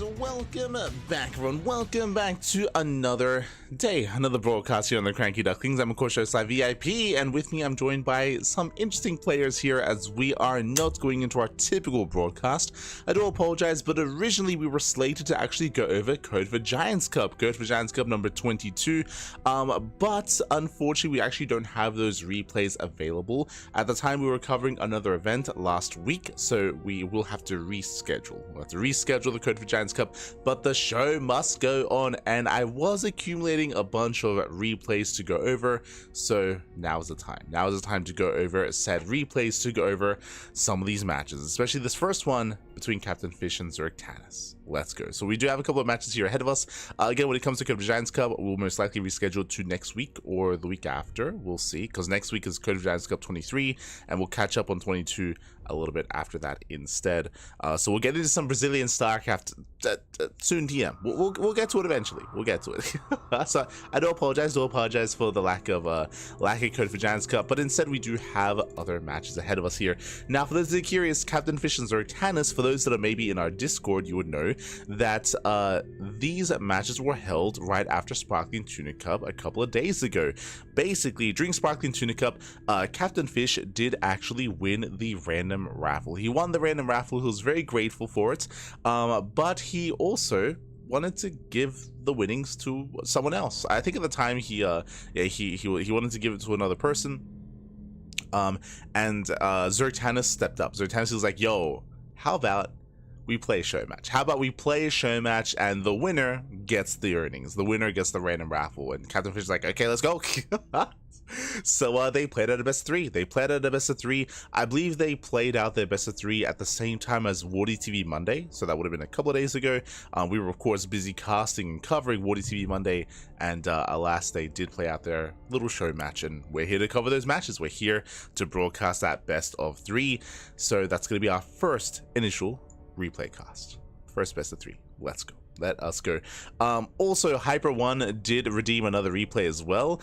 And welcome back, everyone. Welcome back to another day, another broadcast here on the CranKy Ducklings. I'm of course Live VIP, and with me I'm joined by some interesting players here as we are not going into our typical broadcast. I do apologize, but originally we were slated to actually go over Code for Giants Cup number 22, but unfortunately we actually don't have those replays available. At the time we were covering another event last week, so we will have to reschedule. We'll have to reschedule the Code for Giants Cup, but the show must go on, and I was accumulating a bunch of replays to go over, so now's the time. Now is the time to go over said replays, to go over some of these matches, especially this first one between Captain Fish and Zergtanis. Let's go. So we do have a couple of matches here ahead of us. Again, when it comes to Code of Giants Cup, we'll most likely reschedule to next week or the week after. We'll see, because next week is Code of Giants Cup 23, and we'll catch up on 22 a little bit after that instead. So we'll get into some Brazilian StarCraft soon. TM. We'll get to it eventually. We'll get to it. So I do apologize for the lack of Code for Giants Cup, but instead we do have other matches ahead of us here. Now, for those that are curious, Captain Fish and Zergtanis, for those that are maybe in our Discord, you would know that these matches were held right after Sparkling Tuna Cup a couple of days ago. Basically, during Sparkling Tuna Cup, Captain Fish did actually win the random raffle. He won the random raffle. He was very grateful for it, but he also wanted to give the winnings to someone else. I think at the time he wanted to give it to another person, and Zergtanis stepped up. Zergtanis was like, yo, how about we play a show match? How about we play a show match and the winner gets the earnings? The winner gets the random raffle. And Captain Fish is like, okay, let's go. So they played out a best of three. I believe they played out their best of three at the same time as Wardy TV Monday, so that would have been a couple of days ago. We were of course busy casting and covering Wardy TV Monday, and alas, they did play out their little show match, and we're here to cover those matches. We're here to broadcast that best of three, so that's going to be our first initial replay cast. First best of three. Let's go. Let us go. Also, Hyper One did redeem another replay as well.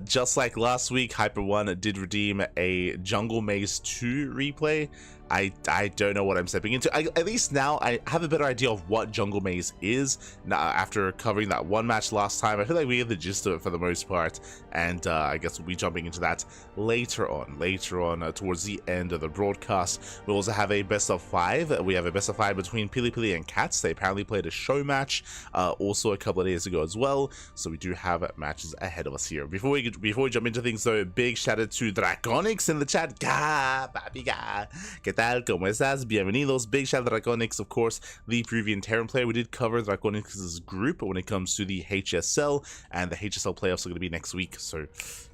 Just like last week, Hyper One did redeem a Jungle Maze 2 replay. I don't know what I'm stepping into. At least now I have a better idea of what Jungle Maze is. Now, after covering that one match last time, I feel like we have the gist of it for the most part, and I guess we'll be jumping into that later on towards the end of the broadcast. We'll also have a best of five. We have a best of five between Pili Pili and Cats. They apparently played a show match also a couple of days ago as well, so we do have matches ahead of us here. Before we jump into things though, big shout out to Draconics in the chat. Ga, papi, ga. ¿Qué tal? ¿Cómo estás? Bienvenidos. Big shout out to Draconics, of course, the Peruvian Terran player. We did cover Draconics' group when it comes to the HSL, and the HSL playoffs are going to be next week, so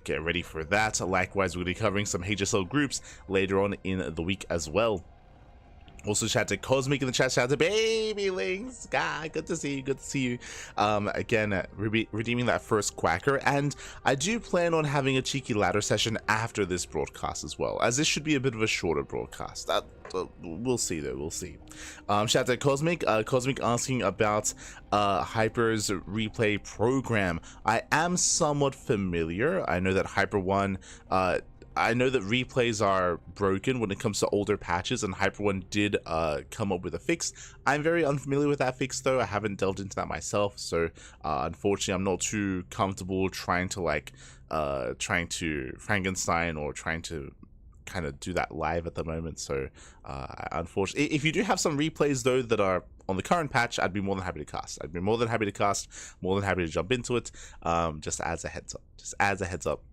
get ready for that. Likewise, we're going to be covering some HSL groups later on in the week as well. Also, shout out to Cosmic in the chat. Shout out to Baby Links. God, good to see you. Again, redeeming that first Quacker, and I do plan on having a cheeky ladder session after this broadcast as well, as this should be a bit of a shorter broadcast. We'll see though. We'll see. Shout out to Cosmic. Cosmic asking about Hyper's replay program. I am somewhat familiar. I know that Hyper One. I know that replays are broken when it comes to older patches, and Hyper One did come up with a fix. I'm very unfamiliar with that fix though. I haven't delved into that myself, so unfortunately I'm not too comfortable trying to Frankenstein or trying to kind of do that live at the moment. So unfortunately, if you do have some replays though that are on the current patch, I'd be more than happy to cast. More than happy to jump into it. Just as a heads up.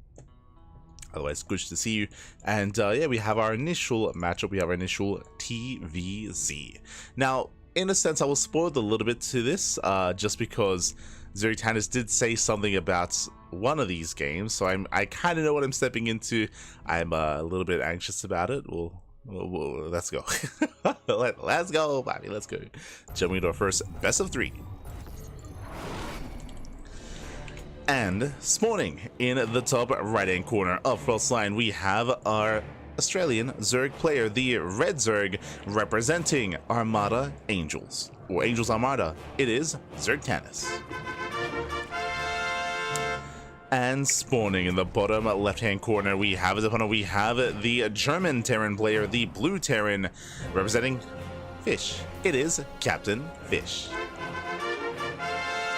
Otherwise, good to see you. And yeah, we have our initial matchup. We have our initial TVZ. Now, in a sense, I was spoiled a little bit to this, just because Zergtanis did say something about one of these games, so I kind of know what I'm stepping into. I'm a little bit anxious about it. Let's go. Let's go, Bobby. Let's go. Jumping into our first best of three. And spawning in the top right-hand corner of first line, we have our Australian Zerg player, the Red Zerg, representing Armada Angels, or Angels Armada. It is Zergtanis. And spawning in the bottom left-hand corner, we have the German Terran player, the Blue Terran, representing Fish. It is Captain Fish.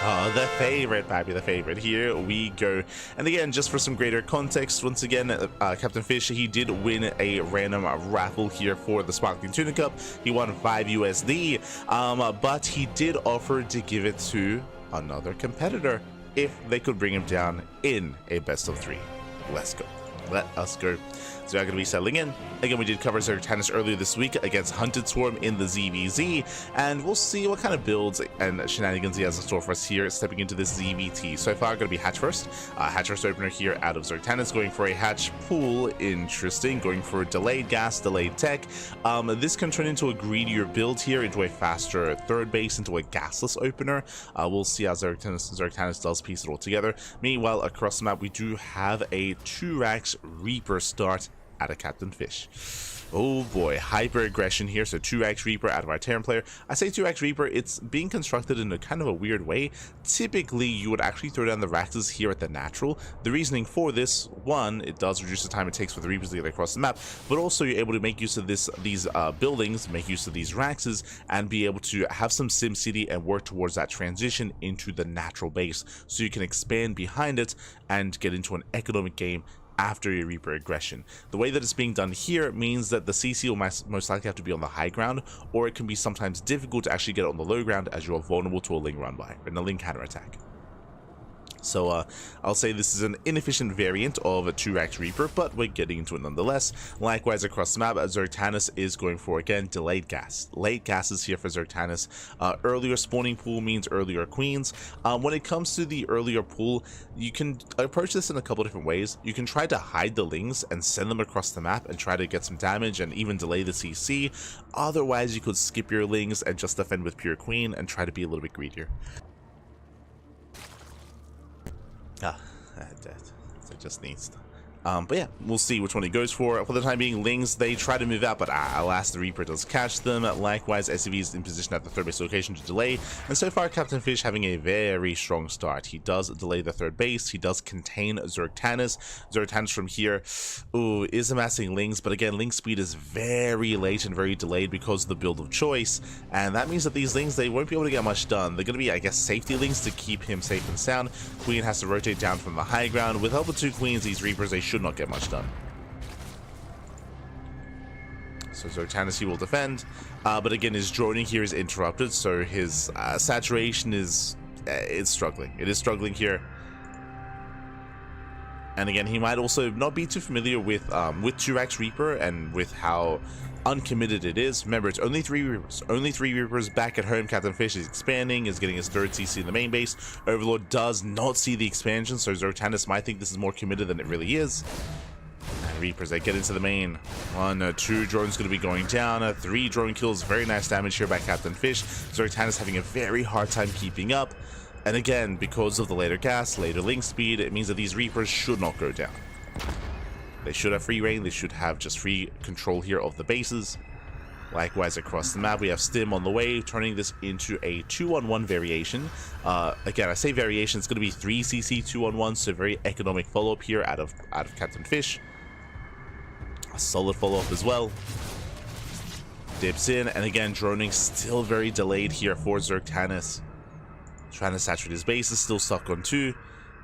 Oh, the favorite, Pappy, the favorite. Here we go. And again, just for some greater context, once again, Captain Fish, he did win a random raffle here for the Sparkling Tuna Cup. He won 5 USD, but he did offer to give it to another competitor if they could bring him down in a best of 3. Let's go. Let us go. So we're going to be settling in. Again, we did cover Zertanis earlier this week against Hunted Swarm in the ZVZ, and we'll see what kind of builds and shenanigans he has in store for us here stepping into this ZVT. So far, going to be Hatch first. Hatch first opener here out of Zertanis, going for a Hatch pool. Interesting. Going for delayed gas, delayed tech. This can turn into a greedier build here, into a faster third base, into a gasless opener. We'll see how Zertanis does piece it all together. Meanwhile, across the map, we do have a 2-Rax Reaper start out of Captain Fish. Oh boy, hyper aggression here. So 2-Rax Reaper out of our Terran player. I say 2-Rax Reaper, it's being constructed in a kind of a weird way. Typically, you would actually throw down the Raxes here at the natural. The reasoning for this, one, it does reduce the time it takes for the Reapers to get across the map, but also you're able to make use of these buildings, make use of these Raxes, and be able to have some Sim City and work towards that transition into the natural base, so you can expand behind it and get into an economic game after your Reaper aggression. The way that it's being done here means that the CC will most likely have to be on the high ground, or it can be sometimes difficult to actually get it on the low ground as you are vulnerable to a Ling run by, and a Ling counter attack. So I'll say this is an inefficient variant of a 2-Rax Reaper, but we're getting into it nonetheless. Likewise, across the map, Zertanis is going for, again, delayed gas. Late gases here for Zertanis. Earlier spawning pool means earlier queens. When it comes to the earlier pool, you can approach this in a couple different ways. You can try to hide the Lings and send them across the map and try to get some damage and even delay the CC. Otherwise, you could skip your Lings and just defend with pure queen and try to be a little bit greedier. That just needs to. But yeah, we'll see which one he goes for. For the time being, Lings, they try to move out, but alas, the Reaper does catch them. Likewise, SCV is in position at the third base location to delay. And so far, Captain Fish having a very strong start. He does delay the third base. He does contain Zertanis. Zertanis from here, is amassing Lings, but again, Ling speed is very late and very delayed because of the build of choice. And that means that these Lings, they won't be able to get much done. They're going to be, I guess, safety Lings to keep him safe and sound. Queen has to rotate down from the high ground. Without the 2 queens, these Reapers, they should not get much done. So Zertanis, he will defend, but again, his droning here is interrupted, so his saturation is struggling. It is struggling here. And again, he might also not be too familiar with 2-Rax Reaper and with how uncommitted it is. Remember, it's only 3 Reapers. Only 3 Reapers back at home. Captain Fish is expanding, is getting his 3rd CC in the main base. Overlord does not see the expansion, so Zertanis might think this is more committed than it really is. And Reapers, they get into the main. 1, 2 drones going to be going down. 3 drone kills. Very nice damage here by Captain Fish. Zertanis having a very hard time keeping up. And again, because of the later gas, later Ling speed, it means that these Reapers should not go down. They should have free reign. They should have just free control here of the bases. Likewise, across the map, we have Stim on the way, turning this into a 2-on-1 variation. Again, I say variation, it's going to be 3 CC 2-on-1, so very economic follow-up here out of Captain Fish. A solid follow-up as well. Dips in, and again, droning still very delayed here for Zertanis. Trying to saturate his base, is still stuck on 2.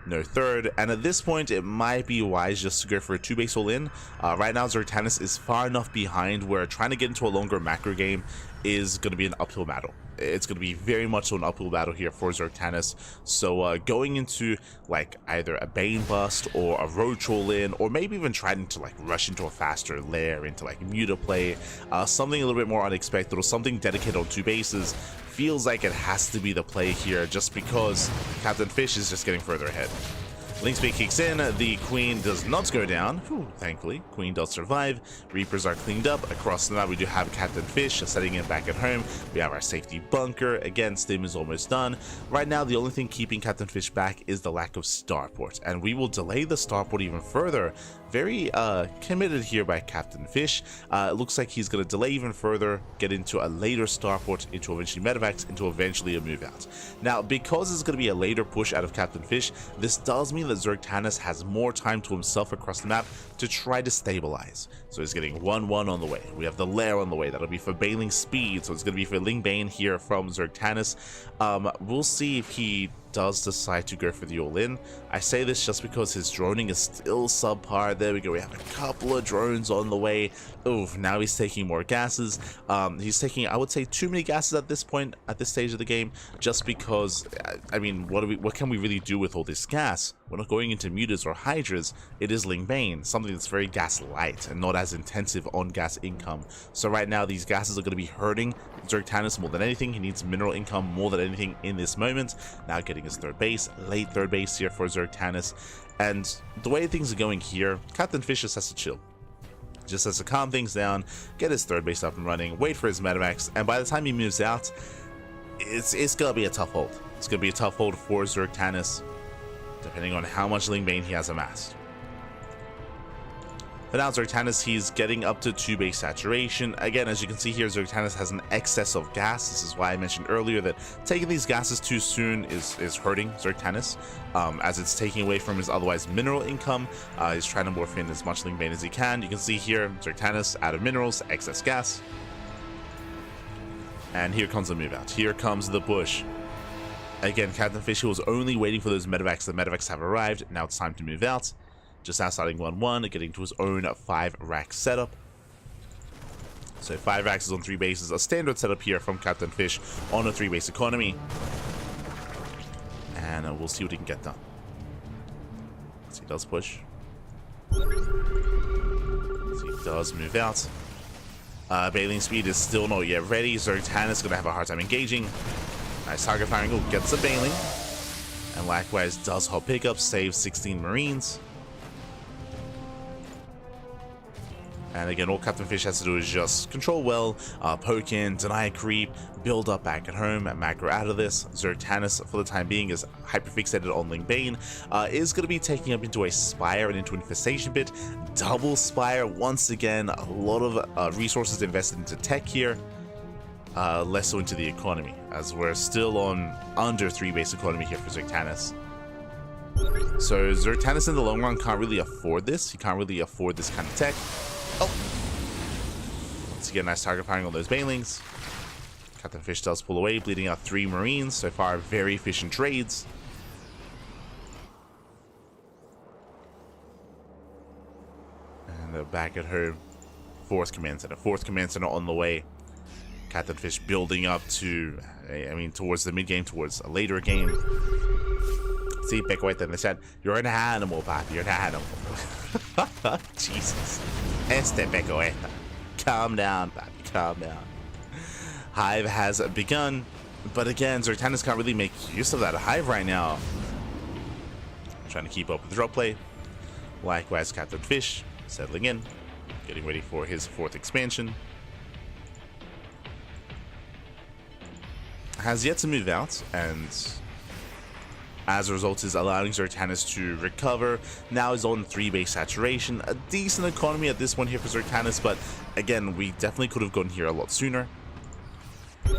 No 3rd, and at this point it might be wise just to go for a 2-base all-in. Right now Zertanis is far enough behind where trying to get into a longer macro game is going to be an uphill battle. It's going to be very much so an uphill battle here for Zertanis. So going into like either a Bane bust or a Roach all-in, or maybe even trying to like rush into a faster lair, into like Muta play, something a little bit more unexpected or something dedicated on 2 bases, feels like it has to be the play here just because Captain Fish is just getting further ahead. Ling speed kicks in, the Queen does not go down. Whew, thankfully, Queen does survive. Reapers are cleaned up. Across the map, we do have Captain Fish setting it back at home. We have our safety bunker. Again, Stim is almost done. Right now, the only thing keeping Captain Fish back is the lack of starport, and we will delay the starport even further. Very committed here by Captain Fish. It looks like he's going to delay even further, get into a later starport, into eventually medevacs, into eventually a move out. Now, because it's going to be a later push out of Captain Fish, this does mean mean that Zergtanis has more time to himself across the map to try to stabilize. So he's getting 1-1 on the way. We have the Lair on the way. That'll be for Bailing Speed, so it's going to be for Lingbane here from Zergtanis. We'll see if he does decide to go for the all-in. I say this just because his droning is still subpar. There we go, we have a couple of drones on the way. Oof, now he's taking more gases. He's taking, I would say, too many gases at this point, at this stage of the game, just because, I mean, what can we really do with all this gas? We're not going into mutas or hydras. It is Lingbane, something that's very gas light and not as intensive on gas income. So right now these gases are going to be hurting Zergtanis more than anything. He needs mineral income more than anything in this moment. Now getting his third base, late third base here for Zergtanis. And the way things are going here, Captain Fish just has to chill. Just has to calm things down, get his third base up and running, wait for his medevacs, and by the time he moves out, it's gonna be a tough hold. It's gonna be a tough hold for Zergtanis, depending on how much Lingbane he has amassed. But now Zergtanis, he's getting up to 2 base saturation. Again, as you can see here, Zergtanis has an excess of gas. This is why I mentioned earlier that taking these gases too soon is hurting Zergtanis, as it's taking away from his otherwise mineral income. He's trying to morph in as much Lingbane as he can. You can see here, Zergtanis out of minerals, excess gas. And here comes the move out. Here comes the push. Again, Captain Fish was only waiting for those medevacs. The medevacs have arrived. Now it's time to move out. Just now starting 1-1, getting to his own 5-rack setup. So 5 racks is on 3 bases, a standard setup here from Captain Fish on a 3-base economy. And we'll see what he can get done. So he does push. So he does move out. Bailing Speed is still not yet ready. Zergtanis is going to have a hard time engaging. Nice target firing, gets the Bailing. And likewise does hot pickup, saves 16 Marines. And again, all Captain Fish has to do is just control well, poke in, deny creep, build up back at home, and macro out of this. Zergtanis, for the time being, is hyperfixated on Lingbane, is going to be taking up into a Spire and into Infestation Pit. Double Spire, once again, a lot of resources invested into tech here, less so into the economy, as we're still on under 3-base economy here for Zergtanis. So Zergtanis in the long run can't really afford this. He can't really afford this kind of tech. Oh! Once again, nice target firing on those Bailings. Captain Fish does pull away, bleeding out 3 Marines. So far, very efficient trades. And they're back at home. 4th Command Center. 4th Command Center on the way. Captain Fish building up to, I mean, towards the mid-game, towards a later game. See, Pecoeta in the chat, you're an animal, Papi, you're an animal. Jesus. Pecoeta. Calm down, Papi, calm down. Hive has begun, but again, Zergtanis can't really make use of that Hive right now. Trying to keep up with drop play. Likewise, Captain Fish settling in, getting ready for his 4th expansion. Has yet to move out, and as a result is allowing Zergtanis to recover. Now is on 3-base saturation. A decent economy at this point here for Zergtanis, but again, we definitely could have gotten here a lot sooner. And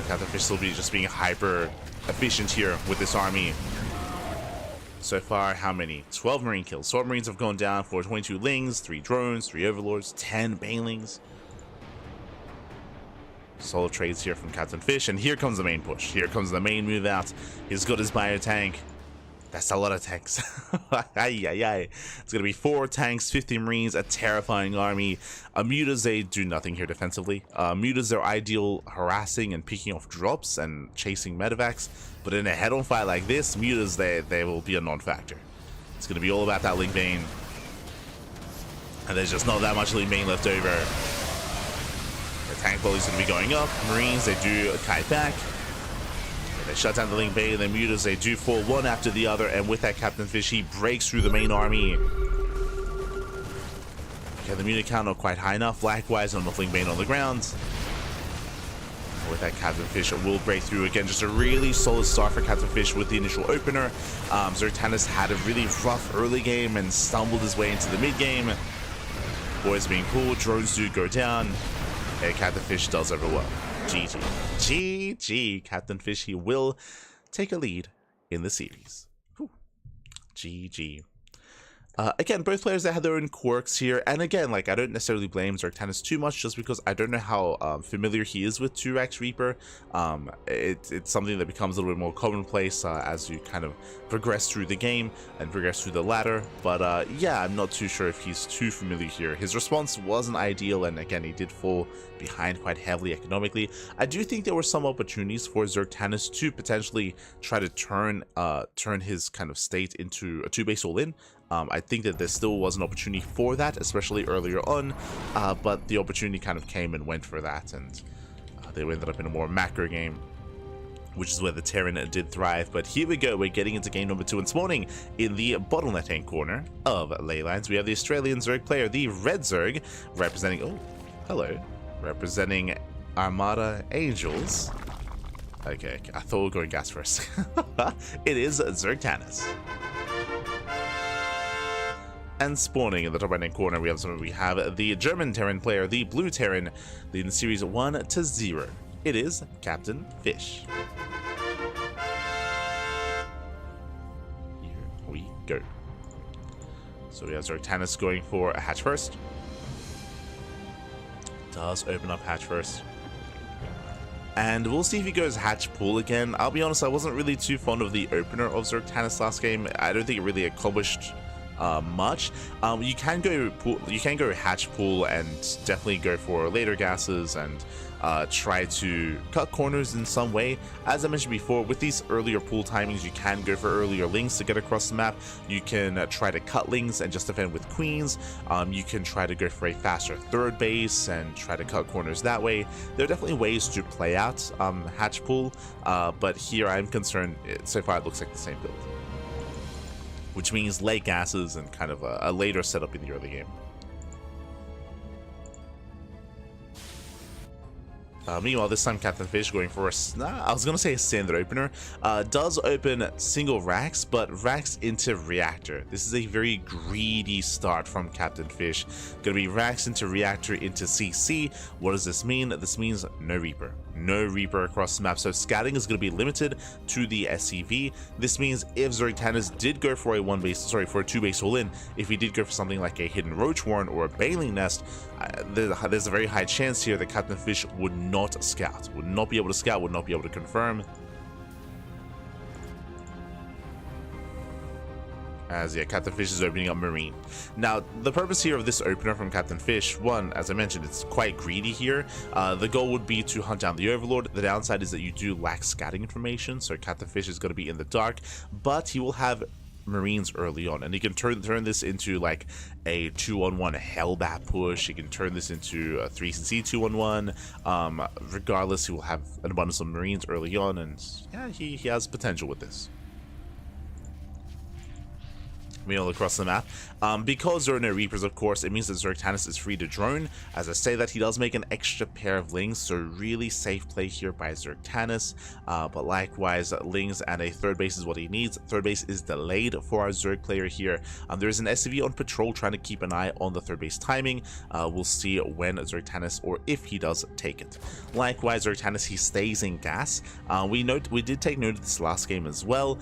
Captain Fish will be just being hyper efficient here with this army. So far, how many? 12 Marine kills. 12 Marines have gone down for 22 Lings, 3 drones, 3 Overlords, 10 Bailings. Solid trades here from Captain Fish, and here comes the main push. Here comes the main move out. He's got his bio tank. That's a lot of tanks. Ay, ay, ay. It's going to be 4 tanks, 50 Marines, a terrifying army. Mutas, they do nothing here defensively. Mutas, they're ideal harassing and picking off drops and chasing medevacs. But in a head-on fight like this, Mutas, they will be a non-factor. It's going to be all about that Lingbane. And there's just not that much Lingbane left over. The tank volley's going to be going up. Marines, they do kite back. They shut down the Lingbane. The Mutas, they do fall one after the other. And with that, Captain Fish, he breaks through the main army. Okay, the Muta count not quite high enough. Likewise, on the Lingbane on the ground. With that, Captain Fish will break through again. Just a really solid start for Captain Fish with the initial opener. Zergtanis had a really rough early game and stumbled his way into the mid game. Boys being pulled, drones do go down. And Captain Fish does over well. GG. GG. Captain Fish, he will take a lead in the series. Whew. GG. Again, both players that had their own quirks here, and again, like, I don't necessarily blame Zergtanus too much, just because I don't know how familiar he is with 2x Reaper. It's something that becomes a little bit more commonplace as you kind of progress through the game and progress through the ladder, but yeah, I'm not too sure if he's too familiar here. His response wasn't ideal, and again, he did fall behind quite heavily economically. I do think there were some opportunities for Zergtanus to potentially try to turn his kind of state into a 2-base all-in. I think that there still was an opportunity for that, especially earlier on, but the opportunity kind of came and went for that, and they ended up in a more macro game, which is where the Terran did thrive. But here we go, we're getting into game number 2 and spawning in the bottlenecking corner of Leylines. We have the Australian Zerg player, the Red Zerg, representing, oh, hello, representing Armada Angels. Okay, I thought we were going gas first. It is Zergtanus. And spawning in the top right-hand corner, we have the German Terran player, the Blue Terran, leading the series 1-0. It is Captain Fish. Here we go. So we have Zergtanus going for a hatch first. Does open up hatch first. And we'll see if he goes hatch pool again. I'll be honest, I wasn't really too fond of the opener of Zergtanus last game. I don't think it really accomplished much. You can go hatch pool and definitely go for later gases and try to cut corners in some way. As I mentioned before, with these earlier pool timings, you can go for earlier lings to get across the map. You can try to cut lings and just defend with queens. You can try to go for a faster third base and try to cut corners that way. There are definitely ways to play out hatch pool, but here I'm concerned, so far it looks like the same build, which means late gases and kind of a later setup in the early game. Meanwhile, this time Captain Fish going for I was going to say a standard opener. Does open single racks, but racks into reactor. This is a very greedy start from Captain Fish. Going to be racks into reactor into CC. What does this mean? This means no Reaper. No Reaper across the map, so scouting is going to be limited to the SCV. This means if Zergtanus did go for a 2-base all-in, if he did go for something like a hidden Roach Warren or a Baling Nest, there's a very high chance here that Captain Fish would not scout, would not be able to scout, would not be able to confirm. As yeah, Captain Fish is opening up Marine. Now, the purpose here of this opener from Captain Fish, one, as I mentioned, it's quite greedy here. The goal would be to hunt down the Overlord. The downside is that you do lack scouting information, so Captain Fish is going to be in the dark, but he will have Marines early on, and he can turn this into like a 2-on-1 Hellbat push. He can turn this into a 3cc 2-on-1. Regardless, he will have an abundance of Marines early on, and yeah, he has potential with this. All across the map. Because there are no Reapers, of course, it means that Zergtanus is free to drone. As I say that, he does make an extra pair of lings, so really safe play here by Zergtanus. But likewise, lings and a third base is what he needs. Third base is delayed for our Zerg player here. There is an SCV on patrol trying to keep an eye on the third base timing. We'll see when Zergtanus, or if he does take it. Likewise, Zergtanus, he stays in gas. We did take note of this last game as well.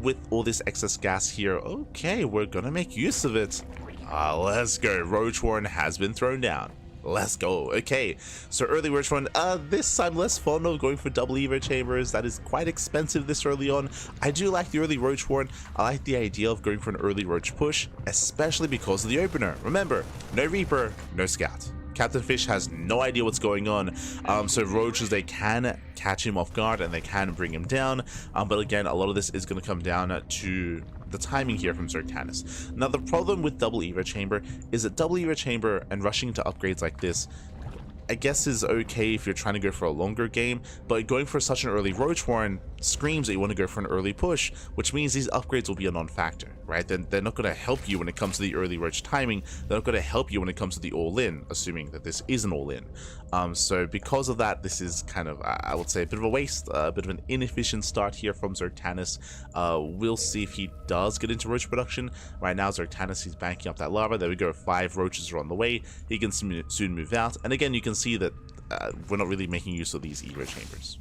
With all this excess gas here, okay, we're gonna make use of it. Let's go. Roach Warren has been thrown down. Let's go. Okay, so early Roach Warren. This I'm less fond of going for double Evo chambers. That is quite expensive this early on. I do like the early Roach Warren. I like the idea of going for an early Roach push, especially because of the opener. Remember, no Reaper, no Scout. Captain Fish has no idea what's going on, so Roaches, they can catch him off guard and they can bring him down, but again, a lot of this is going to come down to the timing here from Zergtanus. Now, the problem with double Evo chamber is that double Evo chamber and rushing to upgrades like this, I guess, is okay if you're trying to go for a longer game, but going for such an early Roach Warren screams that you want to go for an early push, which means these upgrades will be a non-factor, right? They're not going to help you when it comes to the early Roach timing. They're not going to help you when it comes to the all-in, assuming that this is an all-in. So because of that, this is kind of, I would say, a bit of a waste, a bit of an inefficient start here from Zergtanus. We'll see if he does get into Roach production. Right now, Zergtanus, he's banking up that lava. There we go, 5 Roaches are on the way. He can soon move out. And again, you can see that we're not really making use of these Evo chambers.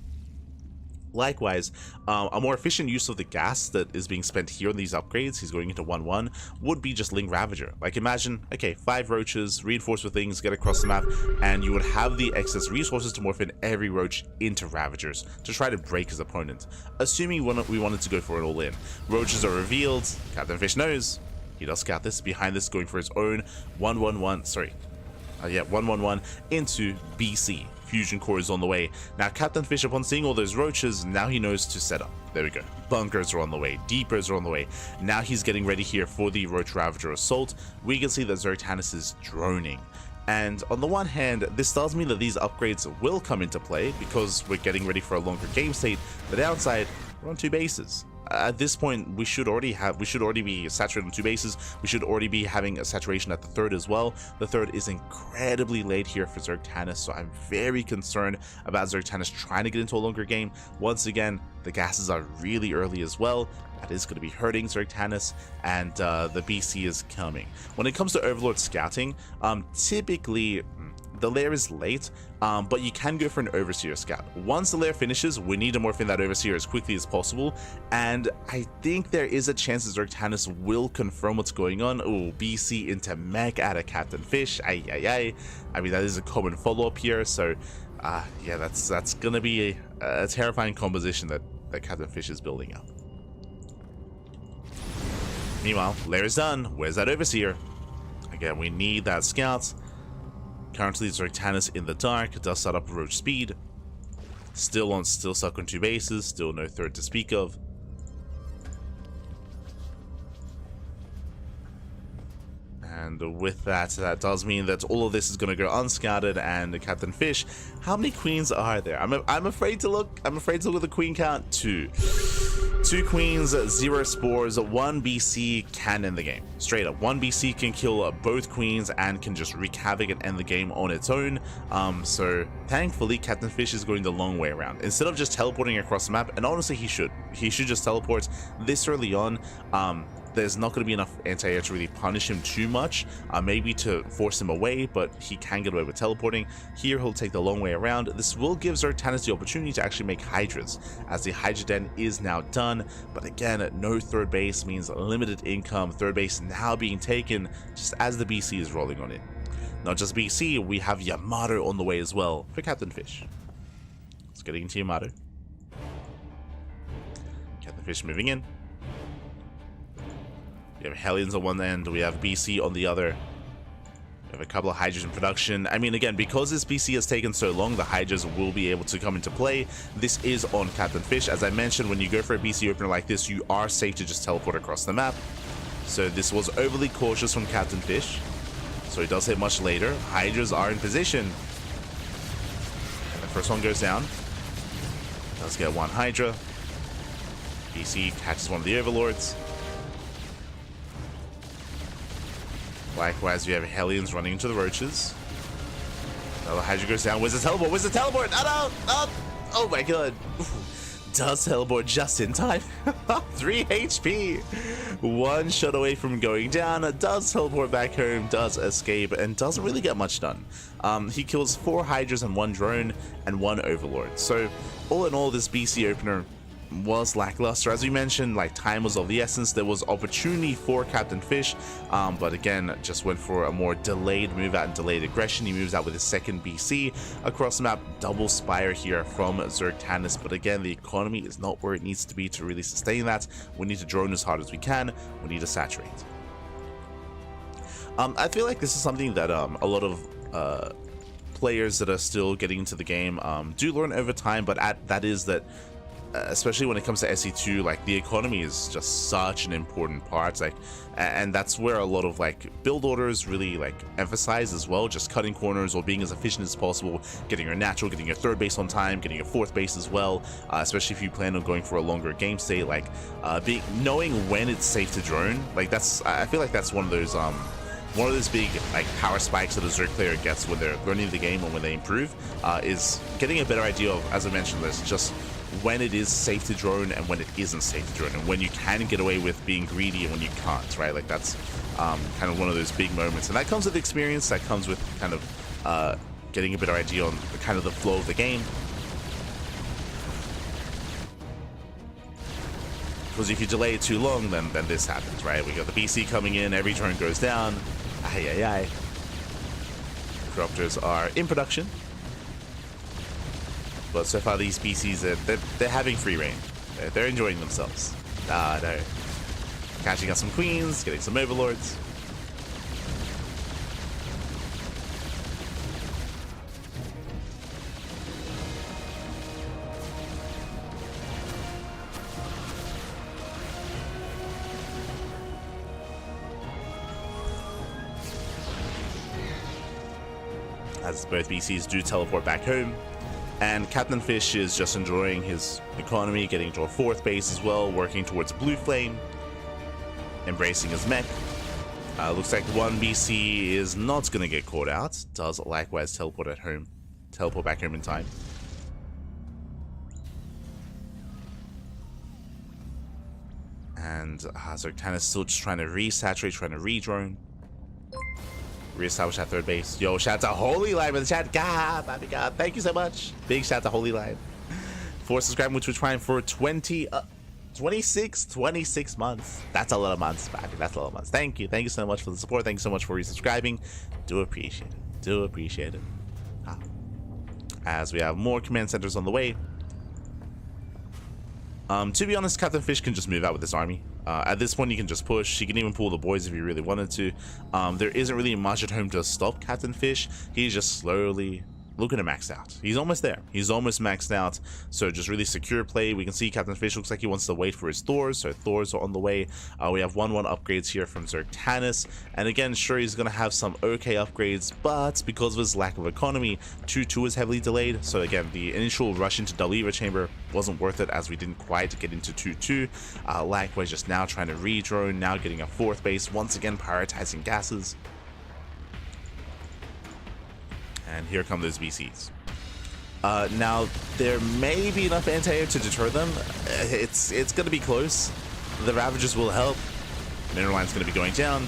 Likewise, a more efficient use of the gas that is being spent here on these upgrades, he's going into 1-1, would be just Ling Ravager. Like imagine, okay, 5 roaches, reinforce with things, get across the map, and you would have the excess resources to morph in every roach into Ravagers to try to break his opponent. Assuming we wanted to go for an all-in. Roaches are revealed, Captain Fish knows, he does scout this, behind this going for his own 1-1-1 into BC. Fusion core is on the way. Now Captain Fish, upon seeing all those roaches, now he knows to set up. There we go. Bunkers are on the way. Deepers are on the way. Now he's getting ready here for the Roach Ravager assault. We can see that Zertanus is droning. And on the one hand, this tells me that these upgrades will come into play because we're getting ready for a longer game state. The downside, we're on 2 bases. At this point, we should already be saturated on 2 bases. We should already be having a saturation at the 3rd as well. The 3rd is incredibly late here for Zertanus, so I'm very concerned about Zertanus trying to get into a longer game. Once again, the gases are really early as well. That is going to be hurting Zertanus, and the BC is coming. When it comes to Overlord scouting, typically the lair is late, but you can go for an Overseer scout. Once the lair finishes, we need to morph in that Overseer as quickly as possible, and I think there is a chance that Zertanus will confirm what's going on. Oh, BC into mech out of Captain Fish. I mean, that is a common follow-up here, so yeah, that's gonna be a terrifying composition that Captain Fish is building up. Meanwhile, lair is done. Where's that Overseer? Again, we need that scout. Currently, Zertanus in the dark does set up roach speed. Still stuck on 2 bases. Still no 3rd to speak of. And with that, that does mean that all of this is going to go unscouted. And Captain Fish, how many queens are there? I'm afraid to look. I'm afraid to look at the queen count. 2. 2 queens, 0 spores, 1 BC can end the game. Straight up, 1 BC can kill both queens and can just wreak havoc and end the game on its own. So thankfully, Captain Fish is going the long way around. Instead of just teleporting across the map, and honestly he should just teleport this early on. There's not going to be enough anti-air to really punish him too much, maybe to force him away, but he can get away with teleporting. Here he'll take the long way around. This will give Zertanus the opportunity to actually make Hydras, as the Hydra Den is now done, but again, no 3rd base means limited income. 3rd base now being taken just as the BC is rolling on it. Not just BC, we have Yamato on the way as well for Captain Fish. Let's get into Yamato. Captain Fish moving in. We have Hellions on one end, we have BC on the other. We have a couple of Hydras in production. I mean, again, because this BC has taken so long, the Hydras will be able to come into play. This is on Captain Fish. As I mentioned, when you go for a BC opener like this, you are safe to just teleport across the map. So this was overly cautious from Captain Fish. So he does hit much later. Hydras are in position. And the first one goes down. Does get 1 Hydra. BC catches one of the Overlords. Likewise, we have Hellions running into the roaches. Another Hydra goes down. Where's the teleport? Where's the teleport? Oh no! Oh my god. Does teleport just in time. 3 HP. 1 shot away from going down. Does teleport back home. Does escape. And doesn't really get much done. He kills 4 Hydras and 1 drone and 1 Overlord. So all in all, this BC opener was lackluster. As we mentioned, like, time was of the essence. There was opportunity for Captain Fish, but again, just went for a more delayed move out and delayed aggression. He moves out with his 2nd BC across the map. Double Spire here from Zertanus, but again, the economy is not where it needs to be to really sustain that. We need to drone as hard as we can. We need to saturate. I feel like this is something that a lot of players that are still getting into the game do learn over time, but especially when it comes to SE2, like, the economy is just such an important part, like, and that's where a lot of, like, build orders really, like, emphasize as well, just cutting corners or being as efficient as possible, getting your natural, getting your 3rd base on time, getting your 4th base as well, especially if you plan on going for a longer game state, like, knowing when it's safe to drone, like, I feel like that's one of those big, like, power spikes that a Zerg player gets when they're learning the game or when they improve, is getting a better idea of, as I mentioned, this just when it is safe to drone and when it isn't safe to drone, and when you can get away with being greedy and when you can't, right? Like, that's kind of one of those big moments, and that comes with experience. That comes with kind of getting a better idea on kind of the flow of the game. Because if you delay it too long, then this happens, right? We got the BC coming in, every turn goes down. Ay, ay, ay. Corruptors are in production. But so far, these BCs, they're having free reign. They're enjoying themselves. Ah, no. Catching up some queens, getting some overlords. As both BCs do teleport back home. And Captain Fish is just enjoying his economy, getting to a 4th base as well, working towards Blue Flame, embracing his mech. Looks like one BC is not going to get caught out. Does likewise teleport back home in time. And Zertana's still just trying to resaturate, trying to redrone. Reestablish that 3rd base. Yo, shout out to Holy Live in the chat. God, my God, thank you so much. Big shout out to Holy Live for subscribing with Twitch Prime for 26 months. That's a lot of months, baby. That's a lot of months. Thank you so much for the support. Thank you so much for resubscribing. Do appreciate it. As we have more command centers on the way. To be honest, Captain Fish can just move out with this army. At this point, you can just push. He can even pull the boys if he really wanted to. There isn't really much at home to stop Captain Fish. He's just slowly looking to max out. He's almost there. He's almost maxed out. So just really secure play. We can see Captain Fish looks like he wants to wait for his Thors. So Thors are on the way. We have 1-1 upgrades here from Zertanis. And again, sure, he's going to have some okay upgrades, but because of his lack of economy, 2-2 is heavily delayed. So again, the initial rush into Duckling Chamber wasn't worth it as we didn't quite get into 2-2. Likewise, just now trying to redrone, now getting a 4th base, once again prioritizing gases. And here come those BCs. Now, there may be enough anti-air to deter them. It's going to be close. The Ravagers will help. Mineral Line's going to be going down.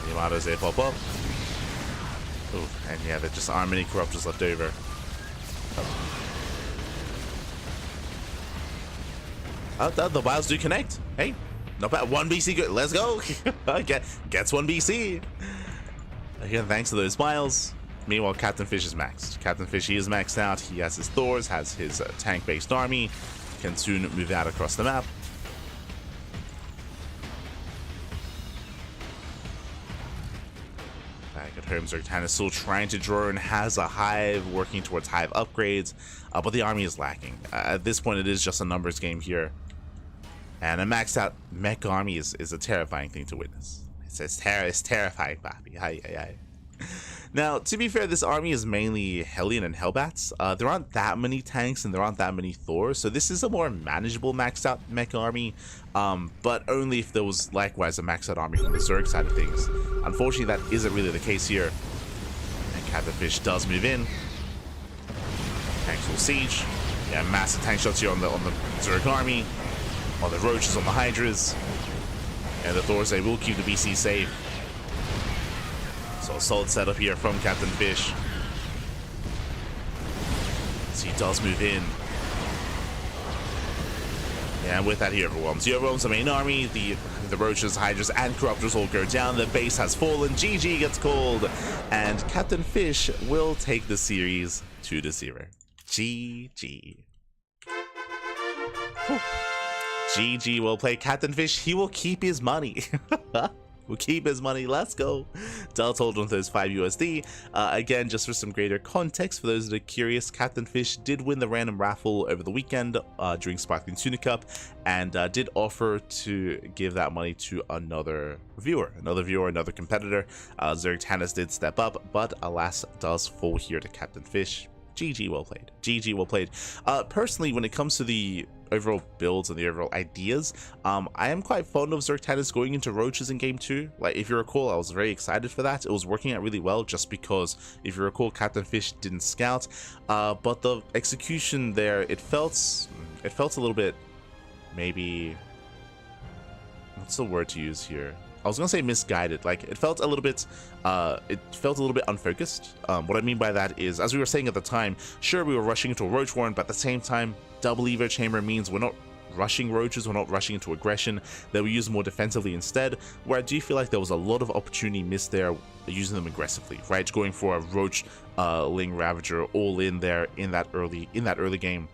Yamato's there pop up. Ooh, and yeah, there just aren't many Corruptors left over. Oh, the Wilds do connect. Hey. Not bad. 1 BC good. Let's go. Gets 1 BC. Again, thanks to those miles. Meanwhile, Captain Fish is maxed. Captain Fish, he is maxed out. He has his Thors, has his tank-based army. Can soon move out across the map. Back at home, Zertan is still trying to drone, has a hive, working towards hive upgrades, but the army is lacking. At this point, it is just a numbers game here. And a maxed out mech army is a terrifying thing to witness. It's terrifying, Bobby. Aye. Now, to be fair, this army is mainly Hellion and Hellbats. There aren't that many tanks and there aren't that many Thors, so this is a more manageable maxed out mech army, but only if there was likewise a maxed out army from the Zerg side of things. Unfortunately, that isn't really the case here. And Captain Fish does move in. Tanks will siege. Yeah, massive tank shots here on the Zerg army. On the Roaches, on the Hydras, and the Thors, they will keep the BC safe. So a solid setup here from Captain Fish. So he does move in. Yeah, and with that he overwhelms. He overwhelms the main army, the Roaches, Hydras, and Corruptors all go down. The base has fallen, GG gets called, and Captain Fish will take the series 2-0. GG. Whew. GG, will play. Captain Fish, he will keep his money. We'll keep his money. Let's go. Del told on those 5 USD. Again, just for some greater context, for those that are curious, Captain Fish did win the random raffle over the weekend during Sparkling Tuna Cup, and did offer to give that money to another viewer, another competitor. Zertanis did step up, but alas, does fall here to Captain Fish. GG, well played. GG, well played. Personally, when it comes to the overall builds and the overall ideas, I am quite fond of Zertanis going into Roaches in game 2. Like, if you recall, I was very excited for that. It was working out really well, just because, if you recall, Captain Fish didn't scout, but the execution there, it felt a little bit, maybe, what's the word to use here? I was gonna say misguided. Like it felt a little bit unfocused. What I mean by that is, as we were saying at the time, sure, we were rushing into a roach warren, but at the same time, double evo chamber means we're not rushing roaches, we're not rushing into aggression, that we use more defensively instead, where I do feel like there was a lot of opportunity missed there using them aggressively, right? Going for a roach ling ravager all in there in that early game,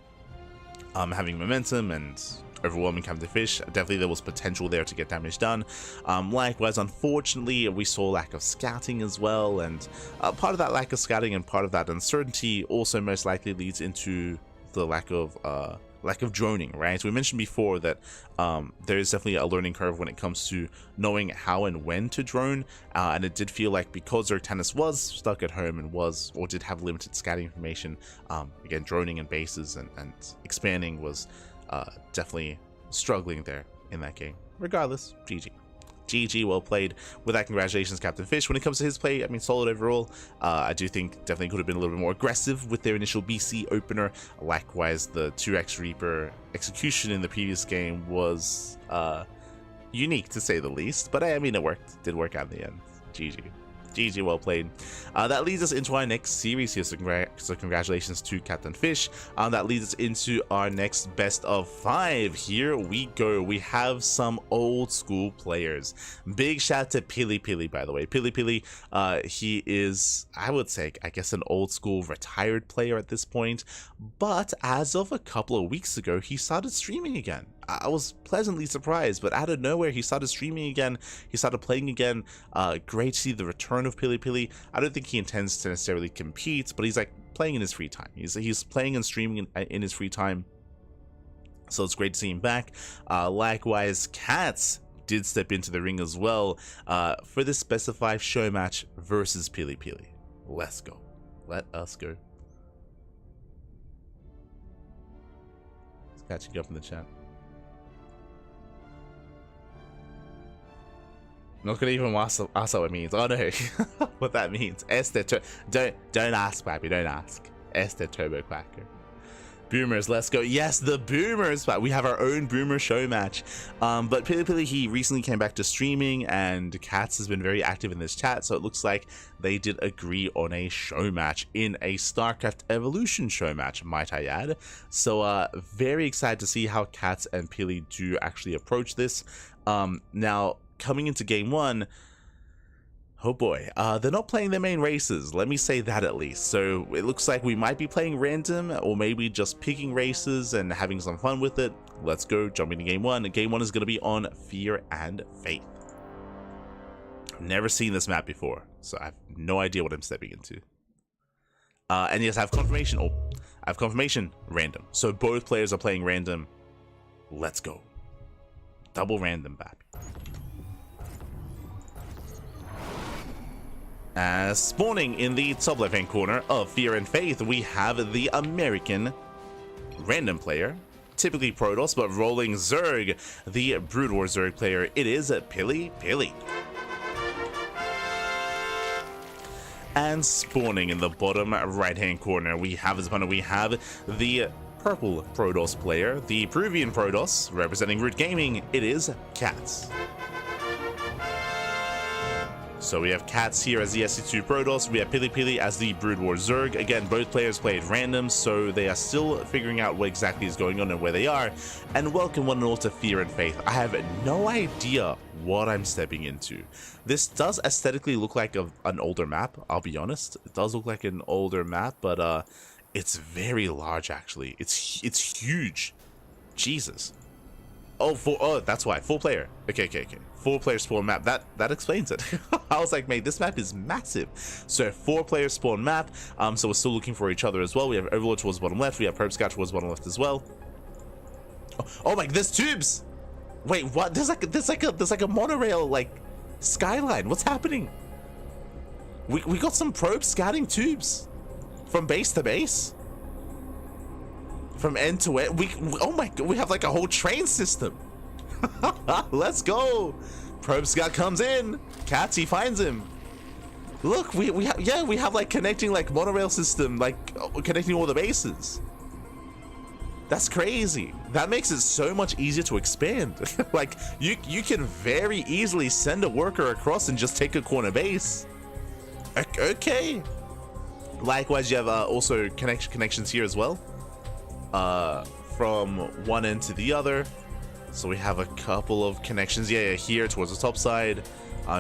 having momentum and overwhelming Captain Fish. Definitely there was potential there to get damage done. Likewise, unfortunately, we saw lack of scouting as well, and part of that lack of scouting and part of that uncertainty also most likely leads into the lack of droning, right? So we mentioned before that there is definitely a learning curve when it comes to knowing how and when to drone, and it did feel like because Zertanus was stuck at home and did have limited scouting information, again, droning and bases and expanding was definitely struggling there in that game. Regardless, GG, well played. With that, congratulations, Captain Fish. When it comes to his play, I mean, solid overall. I do think definitely could have been a little bit more aggressive with their initial BC opener. Likewise, the 2x Reaper execution in the previous game was unique, to say the least. But I mean, it worked. Did work out in the end. GG, well played. That leads us into our next series here, so congratulations to Captain Fish. That leads us into our next best of 5. Here we go. We have some old school players. Big shout out to Pili, by the way. Pili, he is, I would say, I guess, an old school retired player at this point, but as of a couple of weeks ago, he started streaming again. I was pleasantly surprised, but out of nowhere, he started streaming again. He started playing again. Great to see the return of Pili. I don't think he intends to necessarily compete, but he's like playing in his free time. He's playing and streaming in his free time, so it's great to see him back. Likewise, Cats did step into the ring as well for this best of 5 show match versus Pili. Let's go. Let us go. It's catching up in the chat. Not gonna even ask what it means. Oh no, what that means. Don't ask, Pappy. Don't ask. Este Turbo Quacker. Boomers, let's go. Yes, the Boomers. We have our own Boomer show match. But Pili, he recently came back to streaming, and Cats has been very active in this chat. So it looks like they did agree on a show match in a StarCraft Evolution show match, might I add. So very excited to see how Cats and Pili do actually approach this. Now, coming into game 1, oh boy, they're not playing their main races, let me say that at least. So it looks like we might be playing random, or maybe just picking races and having some fun with it. Let's go, jump into game 1. Game 1 is going to be on Fear and Faith. I've never seen this map before, so I have no idea what I'm stepping into. And yes, I have confirmation, random. So both players are playing random. Let's go. Double random back. Spawning in the top left hand corner of Fear and Faith, we have the American random player, typically Protoss, but rolling Zerg, the Brood War Zerg player. It is Pili. And spawning in the bottom right hand corner, we have the purple Protoss player, the Peruvian Protoss, representing Root Gaming. It is Cats. So we have Cats here as the SC2 Protoss, we have Pili as the Brood War Zerg. Again, both players played random, so they are still figuring out what exactly is going on and where they are. And welcome one and all to Fear and Faith. I have no idea what I'm stepping into. This does aesthetically look like an older map, I'll be honest. It does look like an older map, but it's very large actually. It's huge. Jesus. Oh, that's why. 4 player. Okay. 4 player spawn map. That explains it. I was like, mate, this map is massive. So 4 player spawn map. So we're still looking for each other as well. We have Overlord towards the bottom left. We have Probe Scout towards the bottom left as well. Oh my, there's tubes. Wait, what? There's like a monorail like skyline. What's happening? We got some probe scouting tubes from base to base. From end to end, oh my god, we have like a whole train system. Let's go. Probe Scout comes in. Catsy finds him. Look, we have like connecting like monorail system, like connecting all the bases. That's crazy. That makes it so much easier to expand. Like, you can very easily send a worker across and just take a corner base. Okay. Likewise, you have also connections here as well. From one end to the other. So we have a couple of connections. Yeah, here towards the top side.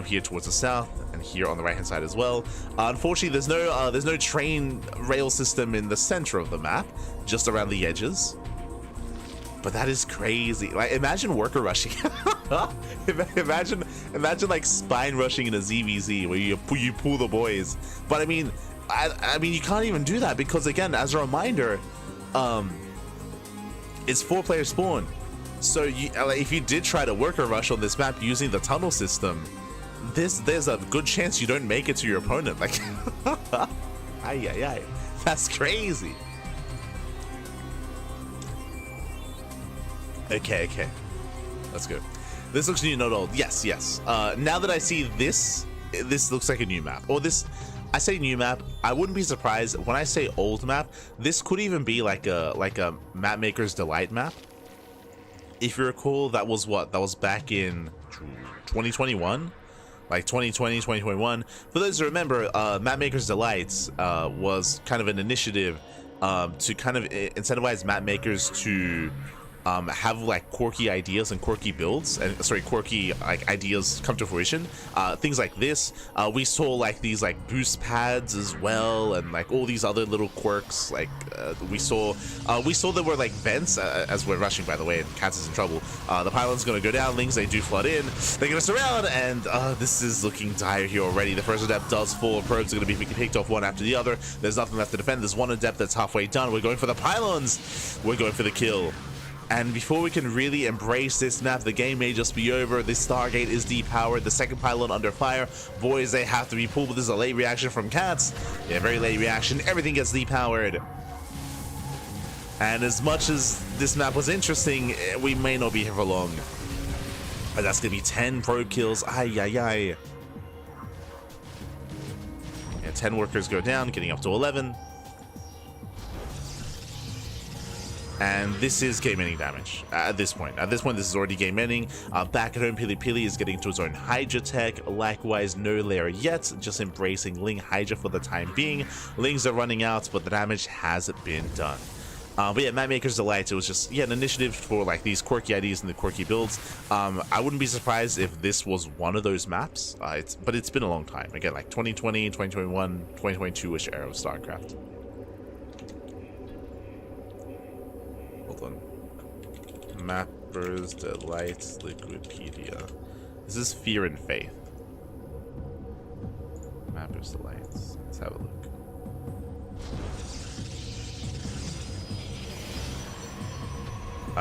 Here towards the south, and here on the right hand side as well. Unfortunately, there's no train rail system in the center of the map, just around the edges. But that is crazy. Like, imagine worker rushing. imagine like spine rushing in a ZVZ where you pull the boys. But I mean you can't even do that because, again, as a reminder, it's 4-player spawn. So if you did try to worker rush on this map using the tunnel system, there's a good chance you don't make it to your opponent. Like, ay, that's crazy. Okay, let's go. This looks new, not old. Yes. Now that I see this looks like a new map. Or this, I say new map, I wouldn't be surprised when I say old map. This could even be like a Map Maker's Delight map. If you recall, that was back in 2021. Like 2020, 2021. For those who remember, Map Maker's Delights was kind of an initiative to kind of incentivize map makers to have like quirky ideas and quirky builds, and quirky like ideas come to fruition. Things like this. We saw like these like boost pads as well, and like all these other little quirks. Like we saw there were like vents as we're rushing, by the way, and Cats is in trouble. The pylon's gonna go down. Lings, they do flood in. They're gonna surround, and this is looking dire here already. The first adept does fall. Probes are gonna be picked off one after the other. There's nothing left to defend. There's one adept that's halfway done. We're going for the pylons. We're going for the kill. And before we can really embrace this map, the game may just be over. This Stargate is depowered. The second pylon under fire. Boys, they have to be pulled, but this is a late reaction from Cats. Yeah, very late reaction. Everything gets depowered. And as much as this map was interesting, we may not be here for long. But that's going to be 10 probe kills. Ay. Yeah, 10 workers go down, getting up to 11. And this is game ending damage at this point. At this point, this is already game ending. Back at home, Pili is getting to his own Hydra tech. Likewise, no layer yet, just embracing Ling Hydra for the time being. Lings are running out, but the damage has been done. But yeah, Map Maker's Delight, it was just, an initiative for like these quirky ideas and the quirky builds. I wouldn't be surprised if this was one of those maps, but it's been a long time. Again, like 2020, 2021, 2022-ish era of StarCraft. Hold on. Mapper's Delight, Liquipedia. This is Fear and Faith. Mapper's Delights. Let's have a look.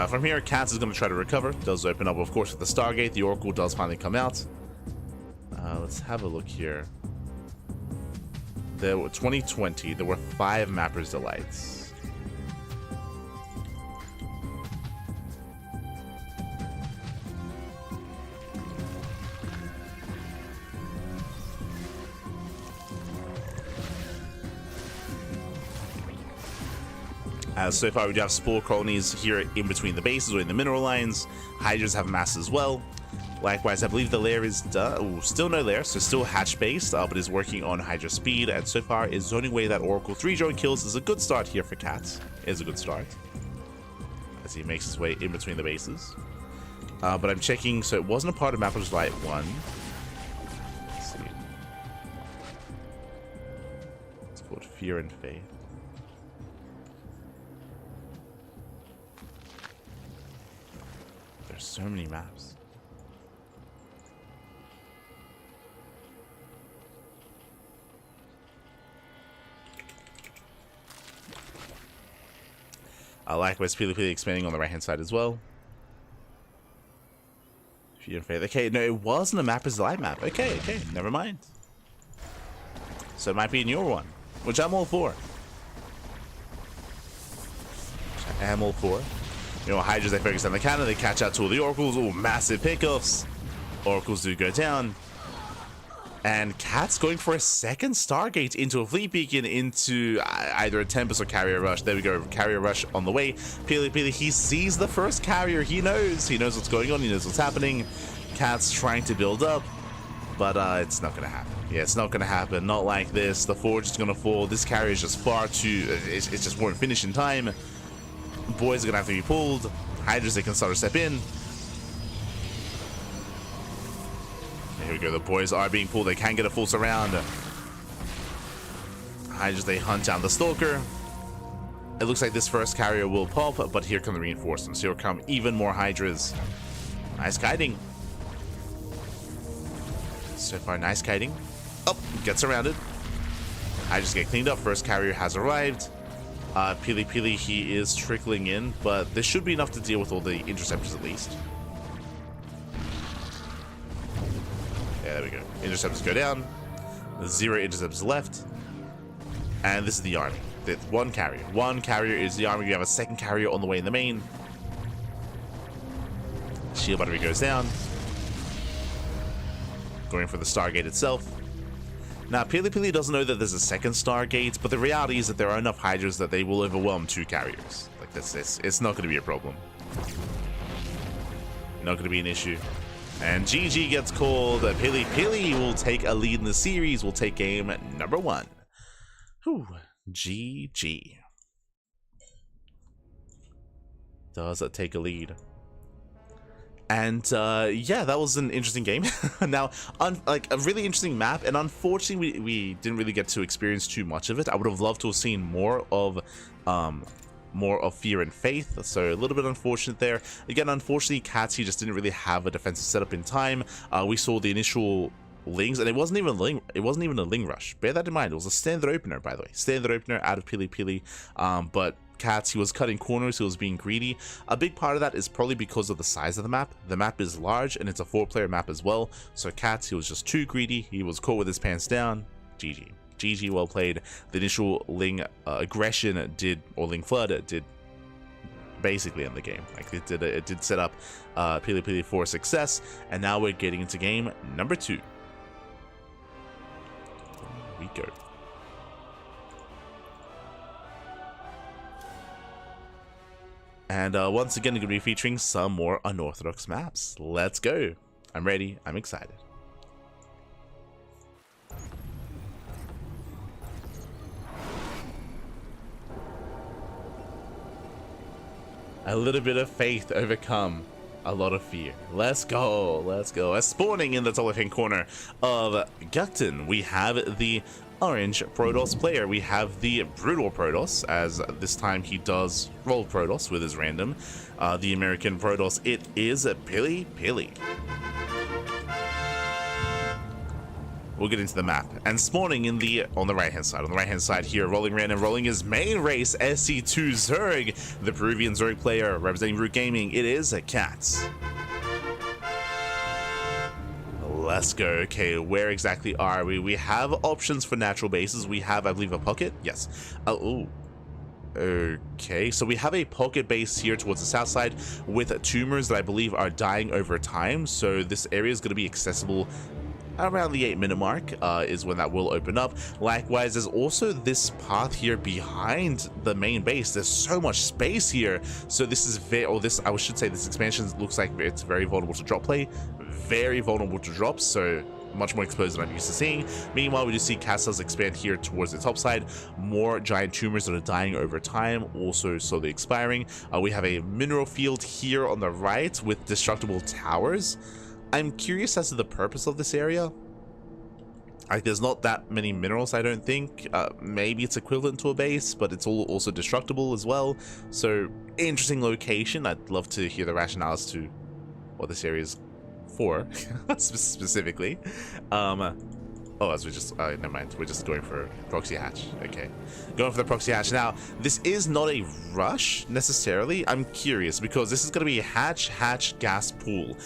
From here, Cats is going to try to recover. Does open up, of course, with the Stargate. The Oracle does finally come out. Let's have a look here. There were 2020. There were 5 Mapper's Delights. So far, we do have spore colonies here in between the bases or in the mineral lines. Hydras have mass as well. Likewise, I believe the lair is done. Ooh, still no lair, so still hatch based, but is working on Hydra speed. And so far, is zoning away that Oracle. 3 drone kills is a good start here for Cats. Is a good start as he makes his way in between the bases. But I'm checking, so it wasn't a part of Mapper's Light 1. Let's see. It's called Fear and Faith. There's so many maps. Likewise, Pili expanding on the right hand side as well. Fear and Faith. Okay, no, it wasn't a Mapper's Delight map. Okay, never mind. So it might be a newer one, which I'm all for. You know, Hydras, they focus on the cannon, they catch out to all the Oracles. Oh, massive pickoffs. Oracles do go down. And Cat's going for a second Stargate into a Fleet Beacon into either a Tempest or Carrier Rush. There we go, Carrier Rush on the way. Pili, he sees the first carrier. He knows what's going on. He knows what's happening. Cat's trying to build up, but it's not gonna happen. Yeah, it's not gonna happen. Not like this. The Forge is gonna fall. This carrier is just far too. It just won't finish in time. Boys are gonna have to be pulled. Hydras, they can start to step in. Here we go, the boys are being pulled. They can get a full surround. Hydras, they hunt down the Stalker. It looks like this first carrier will pop, but here come the reinforcements. Here come even more Hydras. Nice kiting. So far, nice kiting. Oh, gets surrounded. Hydras get cleaned up. First carrier has arrived. Pili, he is trickling in, but this should be enough to deal with all the interceptors at least. Yeah, there we go. Interceptors go down. 0 interceptors left. And this is the army. One carrier. One carrier is the army. You have a second carrier on the way in the main. Shield battery goes down. Going for the Stargate itself. Now, Pili doesn't know that there's a second Stargate, but the reality is that there are enough Hydras that they will overwhelm 2 carriers. Like, it's not going to be a problem. Not going to be an issue. And GG gets called. Pili will take a lead in the series. Will take game number 1. Whew. GG. Does take a lead. And yeah, that was an interesting game. Now, like a really interesting map, and unfortunately, we didn't really get to experience too much of it. I would have loved to have seen more of Fear and Faith, so a little bit unfortunate there. Again, unfortunately, Cats, he just didn't really have a defensive setup in time. We saw the initial Lings, and it wasn't even a Ling rush. Bear that in mind. It was a standard opener, by the way. Standard opener out of Pili. But Cats, he was cutting corners, he was being greedy. A big part of that is probably because of the size of the map. The map is large, and it's a 4-player map as well. So Cats, he was just too greedy. He was caught with his pants down. GG, well played. The initial Ling aggression or Ling flood did basically end the game. Like it did set up Pili for success, and now we're getting into game number 2. Here we go. And once again, we're going to be featuring some more unorthodox maps. Let's go. I'm ready. I'm excited. A little bit of faith overcome a lot of fear. Let's go. Let's go. As spawning in the top left-hand corner of Gukton, we have the orange Protoss player. We have the brutal Protoss, as this time he does roll Protoss with his random. The American Protoss, it is Pili. We'll get into the map. And spawning on the right hand side here, rolling random, rolling his main race, SC2 Zerg, the Peruvian Zerg player representing Root Gaming. It is a Cats. Let's go. Okay, where exactly are we? We have options for natural bases. We have, I believe, a pocket. Yes. Okay, so we have a pocket base here towards the south side with tumors that I believe are dying over time. So this area is going to be accessible around the 8-minute mark is when that will open up. Likewise, there's also this path here behind the main base. There's so much space here. So this is I should say this expansion looks like it's very vulnerable to drop play. Very vulnerable to drops, so much more exposed than I'm used to seeing. Meanwhile, we do see castles expand here towards the top side. More giant tumors that are dying over time, also slowly expiring. We have a mineral field here on the right with destructible towers. I'm curious as to the purpose of this area. Like, there's not that many minerals, I don't think. Maybe it's equivalent to a base, but it's also destructible as well. So, interesting location. I'd love to hear the rationale as to what this area is for, specifically. As we just, never mind, we're just going for proxy hatch. Okay, going for the proxy hatch. Now, this is not a rush necessarily. I'm curious because this is going to be a hatch gas pool.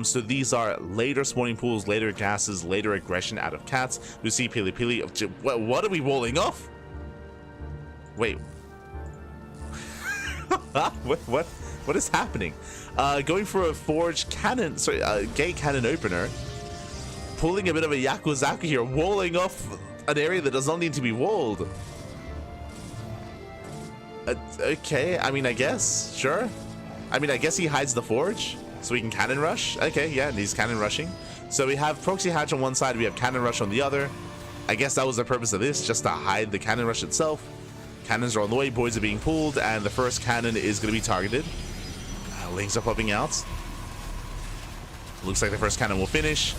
So these are later spawning pools, later gases, later aggression out of Cats. We see Pili. What are we walling off? Wait. What is happening? Going for a forge cannon, sorry, gate cannon opener. pulling a bit of a Yakuzaku here, walling off an area that does not need to be walled. Okay, I mean, I guess, sure. I mean, I guess he hides the forge so we can cannon rush. Okay, yeah, and he's cannon rushing. So we have proxy hatch on one side, we have cannon rush on the other. I guess that was the purpose of this, just to hide the cannon rush itself. Cannons are on the way, boys are being pulled, and the first cannon is going to be targeted. Lings are popping out. Looks like the first cannon will finish.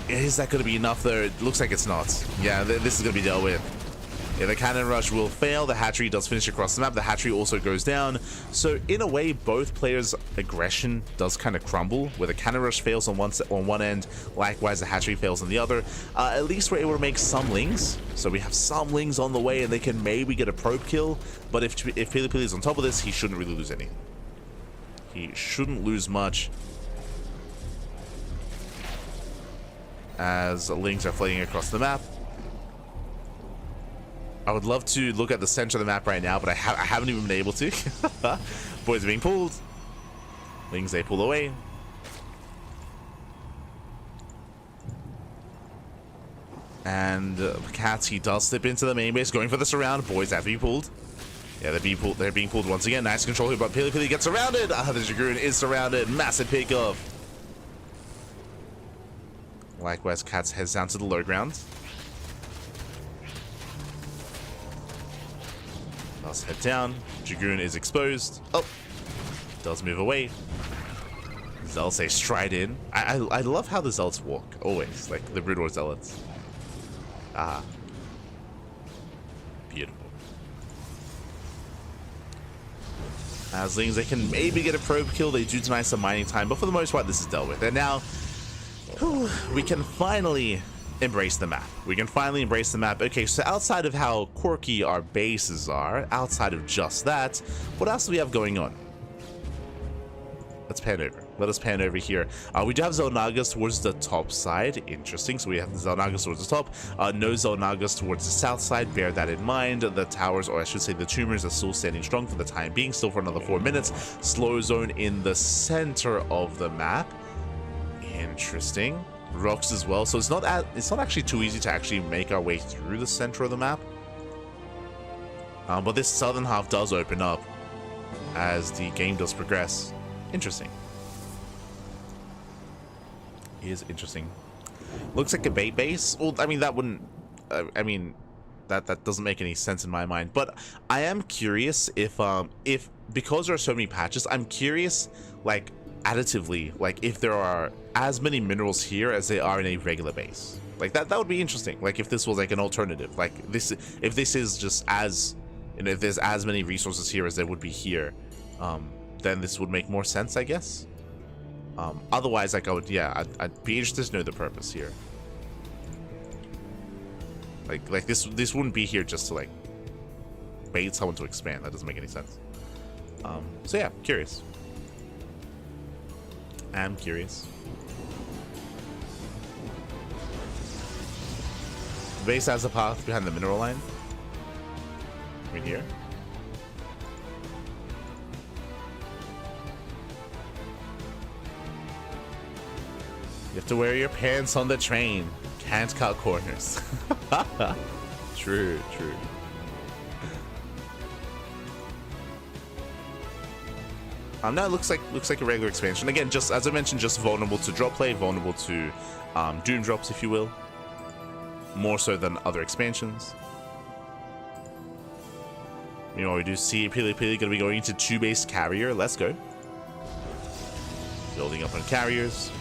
Is that going to be enough though? It looks like it's not. Yeah, this is going to be dealt with. Yeah, the cannon rush will fail. The hatchery does finish across the map. The hatchery also goes down. So in a way, both players' aggression does kind of crumble, where the cannon rush fails on one end, likewise the hatchery fails on the other. At least we're able to make some lings. So we have some lings on the way, and they can maybe get a probe kill. But if Pili Pili is on top of this, he shouldn't really lose any. He shouldn't lose much, as lings are flying across the map. I would love to look at the center of the map right now, but I haven't even been able to. Boys are being pulled. Lings, they pull away. And Cats, he does slip into the main base, going for the surround. Boys have to be pulled. Yeah, they're being pulled once again. Nice control here, but Pili Pili gets surrounded. The Dragoon is surrounded. Massive pickoff. Likewise, Cats heads down to the low ground. Let's head down. Dragoon is exposed. Oh, does move away. Zealots, they stride in. I love how the Zealots walk, always, like the Brood War Zealots. Ah, beautiful. As Lings, they can maybe get a probe kill. They do deny some mining time, but for the most part, this is dealt with. And now, we can finally embrace the map. We can finally embrace the map. Okay, so outside of how quirky our bases are, outside of just that, what else do we have going on? Let's pan over. Let us pan over here. We do have Xel'Nagas towards the top side. Interesting. So we have the Xel'Nagas towards the top. No Xel'Nagas towards the south side. Bear that in mind. The towers, or I should say the tumors, are still standing strong for the time being. Still for another 4 minutes. Slow zone in the center of the map. Interesting. Rocks as well. So it's not actually too easy to actually make our way through the center of the map. But this southern half does open up as the game does progress. Interesting. Is interesting. Looks like a bait base. Well, I mean, that wouldn't. I mean, that doesn't make any sense in my mind. But I am curious if because there are so many patches, I'm curious, like, additively, like, if there are as many minerals here as they are in a regular base. Like, that would be interesting. Like, if this was like an alternative. Like, this, if this is just as, you know, if there's as many resources here as there would be here, then this would make more sense, I guess. Otherwise, like, I'd be interested to know the purpose here. Like this wouldn't be here just to, like, bait someone to expand. That doesn't make any sense. So yeah, curious. I'm curious. The base has a path behind the mineral line. Right here. You have to wear your pants on the train. Can't cut corners. True, true. Now it looks like a regular expansion. Again, just as I mentioned, just vulnerable to drop play, vulnerable to doom drops, if you will. More so than other expansions. Meanwhile, we do see Pili Pili going to be going into 2-base carrier. Let's go. Building up on carriers.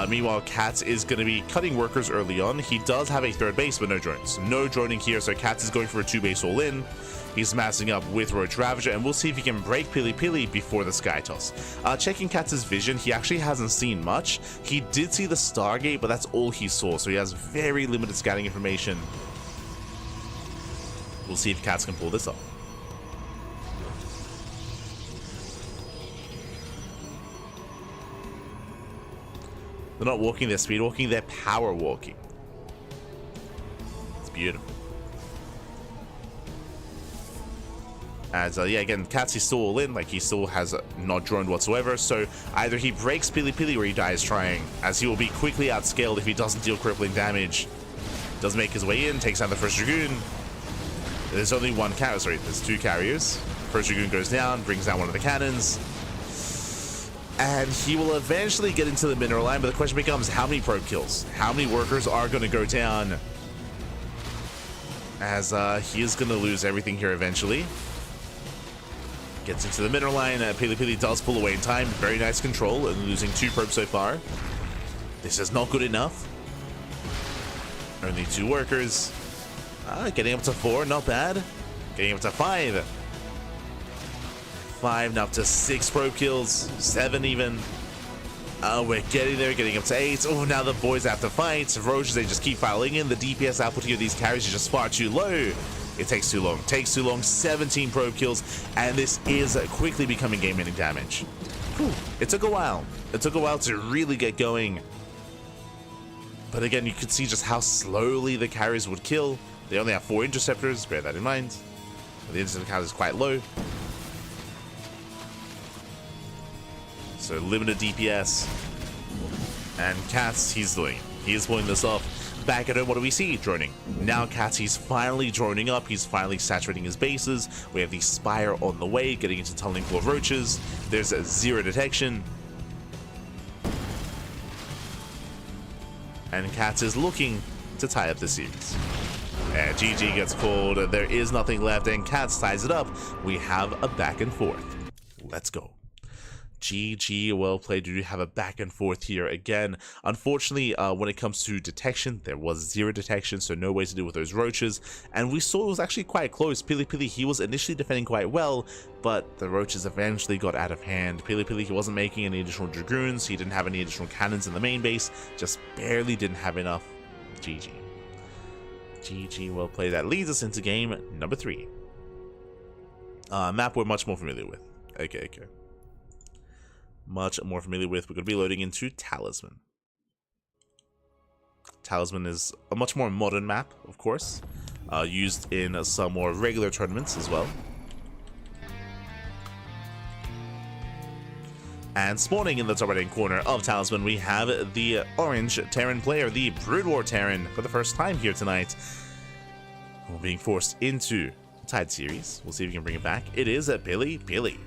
Meanwhile, Cats is going to be cutting workers early on. He does have a 3rd base, but no drones. No droning here, so Cats is going for a 2-base all-in. He's massing up with Roach Ravager, and we'll see if he can break Pili Pili before the Sky Toss. Checking Cats' vision, he actually hasn't seen much. He did see the Stargate, but that's all he saw, so he has very limited scouting information. We'll see if Cats can pull this off. They're not walking, they're speed walking, they're power walking. It's beautiful. As, yeah, again, Cats, he's still all in, like, he still has not droned whatsoever, so either he breaks Pili Pili or he dies trying, as he will be quickly outscaled if he doesn't deal crippling damage. Does make his way in, takes out the first Dragoon. There's only one carrier, sorry, there's 2 carriers. First Dragoon goes down, brings down one of the cannons. And he will eventually get into the mineral line, but the question becomes, how many probe kills? How many workers are going to go down? As he is going to lose everything here eventually. Gets into the mineral line. Pili Pili does pull away in time. Very nice control, and losing 2 probes so far. This is not good enough. Only 2 workers. Getting up to 4, not bad. Getting up to 5. 5, now up to 6 probe kills. 7 even. We're getting there, getting up to 8. Oh, now the boys have to fight. Roaches, they just keep filing in. The DPS output here of these carries is just far too low. It takes too long. Takes too long. 17 probe kills, and this is quickly becoming game-ending damage. Whew. It took a while. It took a while to really get going. But again, you could see just how slowly the carriers would kill. They only have 4 interceptors. Bear that in mind. The interceptor count is quite low. So limited DPS. And Cats, he's pulling this off. Back at home, what do we see? Droning. Now Cats, he's finally droning up. He's finally saturating his bases. We have the Spire on the way, getting into tunneling full of roaches. There's a 0 detection. And Cats is looking to tie up the series. And GG gets called. There is nothing left, and Cats ties it up. We have a back and forth. Let's go. GG, well played. We do have a back and forth here again. Unfortunately, when it comes to detection, there was 0 detection, so no way to deal with those roaches. And we saw it was actually quite close. Pili Pili, he was initially defending quite well, but the roaches eventually got out of hand. Pili Pili, he wasn't making any additional Dragoons. He didn't have any additional cannons in the main base. Just barely didn't have enough. GG. GG, well played. That leads us into game number 3. Map we're much more familiar with. Okay. Much more familiar with. We're going to be loading into Talisman. Talisman is a much more modern map, of course, used in some more regular tournaments as well. And spawning in the top right-hand corner of Talisman, we have the orange Terran player, the Brood War Terran, for the first time here tonight. We're being forced into the Tide series. We'll see if we can bring it back. It is a Pili Pili.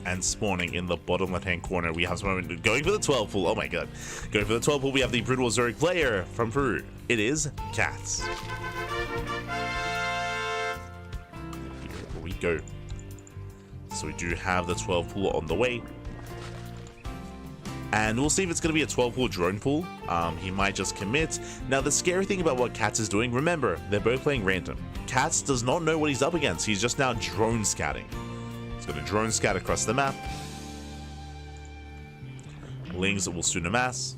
And spawning in the bottom left-hand corner, we have someone going for the 12 pool. Oh my god. Going for the 12 pool, we have the Brood War Zerg player from Peru. It is Cats. Here we go. So we do have the 12 pool on the way. And we'll see if it's going to be a 12 pool drone pool. He might just commit. Now, the scary thing about what Cats is doing, remember, they're both playing random. Cats does not know what he's up against. He's just now drone scouting. Going to drone scout across the map. Lings will soon amass.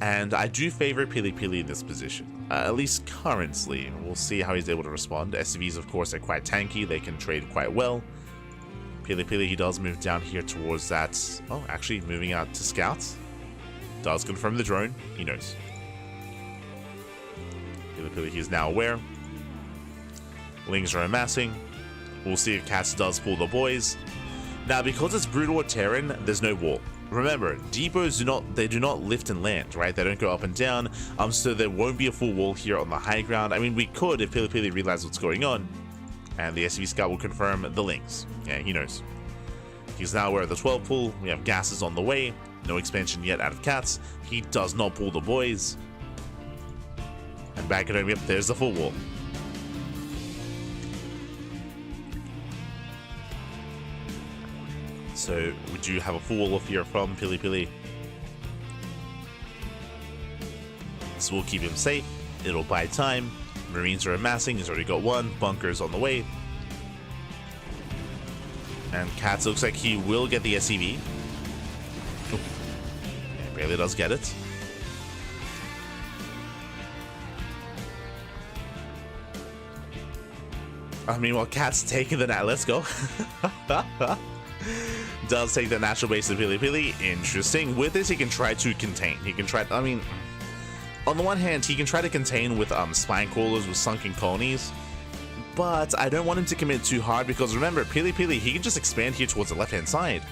And I do favor Pili Pili in this position. At least currently. We'll see how he's able to respond. SCVs, of course, are quite tanky. They can trade quite well. Pili Pili, he does move down here towards that. Oh, actually moving out to scout. Does confirm the drone. He knows. Pili Pili, he is now aware. Lings are amassing. We'll see if Cats does pull the boys. Now, because it's Brood War Terran, there's no wall. Remember, depots do not lift and land, right? They don't go up and down. So there won't be a full wall here on the high ground. I mean, we could if Pili Pili realizes what's going on. And the SCV scout will confirm the links. Yeah, he knows. He's now aware of the 12 pull. We have gases on the way. No expansion yet out of Cats. He does not pull the boys. And back at home, yep, there's the full wall. So we do have a full wall of here from Pili Pili. This will keep him safe. It'll buy time. Marines are amassing. He's already got 1. Bunkers on the way. And Cats looks like he will get the SCV. Oh. Yeah, barely does get it. I mean, well, Cat's taking the net. Let's go. Does take the natural base of Pili Pili. Interesting. With this, he can try to contain. He can try. I mean, On the one hand, he can try to contain with spine crawlers with sunken colonies, but I don't want him to commit too hard because remember, Pili, he can just expand here towards the left-hand side.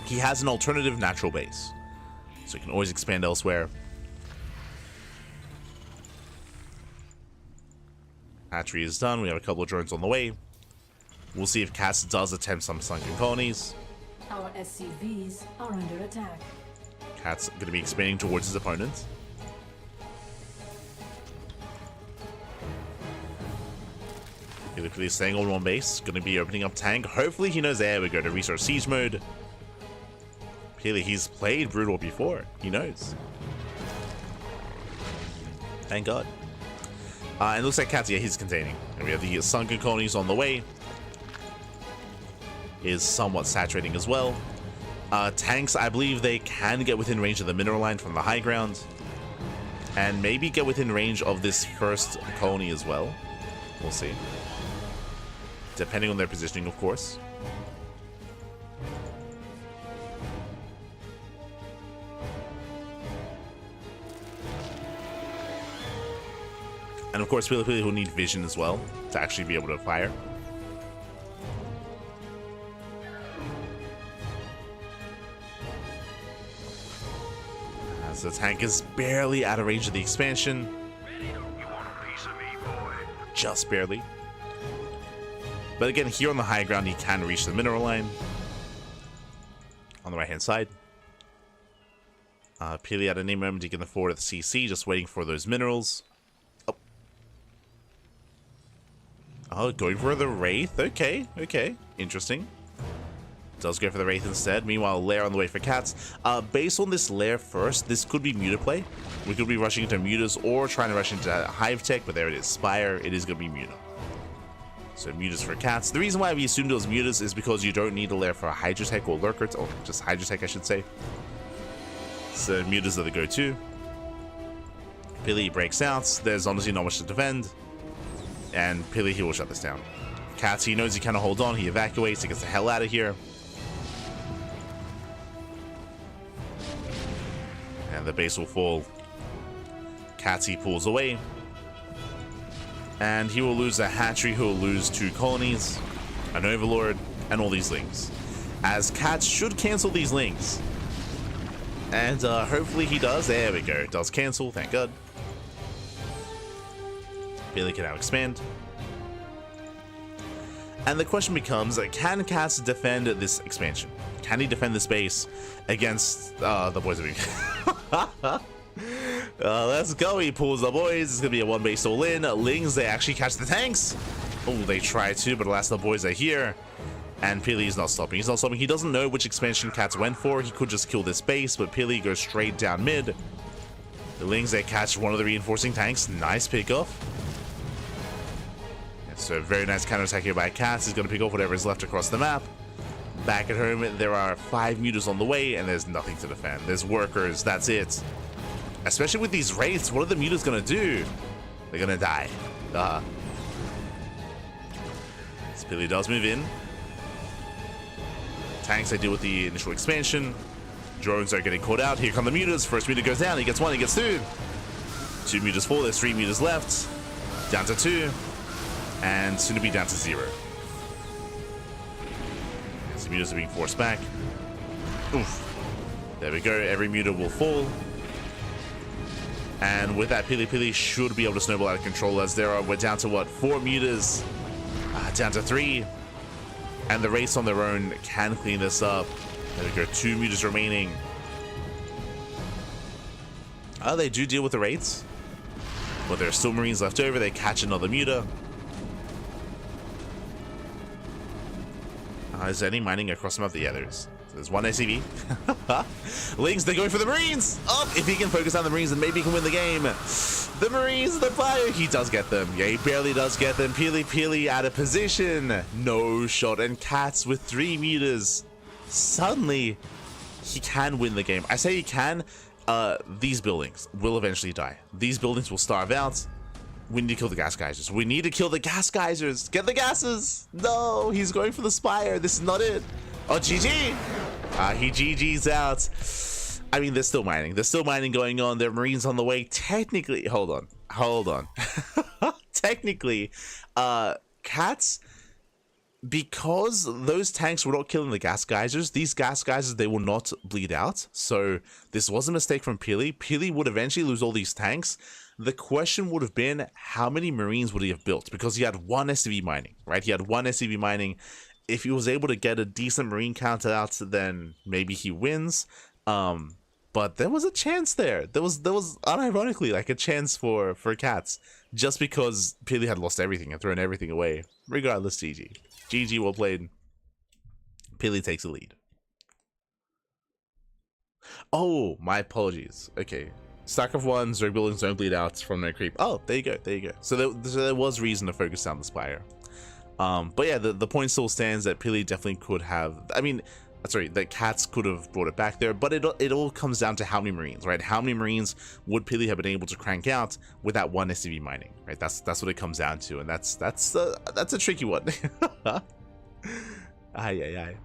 He has an alternative natural base, so he can always expand elsewhere. Hatchery is done. We have a couple of drones on the way. We'll see if Cats does attempt some sunken colonies. Our SCVs are under attack. Cat's going to be expanding towards his opponent. Pili staying on one base. Going to be opening up tank. Hopefully he knows, there we go, to resource siege mode. Pili, he's played Brutal before. He knows. Thank God. And it looks like Cats, yeah, he's containing. And we have the sunken colonies on the way. Is somewhat saturating as well. Tanks, I believe they can get within range of the mineral line from the high ground. And maybe get within range of this first colony as well. We'll see. Depending on their positioning, of course. And of course, Pili will need vision as well to actually be able to fire. As the tank is barely out of range of the expansion. You want a piece of me, boy? Just barely. But again, here on the high ground, he can reach the mineral line. On the right-hand side. Pili at any moment, he can afford the CC, just waiting for those minerals. Oh, going for the Wraith. Okay. Interesting. Does go for the Wraith instead. Meanwhile, Lair on the way for Cats. Based on this Lair first, this could be Muta play. We could be rushing into Mutas or trying to rush into Hive Tech, but there it is. Spire. It is going to be Muta. So Mutas for Cats. The reason why we assumed it was Mutas is because you don't need a Lair for a Hydrotech or Lurker, or just Hydrotech, I should say. So Mutas are the go-to. Pili breaks out. There's honestly not much to defend. And Pili, he will shut this down. Cats, he knows he cannot hold on. He evacuates. He gets the hell out of here. And the base will fall. Cats, he pulls away. And he will lose a hatchery. He will lose 2 colonies, an overlord, and all these lings. As Cats should cancel these lings. And hopefully he does. There we go. Does cancel. Thank God. Pili can now expand. And the question becomes, can Cats defend this expansion? Can he defend this base against the boys of Eve? Let's go. He pulls the boys. It's going to be a 1 base all in. Lings, they actually catch the tanks. Oh, they try to, but alas, the boys are here. And Pili is not stopping. He's not stopping. He doesn't know which expansion Cats went for. He could just kill this base, but Pili goes straight down mid. The Lings, they catch one of the reinforcing tanks. Nice pickoff. So very nice counterattack here by Cats. He's going to pick off whatever is left across the map. Back at home, there are 5 Mutas on the way, and there's nothing to defend. There's workers. That's it. Especially with these Wraiths, what are the Mutas going to do? They're going to die. Pili does move in. Tanks, they deal with the initial expansion. Drones are getting caught out. Here come the Mutas. First Muta goes down. He gets 1. He gets 2. 2 Mutas fall. There's 3 Mutas left. Down to 2. And soon to be down to 0. Some Mutas are being forced back. Oof. There we go. Every Muta will fall. And with that, Pili should be able to snowball out of control as we're down to what? 4 Mutas. Down to 3. And the Wraiths on their own can clean this up. There we go. 2 Mutas remaining. They do deal with the Wraiths. But there are still Marines left over. They catch another Muta. Is there any mining across the map? Yeah, there's 1 SCV. Lings, they're going for the Marines. Oh, if he can focus on the Marines, then maybe he can win the game. The Marines, the fire. He does get them. Yeah, he barely does get them. Pili out of position. No shot. And Cats with 3 Mutas. Suddenly, he can win the game. I say he can. These buildings will eventually die. These buildings will starve out. We need to kill the gas geysers. We need to kill the gas geysers. Get the gases. No, he's going for the spire. This is not it. Oh, GG. He GG's out. I mean, they're still mining. There's still mining going on. There are Marines on the way. Technically, hold on. Technically, cats, because those tanks were not killing the gas geysers, these gas geysers, they will not bleed out. So this was a mistake from Peely. Peely would eventually lose all these tanks. The question would have been, how many Marines would he have built? Because he had one SCV mining, right? He had one SCV mining. If he was able to get a decent Marine count out, then maybe he wins. But there was a chance there. There was unironically like a chance for cats, just because Peely had lost everything and thrown everything away. Regardless, GG. GG, well played. Peely takes the lead. Oh, my apologies. Okay. Stack of ones, Zerg buildings don't bleed out from no creep. Oh, there you go, there you go. So there was reason to focus down the Spire. But yeah, the point still stands that Peely definitely could have, I mean, sorry, that cats could have brought it back there, but it all comes down to how many Marines, right? How many Marines would Peely have been able to crank out with that one SCV mining, right? That's what it comes down to, and that's a tricky one. Aye.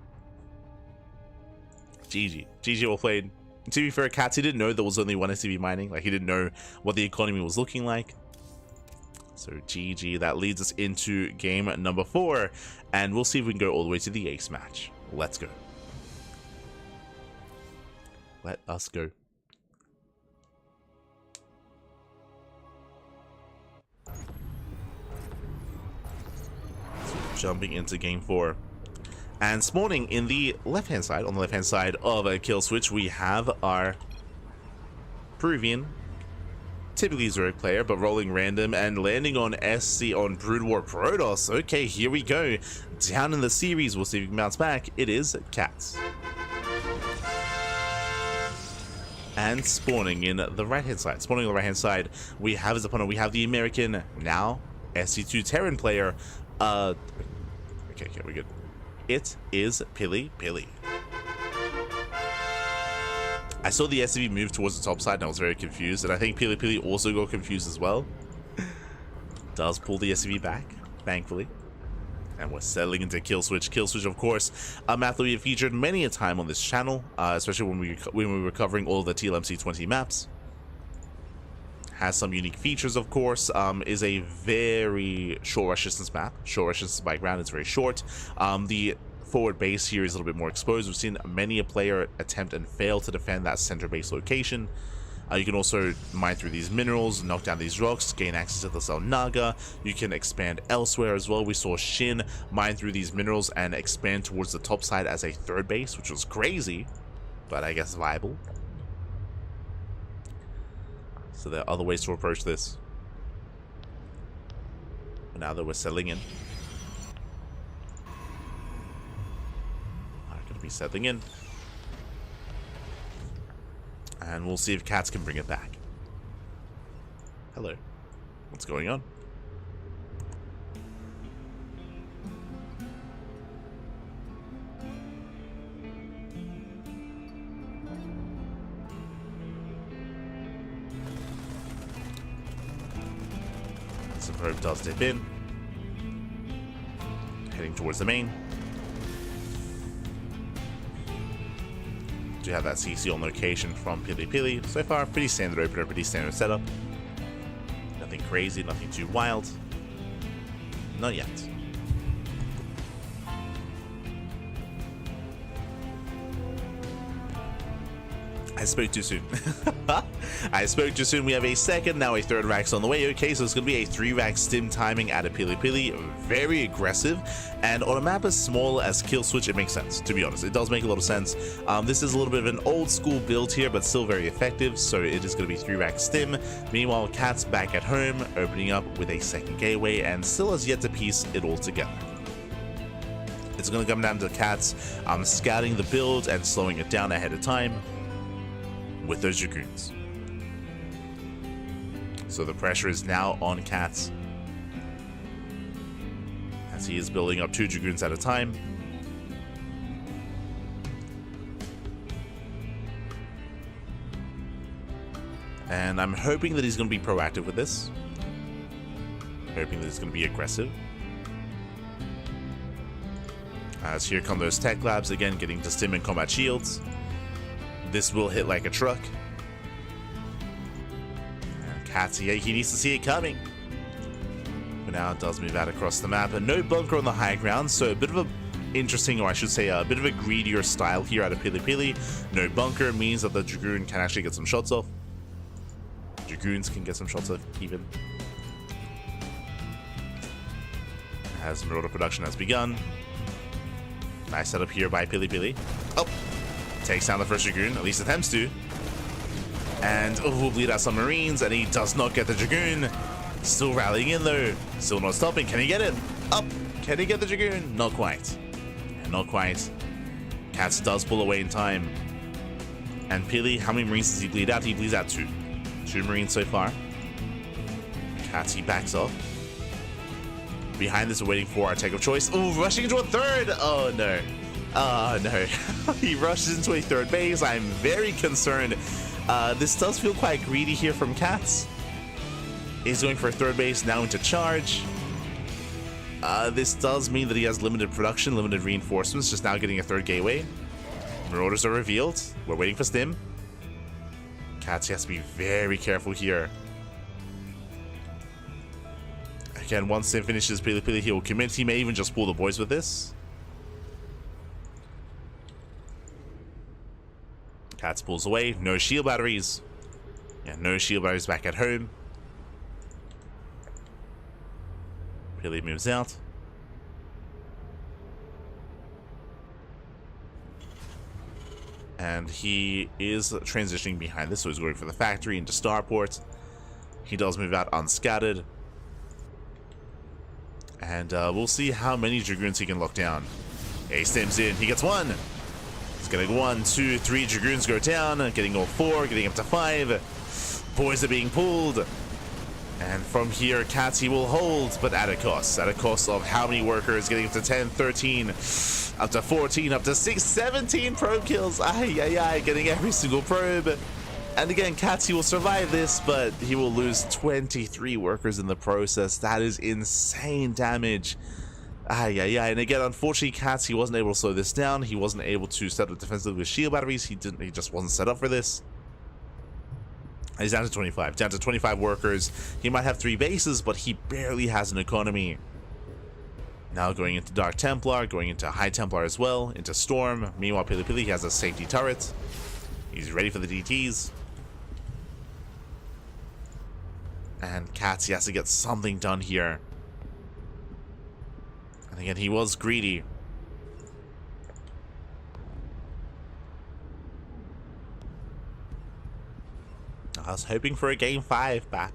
GG, well played. To be fair, cats, he didn't know there was only one SCV mining, like he didn't know what the economy was looking like. So GG, that leads us into game number 4, and we'll see if we can go all the way to the ace match. Let's go. Let us go. So jumping into game 4. And spawning in the left-hand side, on the left-hand side of a kill switch, we have our Peruvian, typically Zerg player, but rolling random and landing on SC on Brood War Protoss. Okay, here we go. Down in the series, we'll see if we can bounce back. It is cats. And spawning in the right-hand side. Spawning on the right-hand side, we have as opponent, we have the American, now SC2 Terran player. Okay, we're good. It is Peely. I saw the SCV move towards the top side and I was very confused, and I think Peely also got confused as well. Does pull the SCV back, thankfully. And we're settling into Kill Switch. Kill Switch, of course, a map that we have featured many a time on this channel, especially when we were covering all the TLMC20 maps. Has some unique features, of course. Is a very short rush distance map. Short rush distance by ground, it's very short. The forward base here is a little bit more exposed. We've seen many a player attempt and fail to defend that center base location. You can also mine through these minerals, knock down these rocks, gain access to the Cell Naga. You can expand elsewhere as well. We saw Shin mine through these minerals and expand towards the top side as a third base, which was crazy, but I guess viable. So there are other ways to approach this. But now that we're settling in. I'm going to be settling in. And we'll see if cats can bring it back. Hello. What's going on? The probe does dip in. Heading towards the main. Do have that CC on location from Peely. So far, pretty standard opener, pretty standard setup. Nothing crazy, nothing too wild. Not yet. I spoke too soon. I spoke too soon. We have a second, now a third Rax on the way. Okay, so it's going to be a 3 Rax stim timing at a Peely. Very aggressive. And on a map as small as Kill Switch, it makes sense, to be honest. It does make a lot of sense. This is a little bit of an old school build here, but still very effective. So it is going to be 3 Rax stim. Meanwhile, Cat's back at home, opening up with a second gateway and still has yet to piece it all together. It's going to come down to Cats scouting the build and slowing it down ahead of time with those Dragoons. So the pressure is now on Cats as he is building up 2 Dragoons at a time. And I'm hoping that he's going to be proactive with this. Hoping that he's going to be aggressive. As here come those tech labs again, getting to stim and combat shields. This will hit like a truck. And Katsy, he needs to see it coming. But now it does move out across the map. And no bunker on the high ground, so a bit of a interesting, or I should say a bit of a greedier style here out of Pili Pili. No bunker means that the Dragoon can actually get some shots off. Dragoons can get some shots off even. As Marauder production has begun. Nice setup here by Pili Pili. Oh! Takes down the first Dragoon, at least attempts to. And will bleed out some Marines, and he does not get the Dragoon. Still rallying in though. Still not stopping. Can he get it? Up! Can he get the Dragoon? Not quite. Not quite. Cats does pull away in time. And Pili, how many Marines does he bleed out? He bleeds out 2. 2 Marines so far. Cats, he backs off. Behind this, we're waiting for our take of choice. Oh, rushing into a third! Oh no. Oh no. He rushes into a third base. I'm very concerned. This does feel quite greedy here from Cats. He's going for a third base, now into charge. This does mean that he has limited production, limited reinforcements, just now getting a third gateway. Marauders are revealed. We're waiting for Stim. Cats, he has to be very careful here. Again, once Stim finishes Pili Pili, he will commit. He may even just pull the boys with this. Cats pulls away. No shield batteries. Yeah, no shield batteries back at home. Pili moves out. And he is transitioning behind this, so he's going for the factory into Starport. He does move out unscattered. And we'll see how many Dragoons he can lock down. He stems in. He gets 1. He's getting 1, 2, 3 Dragoons go down. Getting all 4, getting up to 5. Boys are being pulled. And from here, Cats, he will hold, but at a cost. At a cost of how many workers? Getting up to 10, 13, up to 14, up to 6, 17 probe kills. Ay, ay, ay, getting every single probe. And again, Cats, he will survive this, but he will lose 23 workers in the process. That is insane damage. Ay, ay, ay. And again, unfortunately, Cats, he wasn't able to slow this down. He wasn't able to set up defensively with shield batteries. He just wasn't set up for this. He's down to 25. Down to 25 workers. He might have 3 bases, but he barely has an economy. Now going into Dark Templar, going into High Templar as well, into Storm. Meanwhile, Pili Pili, he has a safety turret. He's ready for the DTs. And Cats, he has to get something done here. And again, he was greedy. I was hoping for a game 5 back.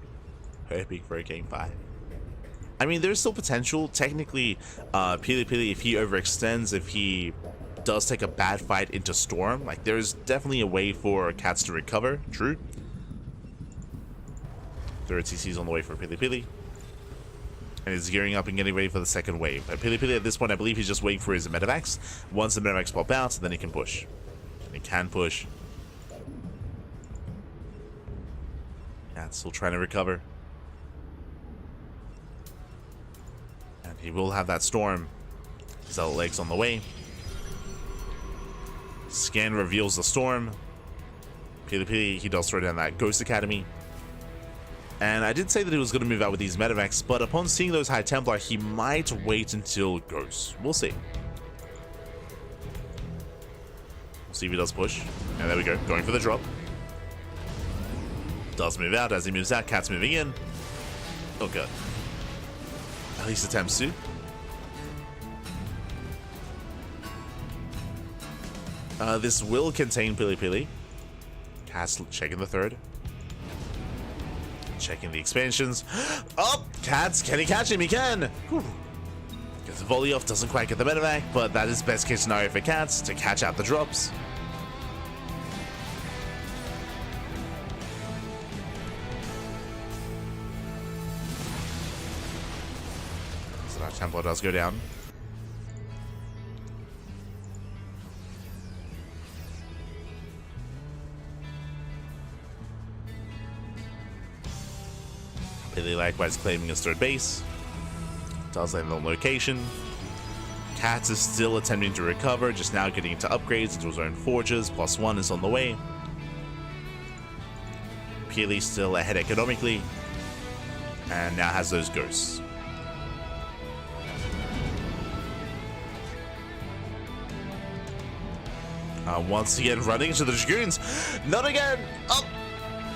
Hoping for a game 5. I mean, there's still potential. Technically, Pili Pili, if he overextends, if he does take a bad fight into Storm, like, there's definitely a way for Cats to recover. True. Third CC's on the way for Pili Pili. And he's gearing up and getting ready for the second wave. Pili Pili, at this point, I believe he's just waiting for his medevacs. Once the medevacs pop out, then he can push. And he can push. Cat's still trying to recover. And he will have that Storm. His other legs on the way. Scan reveals the Storm. Pili Pili, he does throw down that Ghost Academy. And I did say that he was going to move out with these medevacs, but upon seeing those High Templar, he might wait until Ghost. We'll see. We'll see if he does push. And there we go, going for the drop. Does move out. As he moves out, Cat's moving in. Oh god. At least attempts to. This will contain Pili Pili. Cat's checking the third. Checking the expansions. Oh! Cats! Can he catch him? He can! Whew. Gets the volley off, doesn't quite get the medevac, but that is best case scenario for Cats to catch out the drops. So that Templar does go down. Pili likewise claiming his third base. Does land on location. Cats is still attempting to recover, just now getting into upgrades into his own forges. +1 is on the way. Peely still ahead economically, and now has those ghosts. Once again, running into the Dragoons. Not again! Oh!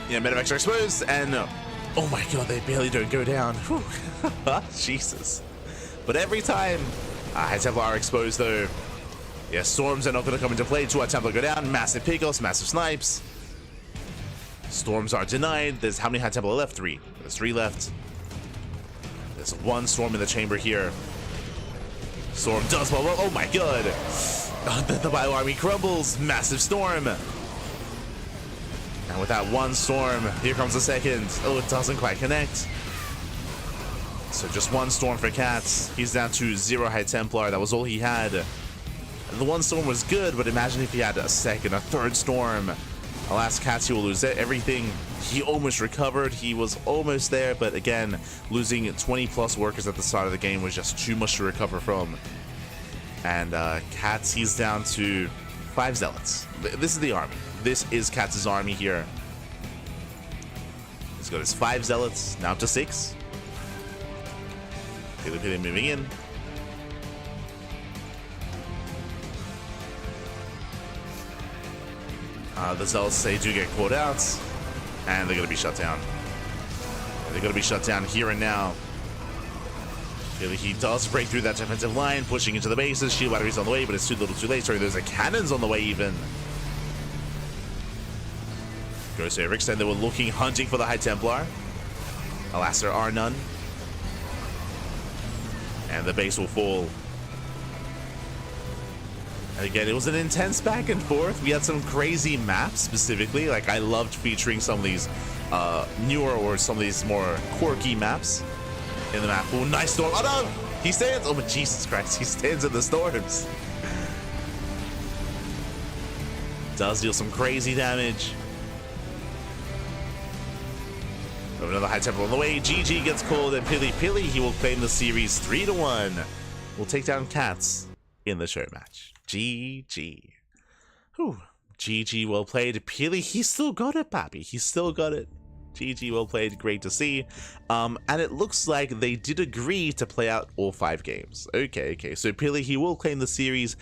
Yeah, Medivacs are exposed, and oh my god, they barely don't go down. Jesus. But every time, High Templar are exposed though. Yeah, Storms are not going to come into play. 2 High Templar go down. Massive pickoffs, massive snipes. Storms are denied. There's how many High Templar left? 3. There's 3 left. There's 1 Storm in the chamber here. Storm does well. Oh my god. The Bio Army crumbles. Massive Storm. And with that 1 Storm, here comes the second. Oh, it doesn't quite connect. So just 1 Storm for Cats. He's down to 0 High Templar. That was all he had. And the 1 Storm was good, but imagine if he had a second, a 3rd Storm. Alas, Cats, he will lose everything. He almost recovered. He was almost there, but again, losing 20+ workers at the start of the game was just too much to recover from. And Cats, he's down to 5 Zealots. This is the army. This is Cats' army here. He's got his 5 Zealots, now up to 6. Peely moving in. The Zealots, they do get caught out, and they're going to be shut down. They're going to be shut down here and now. He does break through that defensive line, pushing into the bases. Shield battery's on the way, but it's too little too late. Sorry, there's a cannons on the way even. Goes to Eric, and they were looking, hunting for the High Templar. Alas, there are none. And the base will fall. And again, it was an intense back and forth. We had some crazy maps specifically. Like, I loved featuring some of these newer or some of these more quirky maps in the map. Oh, nice storm. Oh no! He stands. Oh, but Jesus Christ. He stands in the storms. Does deal some crazy damage. Another High Templar on the way. GG gets called, and Peely, he will claim the series 3-1. We'll take down Cats in the show match. GG. Whew. GG, well played. Peely, he still got it, Pappy. He still got it. GG, well played. Great to see. And it looks like they did agree to play out all 5 games. Okay. So Peely, he will claim the series,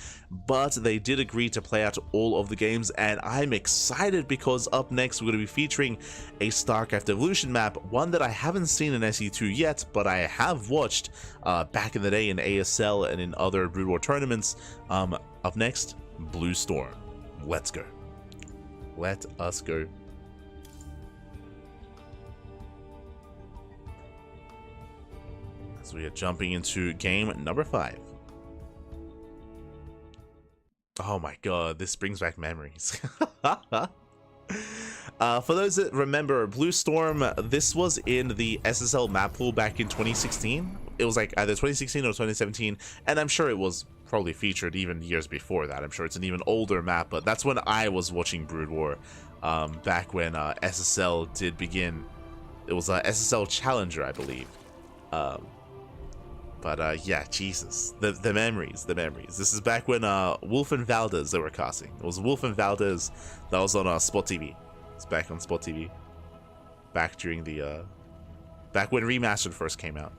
but they did agree to play out all of the games, and I'm excited because up next we're going to be featuring a StarCraft Evolution map, one that I haven't seen in SE2 yet, but I have watched back in the day in ASL and in other Brood War tournaments. Up next, Blue Storm. Let's go. Let us go. So we are jumping into game number 5. Oh my god, this brings back memories. For those that remember, Blue Storm, this was in the SSL map pool back in 2016. It was like either 2016 or 2017, and I'm sure it was probably featured even years before that. I'm sure it's an even older map, but that's when I was watching Brood War, back when SSL did begin. It was SSL Challenger, I believe. But yeah, Jesus, the memories. This is back when Wolf and Valdez, they were casting. It was Wolf and Valdez that was on Spot TV. It's back on Spot TV. Back during the back when Remastered first came out.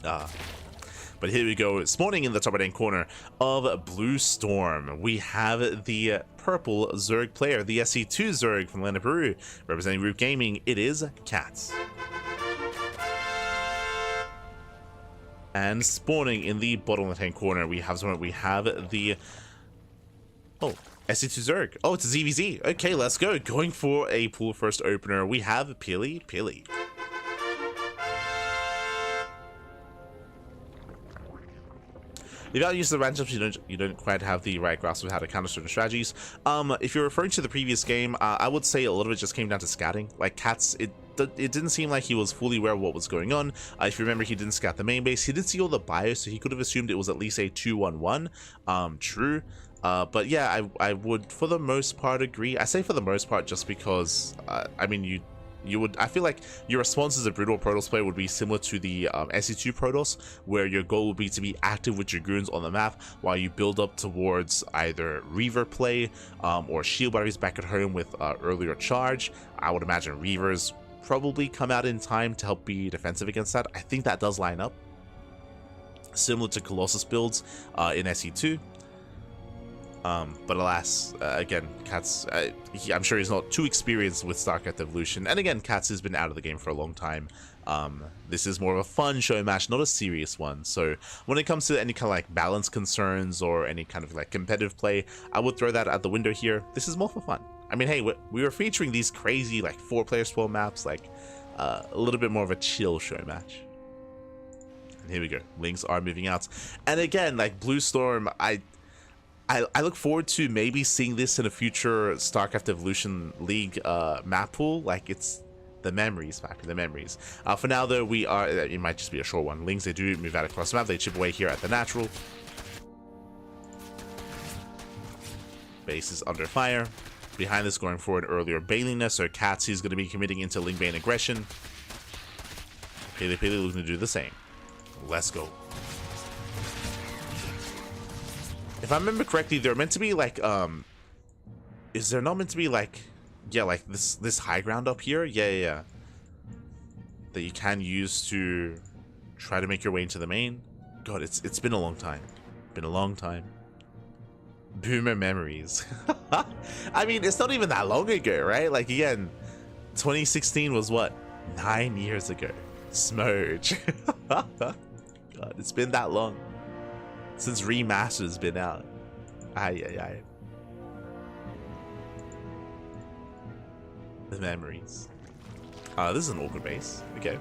But here we go. Spawning in the top right-hand corner of Blue Storm, we have the purple Zerg player, the SC2 Zerg from Land of Peru, representing Root Gaming. It is Cats. And spawning in the bottom left-hand corner, we have the SC2 Zerg. Oh, it's a ZVZ. Okay, let's go. Going for a pool first opener, we have Peely. If you don't use the randoms, you don't quite have the right grasp of how to counter certain strategies. If you're referring to the previous game, I would say a lot of it just came down to scouting. Like Cats, it didn't seem like he was fully aware of what was going on. If you remember, he didn't scout the main base. He did see all the bios, so he could have assumed it was at least a 2-1-1. True. But yeah, I would for the most part agree. I say for the most part just because, I mean, I feel like your response as a Brood War Protoss player would be similar to the SE2 Protoss, where your goal would be to be active with your goons on the map while you build up towards either Reaver play or shield batteries back at home with earlier charge. I would imagine Reavers probably come out in time to help be defensive against that. I think that does line up. Similar to Colossus builds in SE2. But alas, again, Katz, I'm sure he's not too experienced with StarCraft Evolution. And again, Katz has been out of the game for a long time. This is more of a fun show match, not a serious one. So when it comes to any kind of like balance concerns or any kind of like competitive play, I would throw that out the window here. This is more for fun. I mean, hey, we were featuring these crazy like 4-player spoil maps, like a little bit more of a chill show match. And here we go. Lings are moving out. And again, like Blue Storm, I look forward to maybe seeing this in a future StarCraft Evolution League map pool. Like, it's the memories factor, the memories. For now, though, it might just be a short one. Lings, they do move out across the map. They chip away here at the natural. Base is under fire. Behind this, going for an earlier bailiness, so Katz is going to be committing into Ling Bane aggression. Pele looking to do the same. Let's go. If I remember correctly, they're meant to be like, is there not meant to be like, yeah, like this high ground up here? Yeah. That you can use to try to make your way into the main. God, it's been a long time. Been a long time. Boomer memories. I mean, it's not even that long ago, right? Like, again, 2016 was what? 9 years ago. Smurge. God, it's been that long. Since Remaster's been out. Aye. The memories. This is an awkward base. Okay.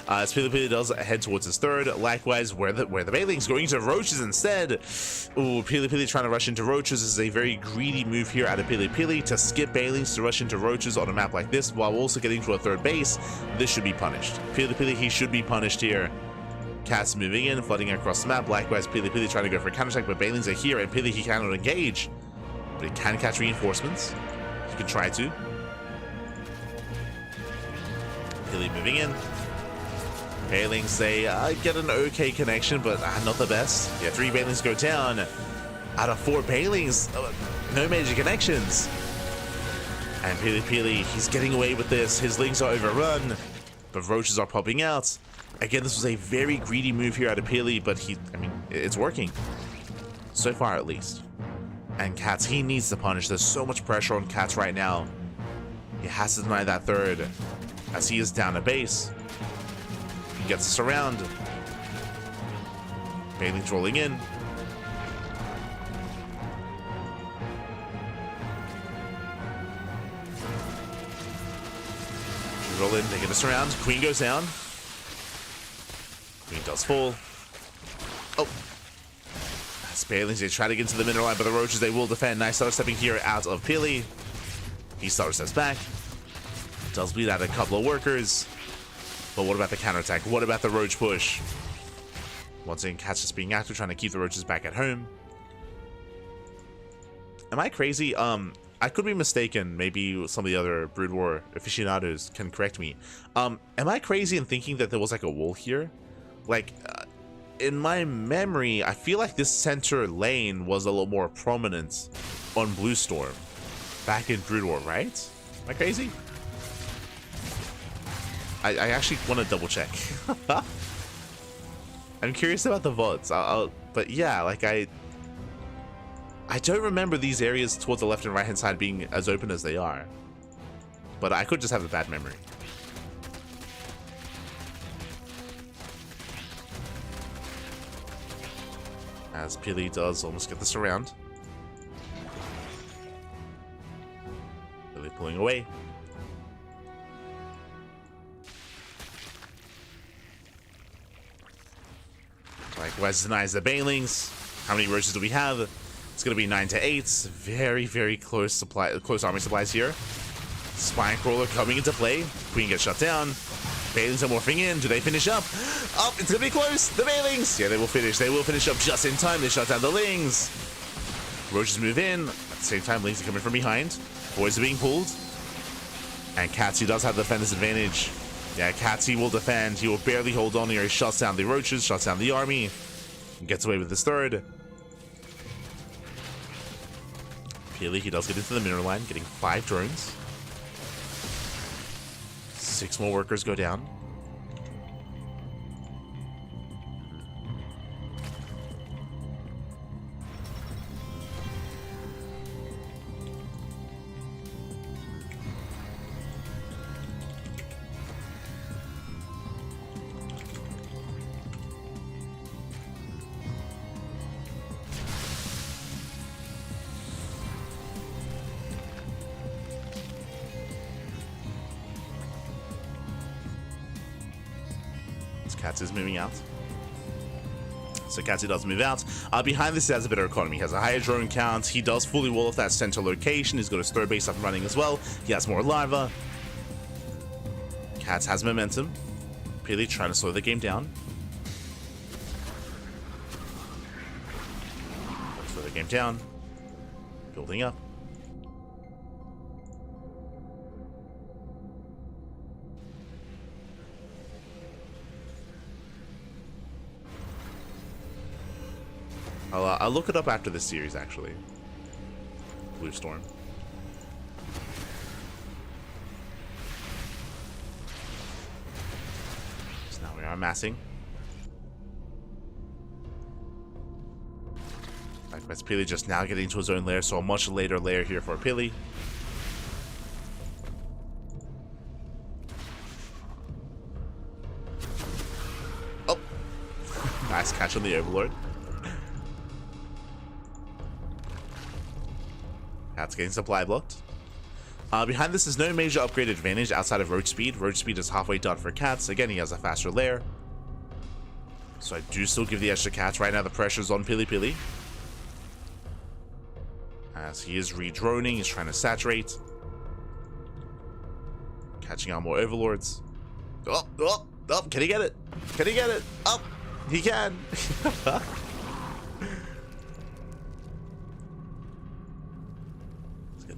As Pili does head towards his third. Likewise, where the Bailing's going to Roaches instead. Ooh, Pili trying to rush into Roaches. This is a very greedy move here out of Pili to skip Bailings to rush into Roaches on a map like this while also getting to a third base. This should be punished. Pili, he should be punished here. Katz moving in, flooding across the map. Likewise, Pili trying to go for a counterattack, but Bailings are here, and Pili, he cannot engage. But he can catch reinforcements. He can try to. Pili moving in. Bailings, they get an okay connection, but not the best. Yeah, 3 Bailings go down. Out of 4 Bailings, no major connections. And Pili, he's getting away with this. His Lings are overrun, but Roaches are popping out. Again, this was a very greedy move here out of Pili, but I mean, it's working. So far, at least. And Katz, he needs to punish. There's so much pressure on Katz right now. He has to deny that third, as he is down a base. He gets us around. Bailing's rolling in. Roll in, they get us around. Queen goes down. Queen does fall. Oh. As Bailings, they try to get into the middle line, but the Roaches, they will defend. Nice start stepping here out of Pili. He starter steps back. Does bleed out a couple of workers. But what about the counterattack? What about the Roach push? Once again, Katz just being active, trying to keep the Roaches back at home. Am I crazy? I could be mistaken. Maybe some of the other Brood War aficionados can correct me. Am I crazy in thinking that there was like a wall here? Like, in my memory, I feel like this center lane was a little more prominent on Blue Storm back in Brood War, right? Am I crazy? I actually want to double check. I'm curious about the VODs. But yeah, like I don't remember these areas towards the left and right hand side being as open as they are. But I could just have a bad memory. As Pili does almost get this around. Pili pulling away. Likewise denies the Bailings. How many Roaches do we have? It's going to be 9 to 8. Very, very close army supplies here. Spine Crawler coming into play. Queen gets shut down. Bailings are morphing in. Do they finish up? Oh, it's going to be close. The Bailings. Yeah, they will finish. They will finish up just in time. They shut down the Lings. Roaches move in. At the same time, Lings are coming from behind. Boys are being pulled. And Katsy does have the defender's advantage. Yeah, Katsy will defend. He will barely hold on here. He shuts down the roaches, shuts down the army, and gets away with his third. Peely, he does get into the mineral line, getting 5 drones. 6 more workers go down. Katsy is moving out. So Katsy does move out. Behind this, he has a better economy. He has a higher drone count. He does fully wall off that center location. He's got his third base up and running as well. He has more lava. Kats has momentum. Peely trying to slow the game down. Slow the game down. Building up. I'll look it up after this series, actually. Blue Storm. So now we are amassing. Likewise, Peely just now getting to his own lair, so a much later lair here for Peely. Oh! Nice catch on the Overlord. That's getting supply blocked. Behind this is no major upgrade advantage outside of roach speed. Roach speed is halfway done for Cats. Again, he has a faster lair. So I do still give the edge to Cats. Right now the pressure's on Peely. As he is re-droning, he's trying to saturate. Catching out more Overlords. Oh, can he get it? Can he get it? Oh, he can.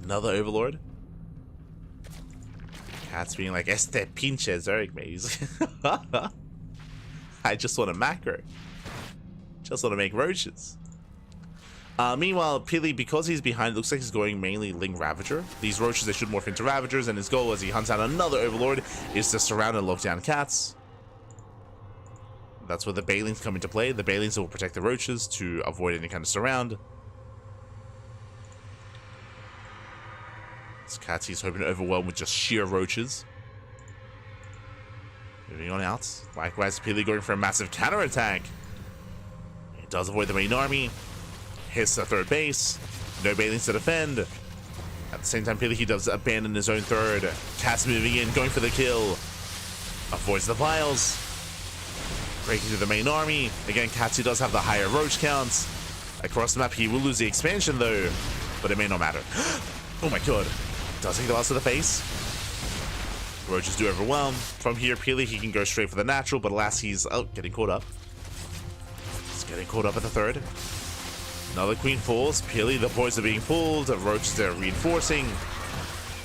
Another Overlord. Cats being like, este pinche Zerg maze. I just want a macro. Just want to make roaches. Meanwhile, Peely, because he's behind, it looks like he's going mainly Ling Ravager. These roaches, they should morph into Ravagers, and his goal as he hunts out another Overlord is to surround and lock down Cats. That's where the Balings come into play. The Balings will protect the roaches to avoid any kind of surround. Katsy's hoping to overwhelm with just sheer roaches. Moving on out. Likewise, Peely going for a massive counterattack. He does avoid the main army. Hits the third base. No Balings to defend. At the same time, Peely, he does abandon his own third. Cats moving in, going for the kill. Avoids the piles. Breaking through the main army. Again, Katsy does have the higher roach count. Across the map, he will lose the expansion though. But it may not matter. Oh my god. Does take the loss to the face. Roaches do overwhelm. From here, Peely, he can go straight for the natural, but alas, he's getting caught up. He's getting caught up at the third. Another queen falls. Peely, the boys are being pulled. Roaches are reinforcing.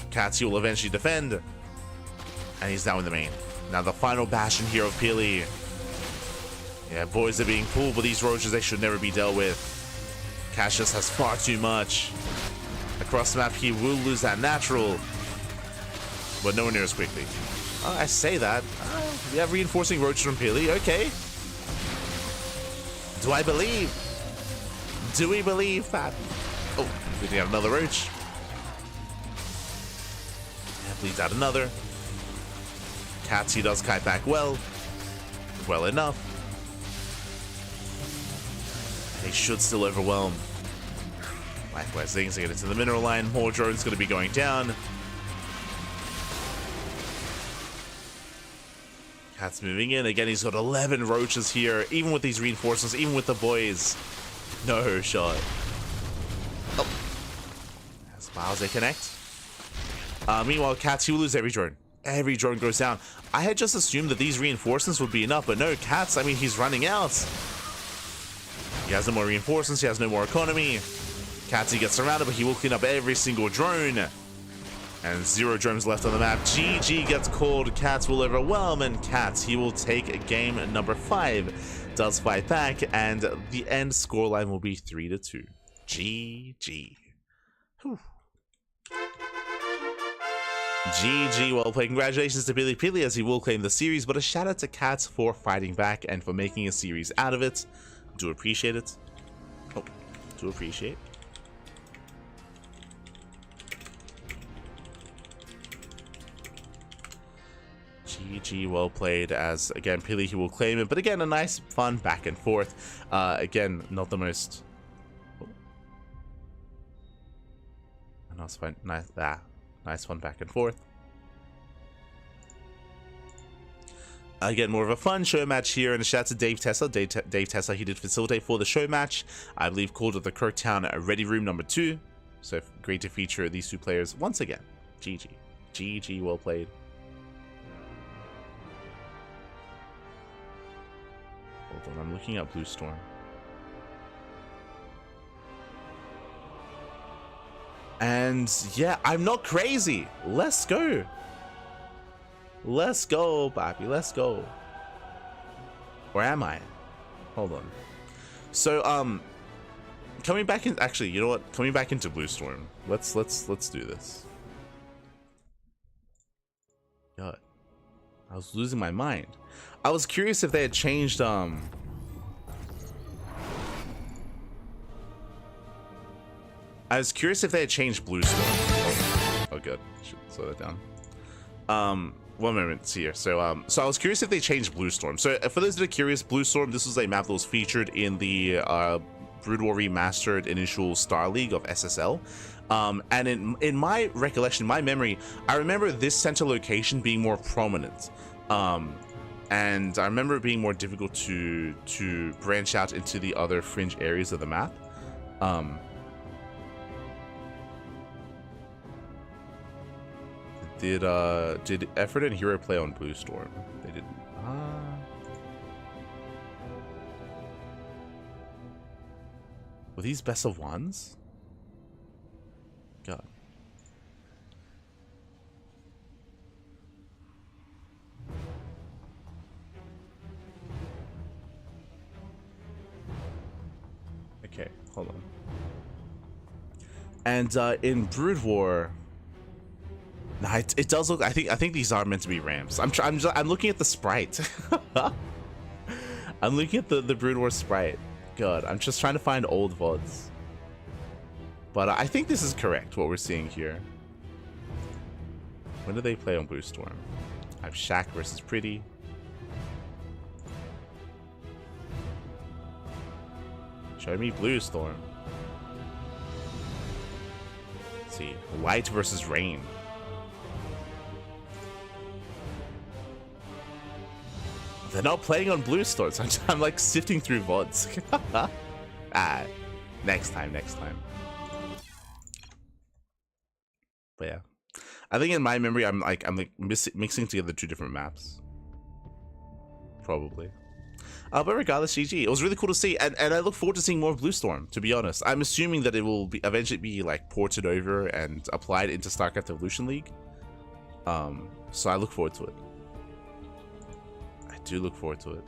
Katsy will eventually defend. And he's now in the main. Now the final bastion here of Peely. Yeah, boys are being pulled, but these roaches, they should never be dealt with. Cassius has far too much. Across the map, he will lose that natural, but nowhere near as quickly. I say that. We have reinforcing roaches from Peely. Okay. Do I believe? Do we believe that? Oh, we have another roach. And bleeds out another. Katsy does kite back well enough. They should still overwhelm. Likewise, things get into the mineral line. More drones going to be going down. Cat's moving in. Again, he's got 11 roaches here. Even with these reinforcements, even with the boys. No shot. Oh. As miles they connect. Meanwhile, Cats, he will lose every drone. Every drone goes down. I had just assumed that these reinforcements would be enough, but no, Cats, I mean, he's running out. He has no more reinforcements. He has no more economy. Katsy gets surrounded, but he will clean up every single drone. And 0 drones left on the map. GG gets called. Cats will overwhelm, and Cats, he will take game number 5. Does fight back, and the end scoreline will be 3-2. GG. Whew. GG, well played. Congratulations to Billy Pili as he will claim the series, but a shout out to Cats for fighting back and for making a series out of it. Do appreciate it. Oh, do appreciate. GG, well played, as again Pili, he will claim it, but again a nice fun back and forth. Again, not the most. Oh. Nice fun, nice fun back and forth. Again, more of a fun show match here, and a shout out to Dave Tessa. Dave Tessa, he did facilitate for the show match. I believe called it the Kirktown Ready Room number 2. So great to feature these 2 players once again. GG. GG, well played. Hold on, I'm looking at Blue Storm. And yeah, I'm not crazy. Let's go. Let's go, Bobby. Let's go. Where am I? Hold on. So, coming back in. Actually, you know what? Coming back into Blue Storm. Let's do this. God, I was losing my mind. I was curious if they had changed. I was curious if they had changed Blue Storm. Oh, good. Should slow that down. One moment here. So I was curious if they changed Blue Storm. So for those that are curious, Blue Storm, this was a map that was featured in the Brood War Remastered initial Star League of SSL. And in my recollection, my memory, I remember this center location being more prominent. And I remember it being more difficult to branch out into the other fringe areas of the map. Did Effort and Hero play on Blue Storm? They didn't. Were these best of ones? God. Okay, hold on. And in Brood War, nah, it does look. I think these are meant to be ramps. I'm looking at the sprite. I'm looking at the Brood War sprite. God, I'm just trying to find old VODs. But I think this is correct, what we're seeing here. When do they play on Blue Storm? I have Shaq versus Pretty. Show me Blue Storm. Let's see. Light versus Rain. They're not playing on Blue Storm, so I'm like sifting through VODs. Next time. But yeah, I think in my memory, I'm like mixing together 2 different maps. Probably. But regardless, GG. It was really cool to see, and I look forward to seeing more of Blue Storm, to be honest. I'm assuming that it will eventually be like ported over and applied into StarCraft Evolution League. So I look forward to it. I do look forward to it.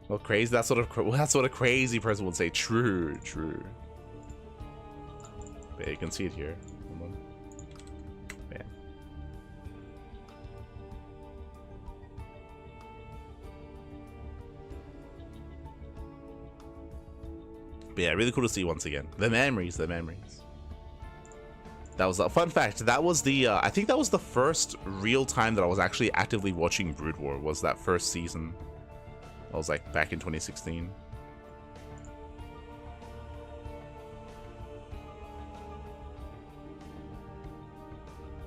Well, crazy. That's what a crazy person would say. True. But yeah, you can see it here. Hold on. Bam. But yeah, really cool to see once again. The memories. That was a fun fact. That was the, I think that was the first real time that I was actually actively watching Brood War, was that first season. I was like back in 2016.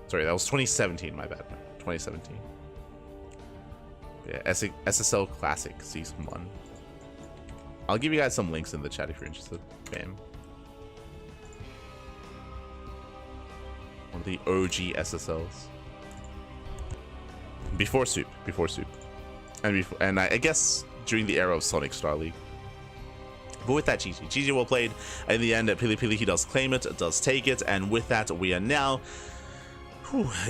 Sorry, that was 2017, my bad. 2017. Yeah, SSL Classic Season 1. I'll give you guys some links in the chat if you're interested. Bam. One of the OG SSLs. Before Soup. And I guess during the era of Sonic Star League. But but with that, GG well played. In the end, Pili Pili, he does claim it, does take it, and with that, we are now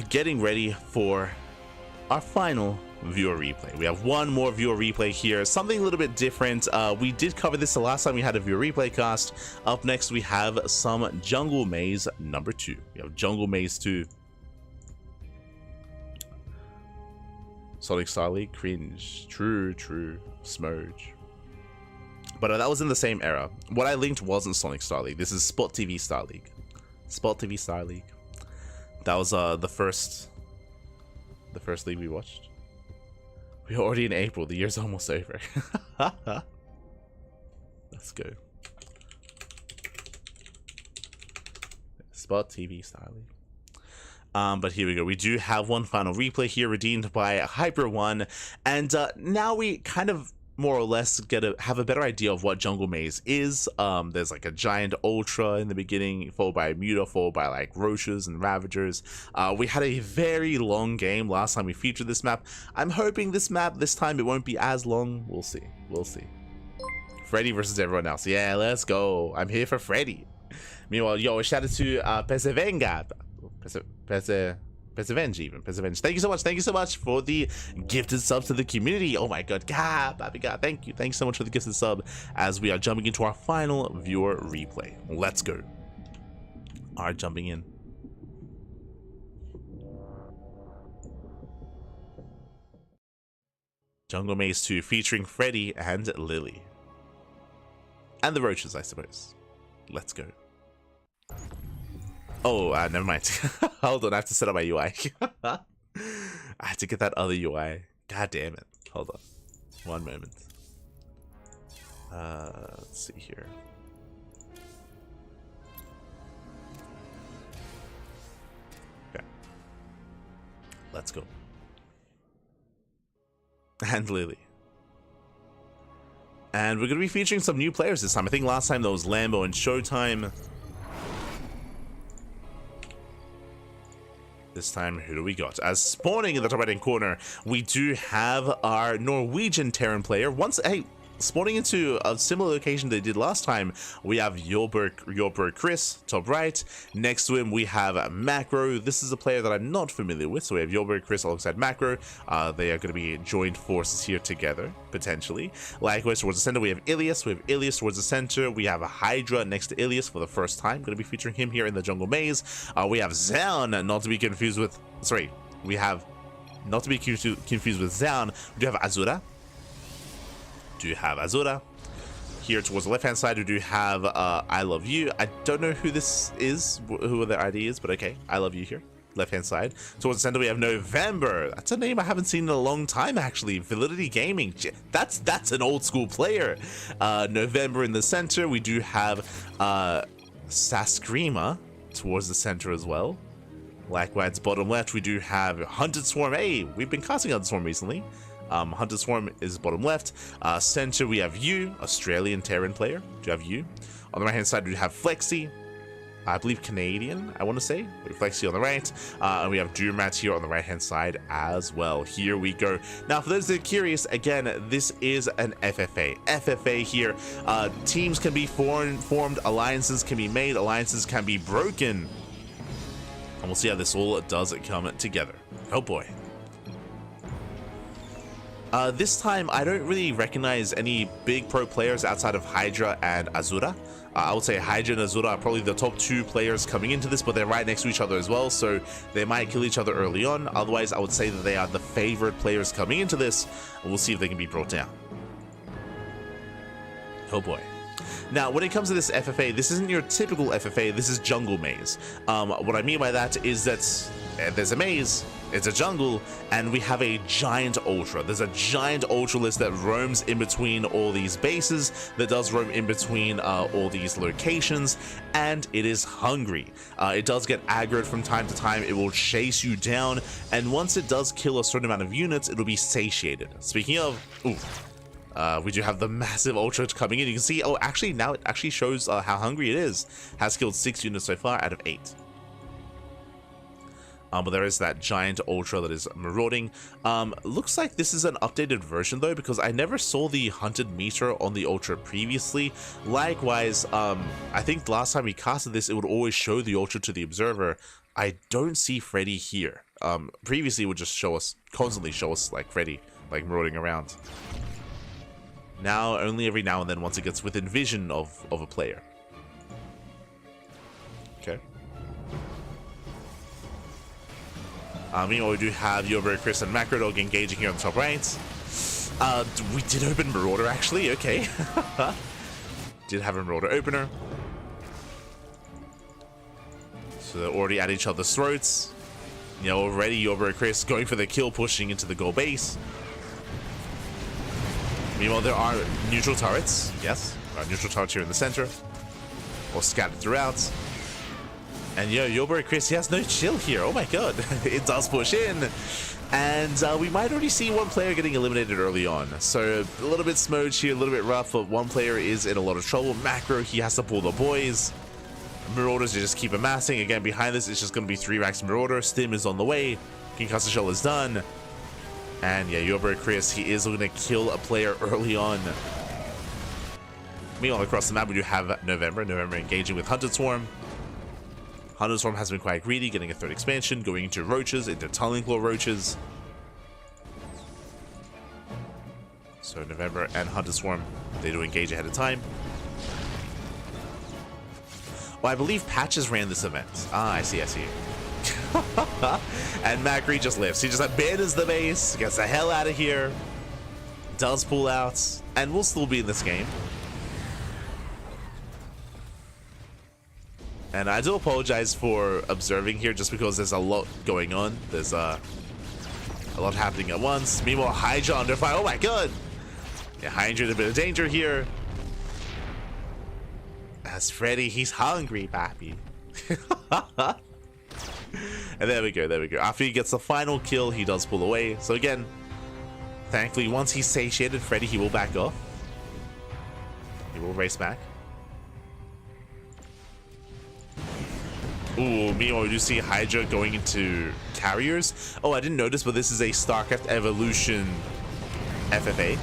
getting ready for our final viewer replay. We have one more viewer replay here, something a little bit different. We did cover this the last time we had a viewer replay cast. Up next, we have some Jungle Maze number 2. We have Jungle Maze 2. Sonic Star League, cringe, true, smurge. But that was in the same era. What I linked wasn't Sonic Star League. This is Spot TV Star League. Spot TV Star League. That was the first league we watched. We're already in April. The year's almost over. Let's go. Spot TV Star League. But here we go. We do have one final replay here redeemed by Hyper One, and now we kind of more or less have a better idea of what Jungle Maze is. There's like a giant ultra in the beginning, followed by a Muta, followed by like Roaches and Ravagers. We had a very long game last time we featured this map. I'm hoping this time it won't be as long. We'll see. Freddy versus everyone else. Yeah, let's go. I'm here for Freddy. Meanwhile, yo, shout out to Persevenga. Persevenge. Thank you so much for the gifted subs to the community. Oh my god, baby god, thank you so much for the gifted sub as we are jumping into our final viewer replay. Let's go. Alright, jumping in. Jungle Maze 2 featuring Freddy and Lily. And the Roaches, I suppose. Let's go. Oh, never mind. Hold on, I have to set up my UI. I have to get that other UI. God damn it. Hold on. One moment. Let's see here. Okay. Let's go. And Lily. And we're going to be featuring some new players this time. I think last time there was Lambo and Showtime. This time, who do we got? As spawning in the top right-hand corner, we do have our Norwegian Terran player. Hey, spawning into a similar location they did last time, we have Yorberg Chris, top right. Next to him, we have Macro. This is a player that I'm not familiar with, so we have Yorberg Chris alongside Macro. They are going to be joined forces here together, potentially. Likewise, towards the center, we have Ilias. We have Ilias towards the center. We have a Hydra next to Ilias for the first time. Going to be featuring him here in the Jungle Maze. We have Zaun, not to be confused with... Sorry, we have... Not to be confused with Zaun, we do have Azura. Here towards the left hand side we do have I Love You. I don't know who this is, who their ID is, but okay, I Love You here, left hand side. Towards the center we have November. That's a name I haven't seen in a long time actually. Validity Gaming, that's an old school player. November in the center. We do have Saskrima towards the center as well. Likewise, bottom left we do have Hunted Swarm. Hey, we've been casting Hunted Swarm recently. Hunter Swarm is bottom left. Center, we have you, Australian Terran player. Do you have you? On the right hand side, we have Flexi, I believe Canadian, I want to say. We have Flexi on the right. And we have Durmat here on the right hand side as well. Here we go. Now, for those that are curious, again, this is an FFA. FFA here. Teams can be formed, alliances can be made, alliances can be broken. And we'll see how this all does come together. Oh boy. This time, I don't really recognize any big pro players outside of Hydra and Azura. I would say Hydra and Azura are probably the top 2 players coming into this, but they're right next to each other as well, so they might kill each other early on. Otherwise, I would say that they are the favorite players coming into this, and we'll see if they can be brought down. Oh boy. Now, when it comes to this FFA, this isn't your typical FFA, this is Jungle Maze. What I mean by that is that there's a maze, it's a jungle, and we have a giant ultra. There's a giant ultra list that roams in between all these bases, that does roam in between all these locations, and it is hungry. It does get aggroed from time to time, it will chase you down, and once it does kill a certain amount of units, it'll be satiated. Speaking of, we do have the massive ultra coming in. You can see, oh, actually, now it actually shows how hungry it is. Has killed 6 units so far out of 8. But there is that giant ultra that is marauding. Looks like this is an updated version though, because I never saw the hunted meter on the ultra previously. Likewise, I think last time we casted this, it would always show the ultra to the observer. I don't see Freddy here. Previously it would just constantly show us like Freddy, like marauding around. Now, only every now and then once it gets within vision of a player. Okay. Meanwhile, we do have Yober, Chris, and Macrodog engaging here on the top right. We did open Marauder, actually. Okay. Did have a Marauder opener. So they're already at each other's throats. You know, already Yober, Chris going for the kill, pushing into the goal base. Meanwhile, there are neutral turrets. Yes, neutral turrets here in the center, or scattered throughout. And Yober Chris, he has no chill here. Oh my god, it does push in, and we might already see one player getting eliminated early on. So a little bit smudge here, a little bit rough, but one player is in a lot of trouble. Macro, he has to pull the boys. Marauders just keep amassing. Again, behind this, it's just going to be 3 racks Marauder. Stim is on the way. Concussive Shell is done. And yeah, Yober Chris, he is going to kill a player early on. Meanwhile, across the map, we do have November. November engaging with Hunted Swarm. Hunted Swarm has been quite greedy, getting a 3rd expansion, going into Roaches, into Tunneling Claw Roaches. So November and Hunted Swarm, they do engage ahead of time. Well, I believe Patches ran this event. Ah, I see. And Macri just lives. He just abandons the base, gets the hell out of here, does pull out, and will still be in this game. And I do apologize for observing here, just because there's a lot going on. There's a lot happening at once. Meanwhile, Hydra under fire. Oh my god! Yeah, Hydra in a bit of danger here. As Freddy, he's hungry, papi. And there we go. After he gets the final kill, he does pull away. So again, thankfully, once he's satiated, Freddy, he will back off. He will race back. Ooh, meanwhile, we do see Hydra going into carriers. Oh, I didn't notice, but this is a StarCraft Evolution FFA.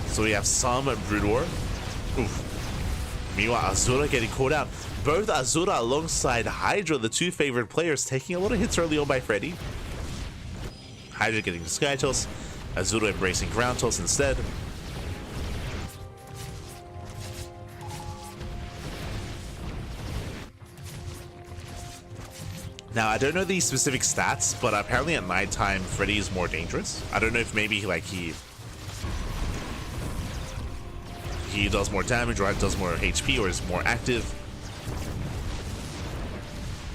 So we have some Brood War. Oof. Meanwhile, Azura getting caught out. Both Azura alongside Hydra, the 2 favorite players, taking a lot of hits early on by Freddy. Hydra getting the Sky Toss, Azura embracing Ground Toss instead. Now, I don't know the specific stats, but apparently at nighttime, Freddy is more dangerous. I don't know if maybe he does more damage, or does more HP, or is more active.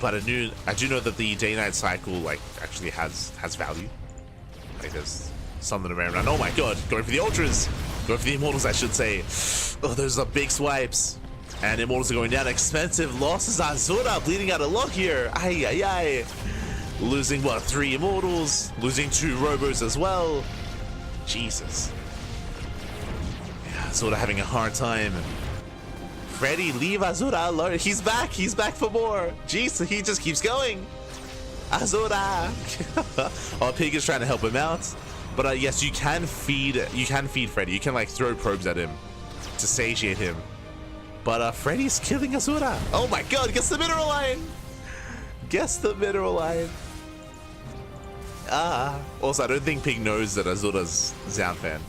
But I do know that the day-night cycle actually has value. Like there's something around. And oh my god, going for the ultras, going for the immortals, I should say. Oh, those are big swipes. And immortals are going down. Expensive losses. Azura bleeding out a lot here. Ay. Losing what, 3 immortals, losing 2 robos as well. Jesus. Yeah, Azura having a hard time. Freddy, leave Azura alone. He's back for more. Jeez, he just keeps going. Azura. Oh, Pig is trying to help him out. But yes, you can feed Freddy. You can throw probes at him to satiate him. But Freddy's killing Azura. Oh my god, gets the mineral line. Also, I don't think Pig knows that Azura's Zan fan.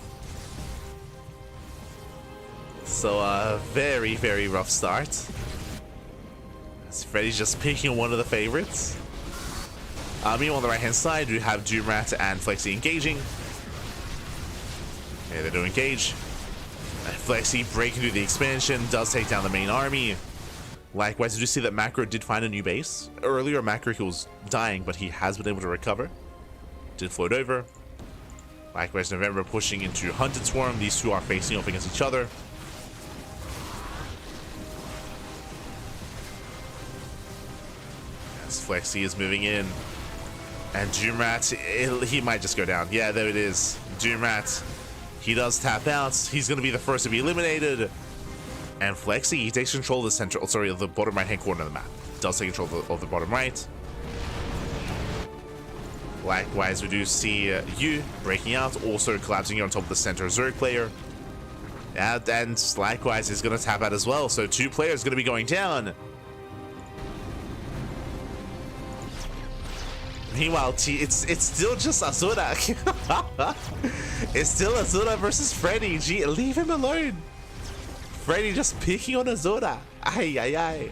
So, very, very rough start. As Freddy's just picking one of the favorites. Meanwhile, on the right-hand side, we have Doomrat and Flexi engaging. Okay, they do engage. And Flexi breaking through the expansion, does take down the main army. Likewise, did you see that Macro did find a new base? Earlier, Macro, he was dying, but he has been able to recover. Did float over. Likewise, November pushing into Hunted Swarm. These 2 are facing off against each other. As Flexi is moving in. And Doomrat, he might just go down. Yeah, there it is. Doomrat, he does tap out. He's going to be the first to be eliminated. And Flexi, he takes control of the central, the bottom right-hand corner of the map. Does take control of the bottom right. Likewise, we do see you breaking out, also collapsing on top of the center Zerg player. And likewise, he's going to tap out as well. So 2 players going to be going down. Meanwhile, it's still just Azura. It's still Azura versus Freddy. Gee, leave him alone. Freddy just picking on Azura. Ay, ay, ay.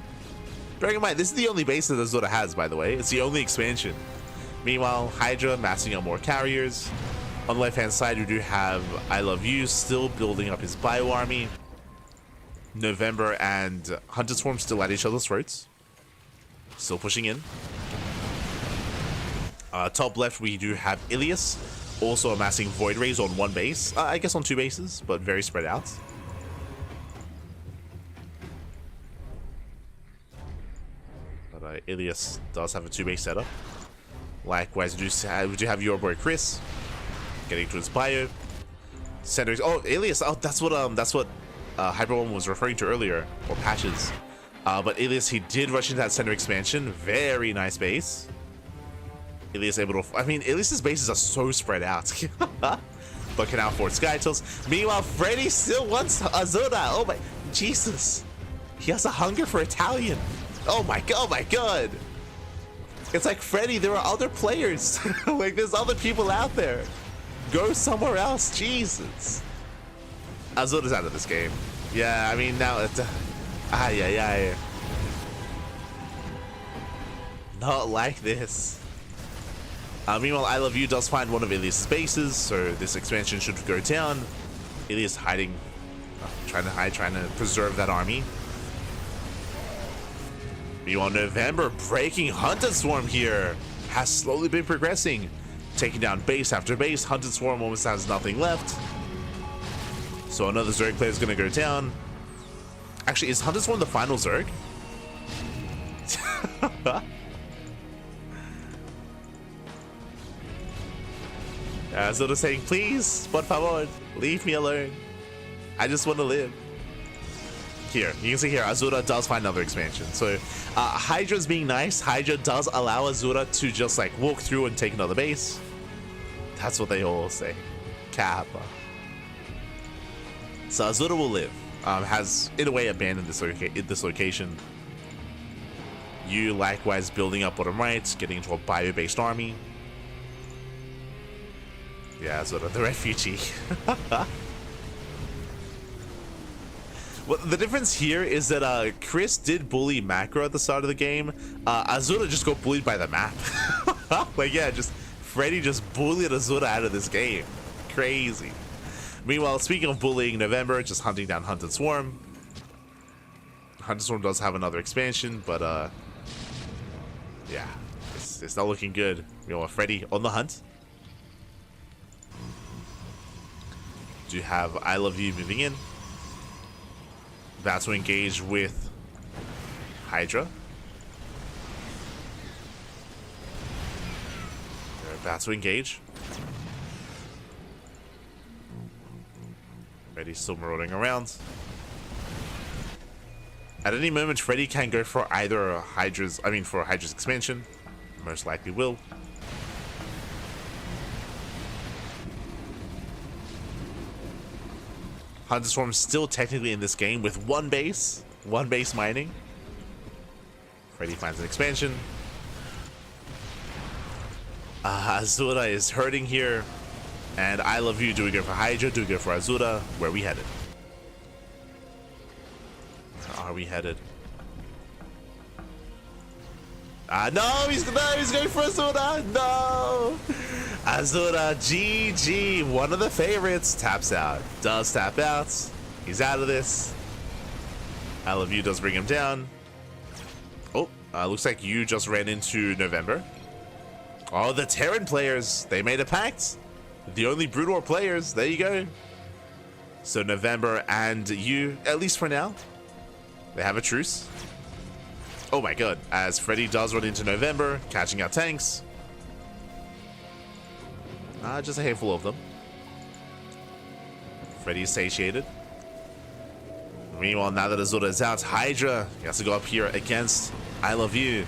Bearing in mind, this is the only base that Azura has, by the way. It's the only expansion. Meanwhile, Hydra massing up more carriers. On the left-hand side, we do have I Love You still building up his bio army. November and Hunter Swarm still at each other's throats. Still pushing in. Top left, we do have Ilias, also amassing Void Rays on 1 base. I guess on 2 bases, but very spread out. But Ilias does have a 2-base setup. Likewise, we do have your boy Chris getting to his bio. Center. Oh, Ilias. Oh, that's what Hyper One was referring to earlier, or patches. But Ilias, he did rush into that center expansion. Very nice base. Ilias able to. I mean, Ilias's bases are so spread out. But can afford Sky Tilts. Meanwhile, Freddy still wants Azura. Oh my Jesus. He has a hunger for Italian. Oh my god. Oh my god. It's like, Freddy, there are other players. Like, there's other people out there. Go somewhere else. Jesus. Azura's out of this game. Yeah, I mean, now it's... Ay, ay, ay. Not like this. Meanwhile, I Love You does find one of Ilias' bases, so this expansion should go down. Ilias hiding, trying to hide, trying to preserve that army. Meanwhile, November breaking Hunter Swarm here has slowly been progressing, taking down base after base. Hunter Swarm almost has nothing left. So another Zerg player is going to go down. Actually, is Hunter Swarm the final Zerg? Sort of saying, please, por favor, leave me alone. I just want to live. Here, you can see here, Azura does find another expansion. So, Hydra's being nice. Hydra does allow Azura to just like walk through and take another base. That's what they all say. Kappa. So Azura will live. Has, in a way, abandoned this location. You, likewise, building up bottom right, getting into a bio-based army. Yeah, Azura, the refugee. Well, the difference here is that Chris did bully Macro at the start of the game. Azura just got bullied by the map. Like, yeah, just Freddy just bullied Azura out of this game. Crazy. Meanwhile, speaking of bullying, November just hunting down Hunter Swarm. Hunter Swarm does have another expansion, but yeah, it's not looking good. You know, Freddy on the hunt. Do have I Love You moving in. About to engage with Hydra. They're about to engage. Freddy's still marauding around. At any moment, Freddy can go for either Hydra's expansion. Most likely will. Hunter Swarm still technically in this game with one base mining. Freddy finds an expansion. Azura is hurting here. And I Love You, do we go for Hydra? Do we go for Azura? Where are we headed? Where are we headed? No, he's going for Azura. No! Azura, GG, one of the favorites, taps out. Does tap out. He's out of this. I Love You does bring him down. Oh, looks like you just ran into November. Oh, the Terran players, they made a pact. The only Brood War players, there you go. So November and you, at least for now, they have a truce. Oh my god, as Freddy does run into November, catching out tanks. Just a handful of them. Freddy is satiated. Meanwhile, now that Azura is out, Hydra has to go up here against I Love You.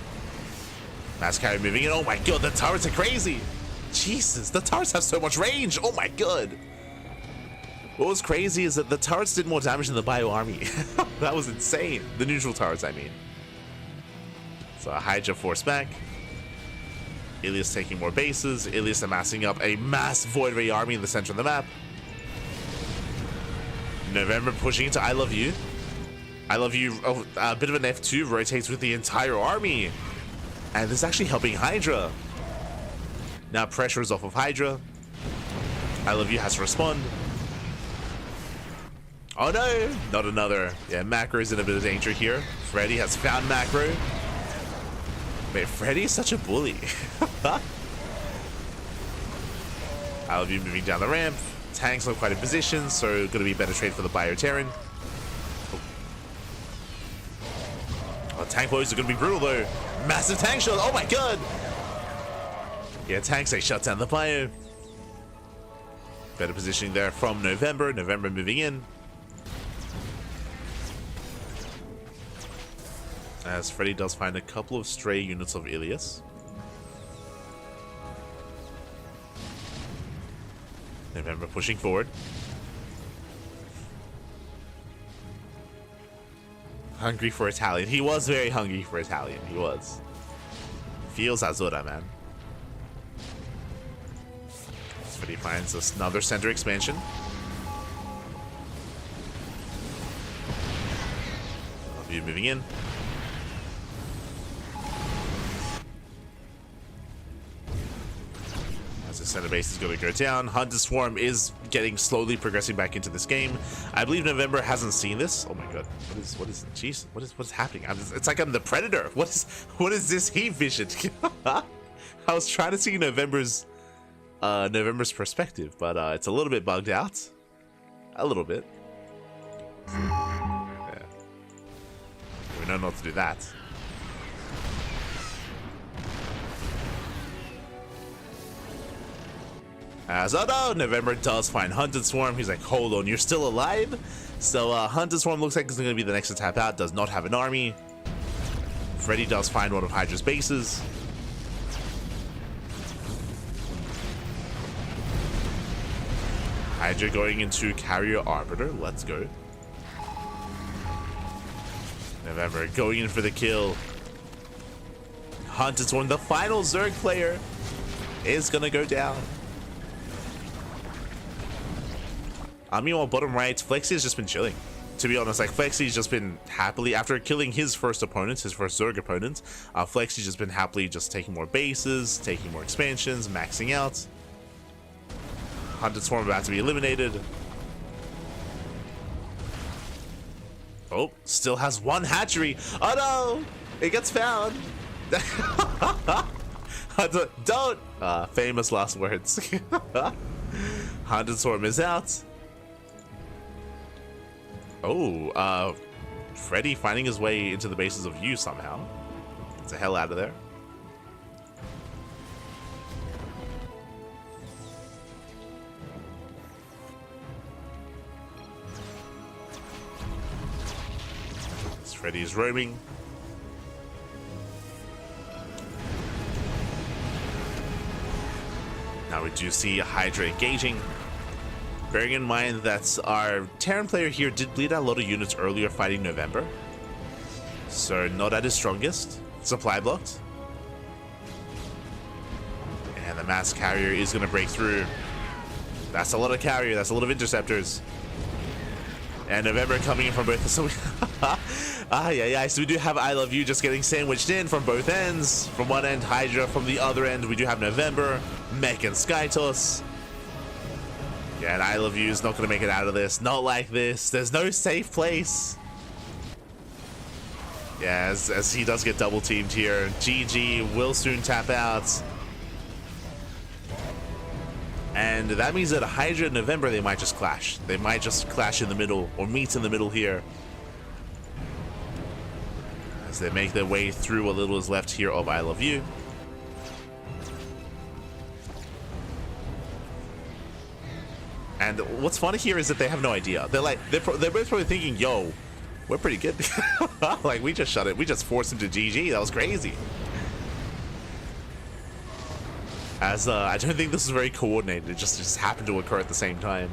Mass carry moving in. Oh my god, the turrets are crazy. Jesus, the turrets have so much range. Oh my god. What was crazy is that the turrets did more damage than the bio army. That was insane. The neutral turrets, I mean. So Hydra forced back. Ilias taking more bases. Ilias amassing up a mass Void Ray army in the center of the map. November pushing into I Love You. I Love You, oh, a bit of an F2, rotates with the entire army. And this is actually helping Hydra. Now pressure is off of Hydra. I Love You has to respond. Oh no, not another. Yeah, Macro is in a bit of danger here. Freddy has found Macro. Wait, Freddy is such a bully. I Love You moving down the ramp. Tanks not quite in position, so gonna be a better trade for the Bioterran. Oh, tank blows are gonna be brutal though. Massive tank shot. Oh my god. Yeah, tanks they shut down the bio. Better positioning there from November. November moving in. As Freddy does find a couple of stray units of Ilias. November pushing forward. Hungry for Italian. He was very hungry for Italian. He was. Feels Azura, man. Freddy finds us another center expansion. Love You moving in. As the center base is going to go down, Hunted Swarm is getting slowly progressing back into this game. I believe November hasn't seen this. Oh my god, what is? Jeez, what is happening? It's like I'm the Predator. What is this heat vision? I was trying to see November's perspective, but it's a little bit bugged out. A little bit. Yeah. We know not to do that. As oh no, November does find Hunted Swarm. He's like, hold on, you're still alive? So Hunted Swarm looks like it's going to be the next to tap out. Does not have an army. Freddy does find one of Hydra's bases. Hydra going into Carrier Arbiter. Let's go. November going in for the kill. Hunted Swarm, the final Zerg player, is going to go down. Meanwhile, bottom right, Flexi has just been chilling. To be honest, like Flexi's just been happily, after killing his first opponent, his first Zerg opponent, Flexi's just been happily just taking more bases, taking more expansions, maxing out. Hunted Swarm about to be eliminated. Oh, still has one hatchery. Oh no, it gets found. Don't. Famous last words. Hunted Swarm is out. Oh, Freddy finding his way into the bases of you somehow. Get the hell out of there. Freddy is roaming. Now we do see Hydra engaging. Bearing in mind that our Terran player here did bleed out a lot of units earlier fighting November. So not at his strongest. Supply blocked. And the mass carrier is going to break through. That's a lot of carrier. That's a lot of interceptors. And November coming in from both. So so we do have I Love You just getting sandwiched in from both ends. From one end, Hydra. From the other end, we do have November, Mech, and Skytos. Yeah, and I Love You is not going to make it out of this. Not like this. There's no safe place. Yeah, as he does get double teamed here. GG will soon tap out. And that means that Hydra and November, they might just clash. They might just clash in the middle or meet in the middle here. As they make their way through what little is left here of I Love You. And what's funny here is that they have no idea. They're both probably thinking, yo, we're pretty good. Like, we just shut it. We just forced him to GG. That was crazy. As I don't think this is very coordinated. It just happened to occur at the same time.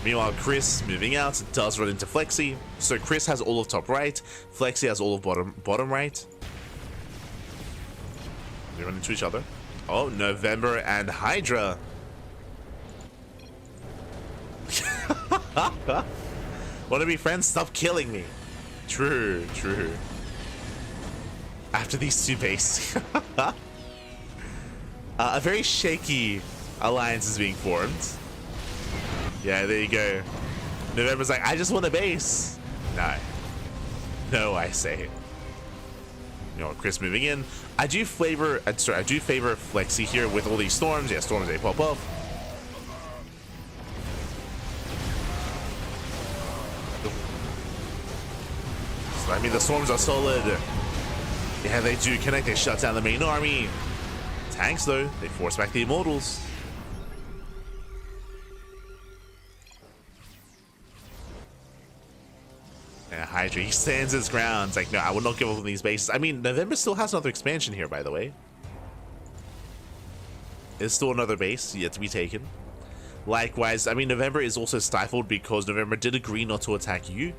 Meanwhile, Chris moving out does run into Flexi. So Chris has all of top right. Flexi has all of bottom right. They run into each other. Oh, November and Hydra. Want to be friends? Stop killing me. True, true. After these two bases. A very shaky alliance is being formed. Yeah, there you go. November's like, I just want a base. No. No, I say. You know, Chris moving in. I do favor Flexi here with all these storms. Yeah, storms, they pop off. So, I mean, the storms are solid. Yeah, they do connect. They shut down the main army. Tanks, though, they force back the Immortals. Yeah, Hydra, he stands his ground. It's like, no, I will not give up on these bases. I mean, November still has another expansion here, by the way. There's still another base yet to be taken. Likewise, I mean, November is also stifled because November did agree not to attack you.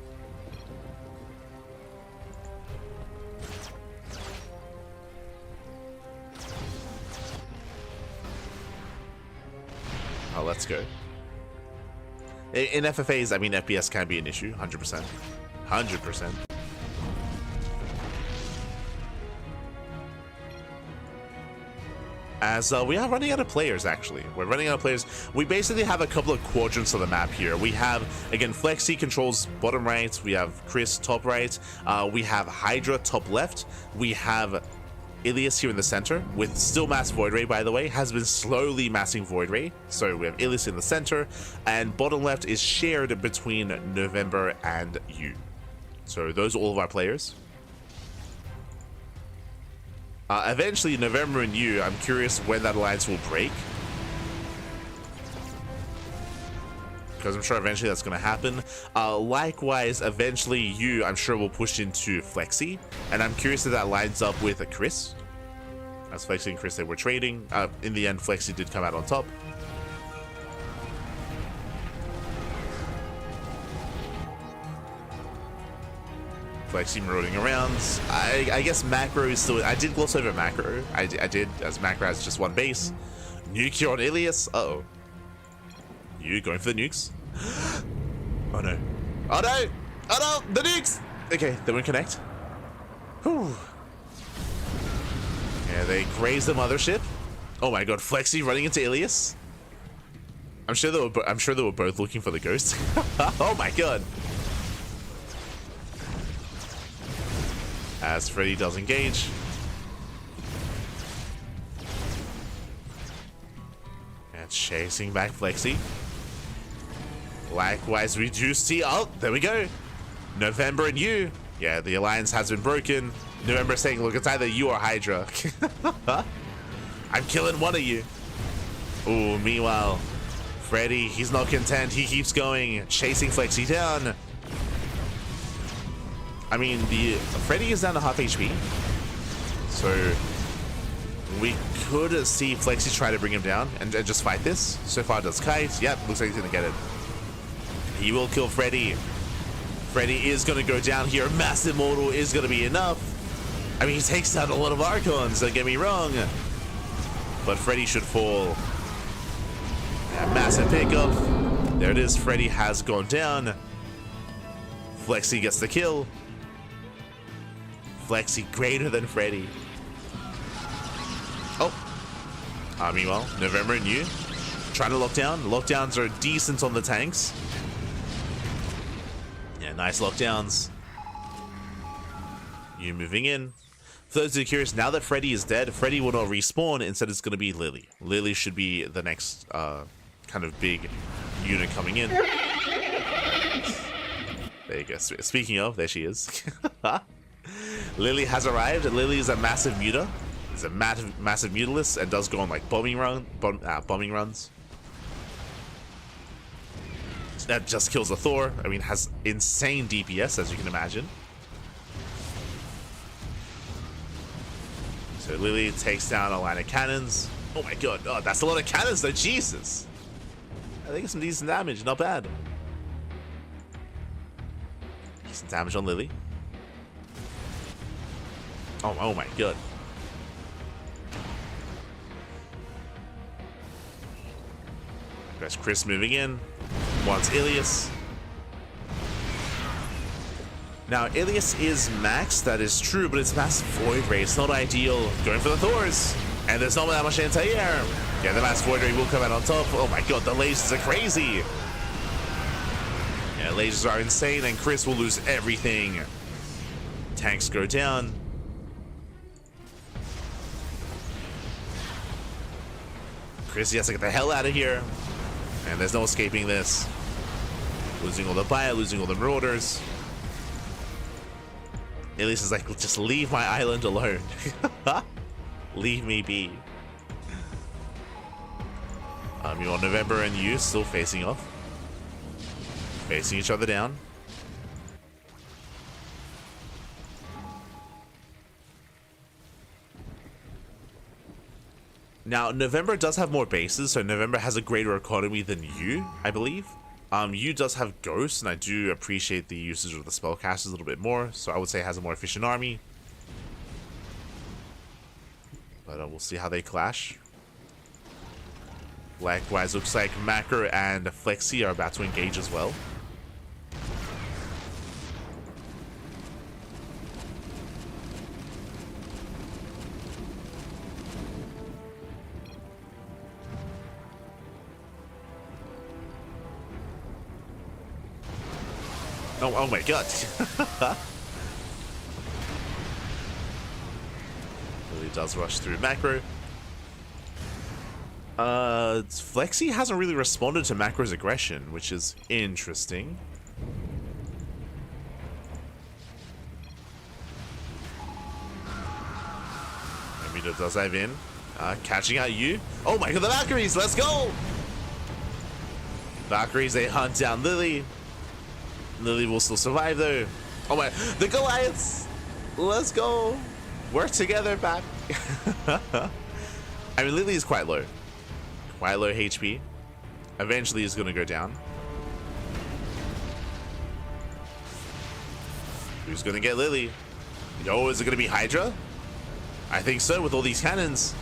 Oh, let's go. In FFAs, I mean, FPS can be an issue, 100%. 100%. As we are running out of players, actually. We're running out of players. We basically have a couple of quadrants of the map here. We have, again, Flexi controls bottom right. We have Chris top right. We have Hydra top left. We have Ilias here in the center with still mass Void Ray, by the way, has been slowly massing Void Ray. So we have Ilias in the center, and bottom left is shared between November and you. So those are all of our players. Eventually, November and you, I'm curious when that alliance will break. Because I'm sure eventually that's going to happen. Likewise, eventually you, I'm sure, will push into Flexi. And I'm curious if that lines up with a Chris. As Flexi and Chris, they were trading. In the end, Flexi did come out on top. Flexi marauding around. I guess macro is still... I did gloss over macro. I did, as macro has just one base. Nuke on Ilias. Uh-oh. You going for the nukes? Oh no. Oh no! Oh no! The nukes! Okay, they won't connect. Whew. Yeah, they graze the mothership. Oh my god, Flexi running into Ilias. I'm sure they were both looking for the ghost. Oh my god. As Freddy does engage. And chasing back Flexi. Likewise, we do see... Oh, there we go. November and you. Yeah, the alliance has been broken. November saying, look, it's either you or Hydra. I'm killing one of you. Ooh, meanwhile, Freddy, he's not content. He keeps going, chasing Flexi down. I mean, Freddy is down to half HP. So we could see Flexi try to bring him down and just fight this. So far, does Kite. Yep, looks like he's gonna get it. He will kill Freddy. Freddy is gonna go down here. Massive Mortal is gonna be enough. I mean, he takes down a lot of Archons, don't get me wrong. But Freddy should fall. Yeah, massive pickup. There it is, Freddy has gone down. Flexi gets the kill. Flexi greater than Freddy. Oh. Meanwhile, November and you trying to lock down. Lockdowns are decent on the tanks. Yeah, nice lockdowns. You moving in. For those who are curious, now that Freddy is dead, Freddy will not respawn. Instead, it's going to be Lily. Lily should be the next kind of big unit coming in. There you go. Speaking of, there she is. Lily has arrived. Lily is a massive muta. Is a massive mutalist and does go on like bombing runs. That just kills the Thor. I mean, has insane DPS, as you can imagine. So Lily takes down a line of cannons. Oh my god, oh, that's a lot of cannons though, Jesus. I think it's some decent damage, not bad. Decent damage on Lily. Oh my god. There's Chris moving in. Wants Ilias. Now, Ilias is max, that is true, but it's massive Void Ray. It's not ideal. Going for the Thors. And there's not that much anti-air. Yeah, the mass Void Ray will come out on top. Oh my god, the lasers are crazy. Yeah, lasers are insane, and Chris will lose everything. Tanks go down. Chris, he has to get the hell out of here. And there's no escaping this. Losing all the Bio, losing all the Marauders. Ilias is like, just leave my island alone. Leave me be. You on November and you still facing off. Facing each other down. Now, November does have more bases, so November has a greater economy than you, I believe. You does have ghosts, and I do appreciate the usage of the spellcasters a little bit more, so I would say it has a more efficient army. But we'll see how they clash. Likewise, looks like Macro and Flexi are about to engage as well. Oh my god. Really does rush through Macro. Flexi hasn't really responded to Macro's aggression, which is interesting. Amino does dive in. Catching out you. Oh my god, the Valkyries, let's go! Valkyries, they hunt down Lily. Lily will still survive though. Oh my, the Goliaths! Let's go! Work together back. I mean, Lily is quite low. Quite low HP. Eventually is gonna go down. Who's gonna get Lily? Yo, is it gonna be Hydra? I think so, with all these cannons.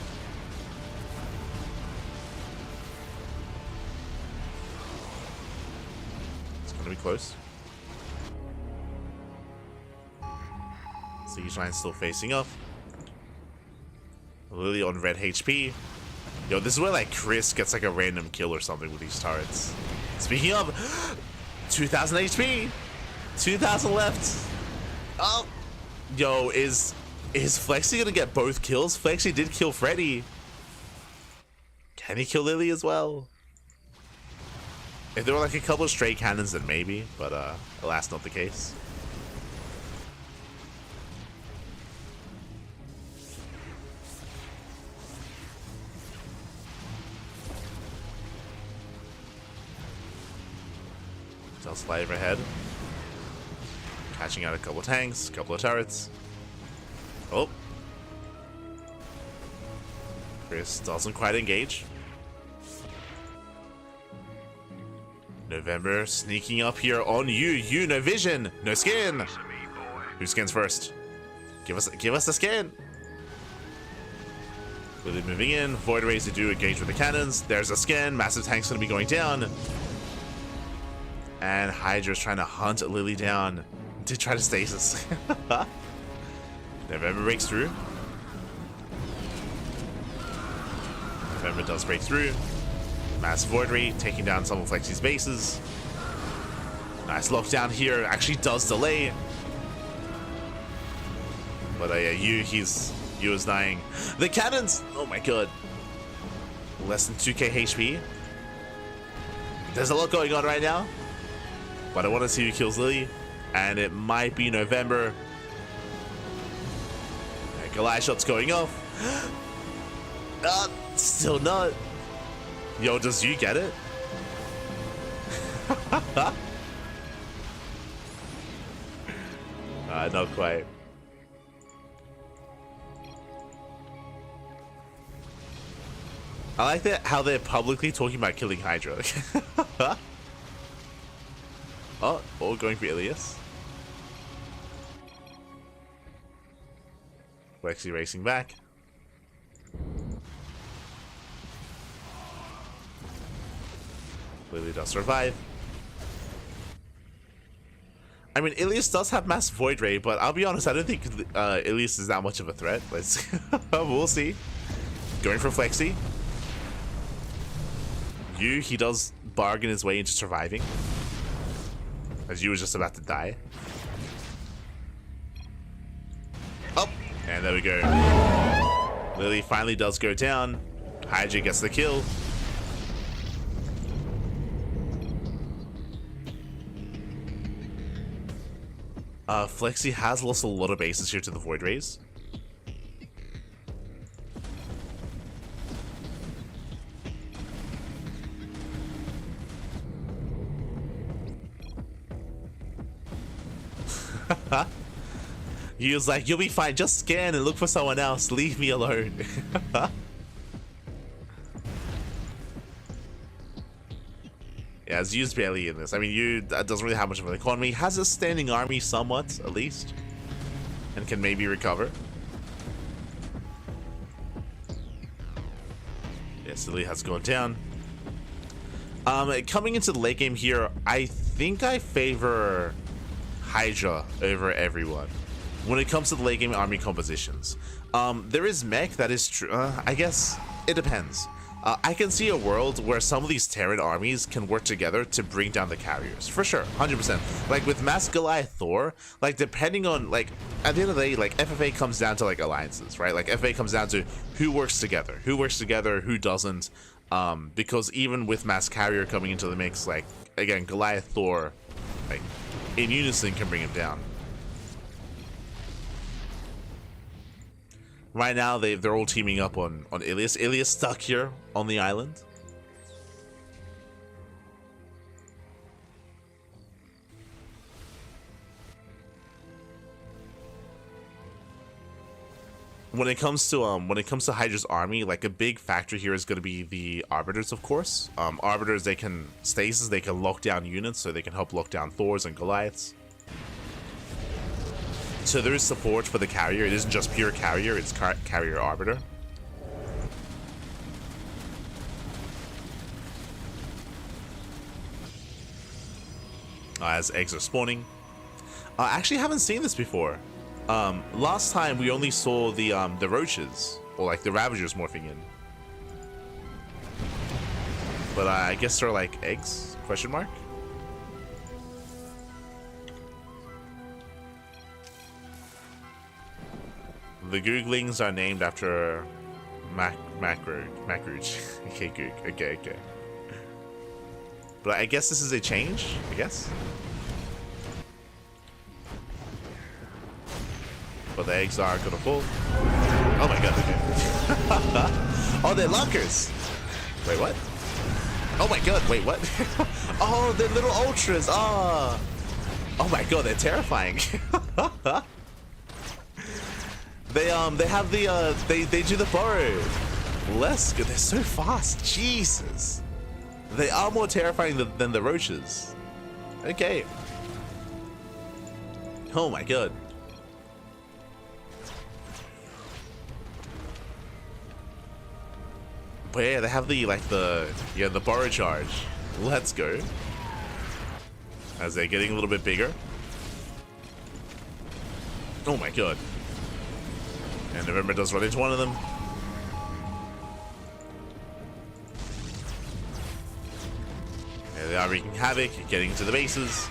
It's gonna be close. Siege line still facing up. Lily on red HP. Yo, this is where like Chris gets like a random kill or something with these turrets. Speaking of, 2,000 HP, 2,000 left. Oh, yo, is Flexi gonna get both kills? Flexi did kill Freddy. Can he kill Lily as well? If there were like a couple of stray cannons, then maybe, but alas, not the case. Does fly overhead. Catching out a couple of tanks, a couple of turrets. Oh. Chris doesn't quite engage. November sneaking up here on you. You, no vision, no skin. Who skins first? Give us the skin. Lily moving in. Void Rays to do engage with the cannons. There's a skin. Massive tank's gonna be going down. And Hydra's trying to hunt Lily down to try to stasis. November breaks through. November does break through. Mass Void Ray taking down some of Flexi's bases. Nice lockdown here. Actually does delay. But yeah, you is dying. The cannons! Oh my god. Less than 2k HP. There's a lot going on right now. But I want to see who kills Lily. And it might be November. Okay, Goliath shot's going off. Still not. Yo, does you get it? Not quite. I like that how they're publicly talking about killing Hydra. Oh, all going for Ilias. Lexi racing back. Lily does survive. I mean, Ilias does have mass Void Ray, but I'll be honest, I don't think Ilias is that much of a threat. Let's we'll see. Going for Flexi. He does bargain his way into surviving. As Yu was just about to die. Oh, and there we go. Lily finally does go down. Hydra gets the kill. Flexi has lost a lot of bases here to the Void Rays. He was like, you'll be fine, just scan and look for someone else, leave me alone. Yeah, Yu's barely in this. I mean, Yu doesn't really have much of an economy, has a standing army somewhat, at least, and can maybe recover. Yeah, Lily has gone down. Coming into the late game here, I think I favor Hydra over everyone when it comes to the late game army compositions. There is mech, that is true. I guess it depends. I can see a world where some of these Terran armies can work together to bring down the carriers, for sure, 100%. Like with Mass Goliath Thor, like depending on, like, at the end of the day, like FFA comes down to like alliances, right? Like FFA comes down to who works together, who doesn't. Because even with Mass Carrier coming into the mix, like again, Goliath Thor, like in unison can bring him down. Right now, they're all teaming up on Ilias. Ilias stuck here on the island. When it comes to Hydra's army, like a big factor here is going to be the Arbiters, of course. Arbiters, they can stasis, they can lock down units, so they can help lock down Thors and Goliaths. So there is support for the carrier. It isn't just pure carrier, it's carrier arbiter. As eggs are spawning. I actually haven't seen this before. Last time we only saw the roaches, or like the ravagers morphing in. But I guess they're like eggs? Question mark? The Googlings are named after Macrooj. Okay, Goog. Okay. But I guess this is a change, I guess. But the eggs are gonna fall. Oh my god, okay. Oh, they're lockers! Wait, what? Oh my god, wait, what? Oh, they're little ultras! Oh! Oh my god, they're terrifying. They have the they do the burrow. Let's go. They're so fast. Jesus. They are more terrifying than the roaches. Okay. Oh my god. But yeah, they have the the burrow charge. Let's go. As they're getting a little bit bigger. Oh my god. And November does run into one of them. There they are wreaking havoc, getting into the bases.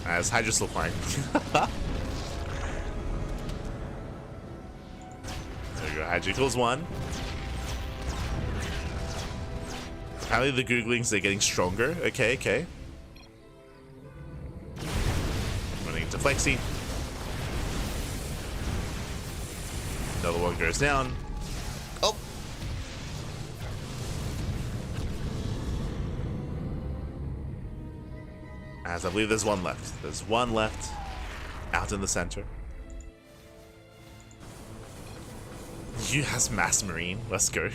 As Hydra's still flying. There we go, Hydra kills one. Apparently the Googlings, they're getting stronger. Okay. Running into Flexi. Another one goes down. Oh! As I believe there's one left. There's one left out in the center. You has Mass Marine. Let's go.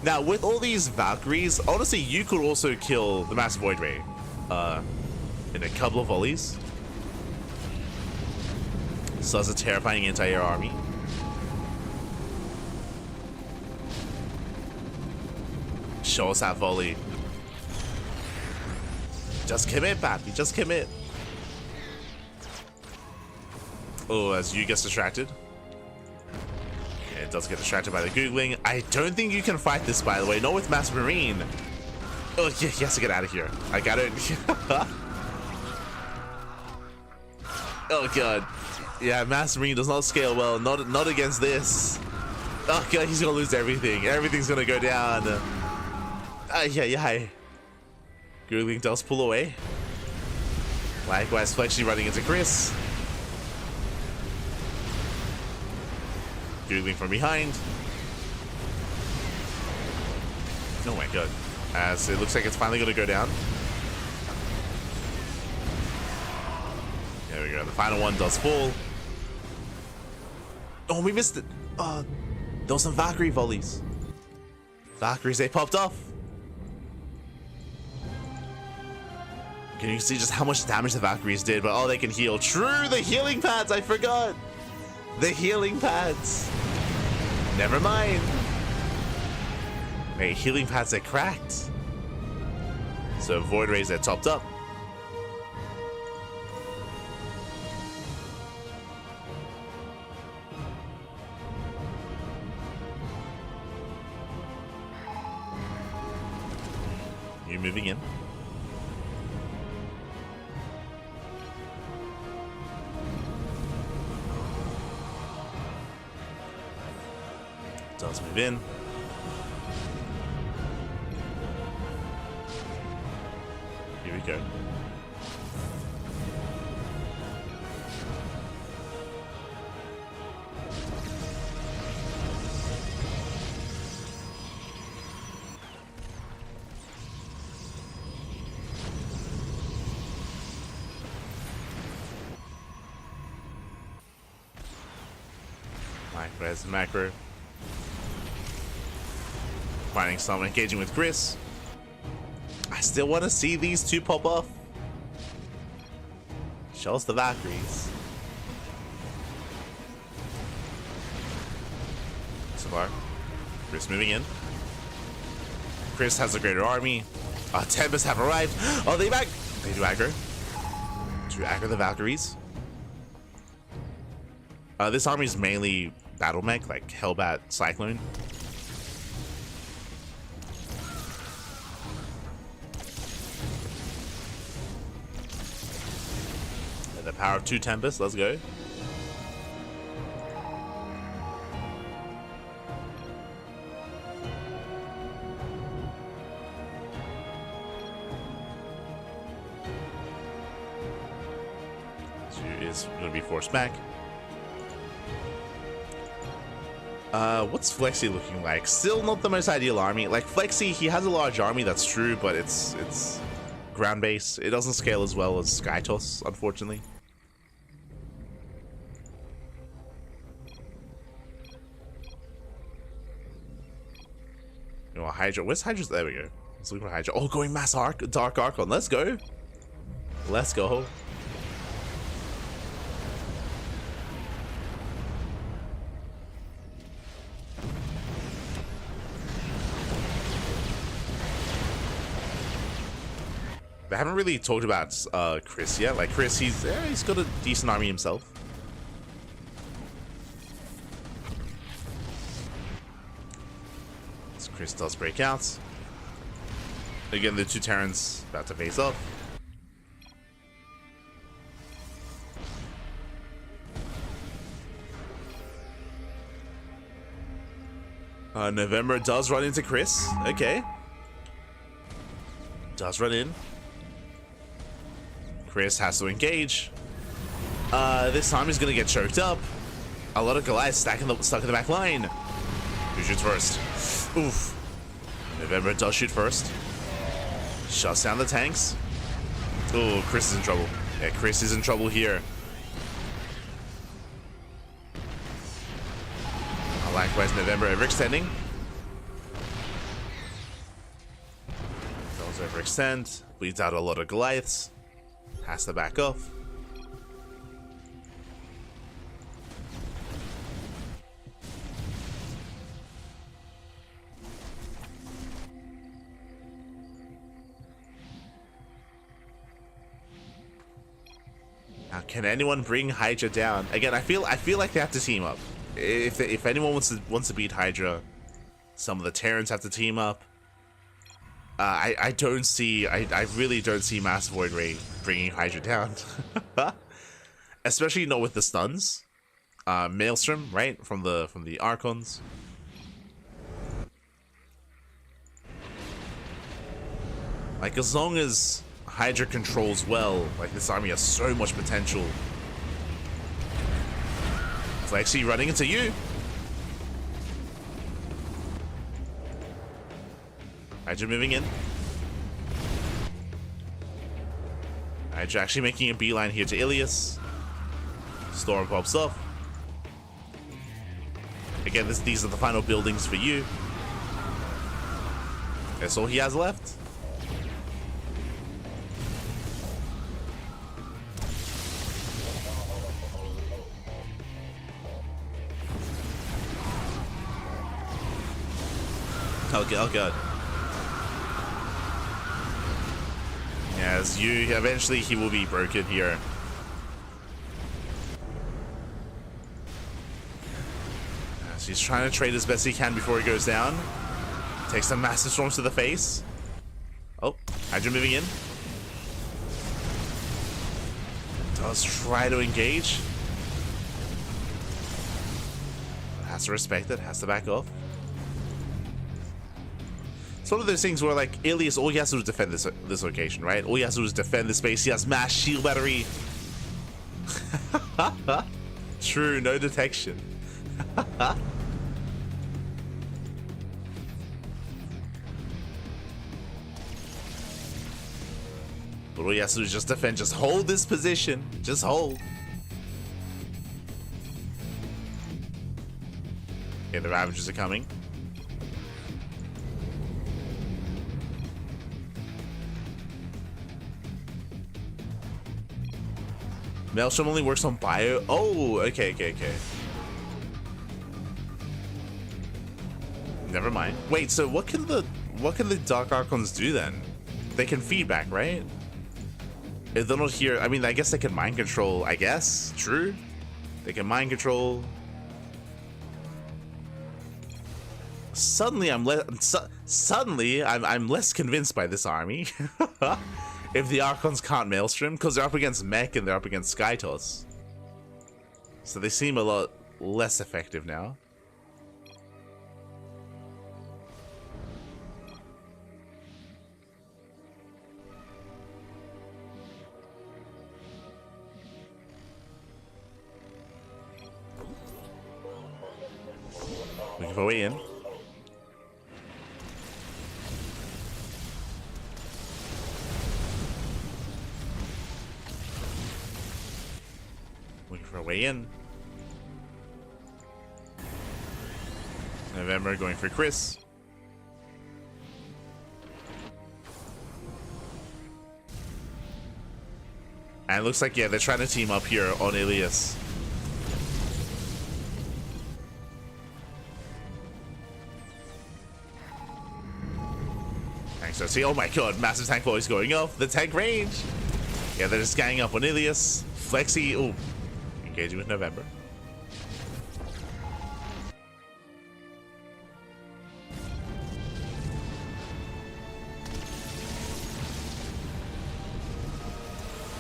Now, with all these Valkyries, honestly, you could also kill the Mass Void Ray in a couple of volleys. So that's a terrifying anti-air army. Show us that volley. Just commit, Pappy. Just commit. Oh, as you gets distracted. Yeah, it does get distracted by the Googling. I don't think you can fight this, by the way. Not with Mass Marine. Oh, yeah, he has to get out of here. I got it. Oh, God. Yeah, Mass Marine does not scale well. Not against this. Oh, God, he's going to lose everything. Everything's going to go down. Yeah. Googling does pull away. Likewise, Flexy running into Chris. Googling from behind. Oh my god. As it looks like it's finally going to go down. There we go. The final one does fall. Oh, we missed it. Oh, there was some Valkyrie volleys. Valkyries, they popped off. Can you see just how much damage the Valkyries did? But oh, they can heal. True, the healing pads. I forgot. The healing pads. Never mind. Wait, healing pads are cracked. So Void Rays are topped up. You're moving in. Does move in. Here we go. Macro. Finding someone engaging with Chris. I still want to see these two pop off. Show us the Valkyries. So far, Chris moving in. Chris has a greater army. Tempest have arrived. Oh, they do aggro. To aggro the Valkyries. This army is mainly battle mech, like Hellbat Cyclone. The power of 2 Tempest, let's go. She is going to be forced back. What's Flexi looking like? Still not the most ideal army. Like Flexi, he has a large army, that's true, but it's ground base. It doesn't scale as well as Skytoss, unfortunately. You know, Hydra. Where's Hydra? There we go. Let's look for Hydra. Oh, going Mass Dark Archon. Let's go. Let's go. They haven't really talked about Chris yet. Like Chris, he's got a decent army himself. So Chris does break out. Again, the two Terrans about to face off. November does run into Chris. Okay. Does run in. Chris has to engage. This time he's gonna get choked up. A lot of Goliaths stuck in the back line. Who shoots first? Oof. November does shoot first. Shuts down the tanks. Oh, Chris is in trouble. Yeah, Chris is in trouble here. Likewise, November overextending. Goes overextend. Bleeds out a lot of Goliaths. Has to back off. Now, can anyone bring Hydra down? Again, I feel like they have to team up. If anyone wants to beat Hydra, some of the Terrans have to team up. I really don't see Mass Void Ray bringing Hydra down, especially not with the stuns. Maelstrom, right, from the Archons. Like, as long as Hydra controls well, like, this army has so much potential. Flexi running into you. Hydra moving in. Hydra actually making a beeline here to Ilias. Storm pops off. Again, these are the final buildings for you. That's all he has left. Oh god. Yes, eventually he will be broken here. Yes, he's trying to trade as best he can before he goes down. Takes some massive storms to the face. Oh, Hydra moving in. Does try to engage. Has to respect it, has to back off. It's one of those things where, like, Ilias, all he has to do is defend this location, right? All he has to do is defend this space. He has mass shield battery. True, no detection. But all he has to do is just defend. Just hold this position. Just hold. Okay, the Ravagers are coming. Maelstrom only works on bio. Oh, okay. Never mind. Wait, so what can the Dark Archons do then? They can feedback, right? If they're not here, I mean, I guess they can mind control. I guess true. They can mind control. Suddenly, I'm less convinced by this army. If the Archons can't Maelstrom, because they're up against Mech and they're up against Skytoss. So they seem a lot less effective now. Looking for a way in. Looking for a way in. November going for Chris. And it looks like, yeah, they're trying to team up here on Ilias. Thanks, see, oh my god, massive tank voice going off. The tank range. Yeah, they're just ganging up on Ilias. Flexi, oh, engaging with November.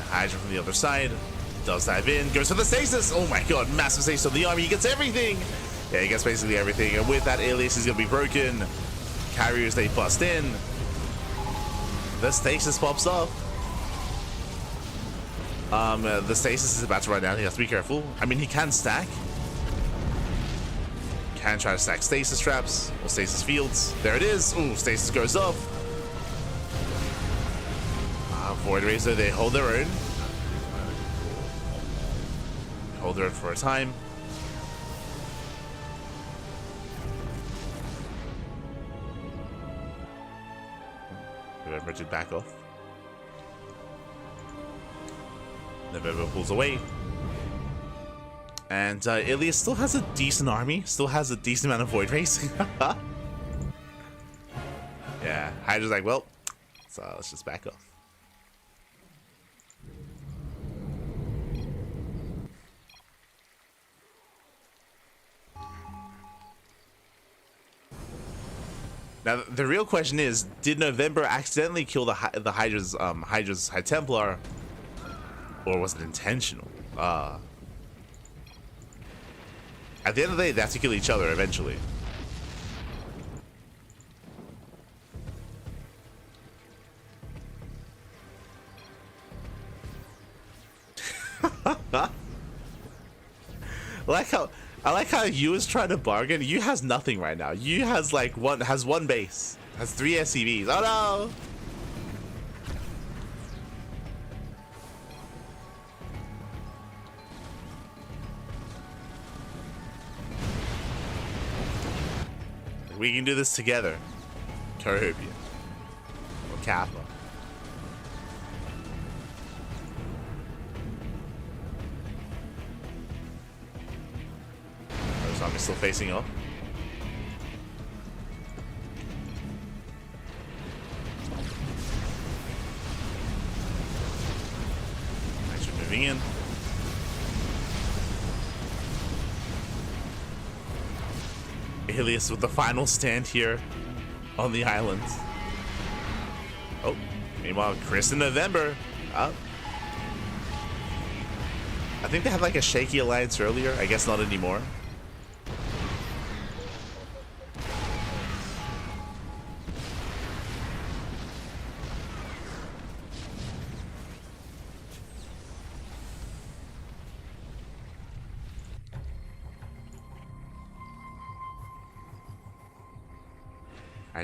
Hydra from the other side does dive in, goes for the stasis. Oh my god, massive stasis on the army. He gets everything. Yeah, he gets basically everything. And with that, Ilias is going to be broken. Carriers, they bust in. The stasis pops off. The stasis is about to run down. He has to be careful. I mean, he can stack. Can try to stack stasis traps or stasis fields. There it is. Ooh, stasis goes off. Void Razor, they hold their own. Hold their own for a time. November did back off. November pulls away. And Ilias still has a decent army. Still has a decent amount of Void Race. Yeah, Hydra's like, well, so let's just back off. Now the real question is, did November accidentally kill the Hydra's High Templar, or was it intentional? At the end of the day, they have to kill each other eventually. I like how you is trying to bargain. You has nothing right now. You has like one base, has 3 SCVs. Oh no! We can do this together, Caribbean or Kappa. I'm still facing up. Actually moving in. Ilias with the final stand here on the island. Oh, meanwhile, Chris in November. Up. I think they had like a shaky alliance earlier. I guess not anymore.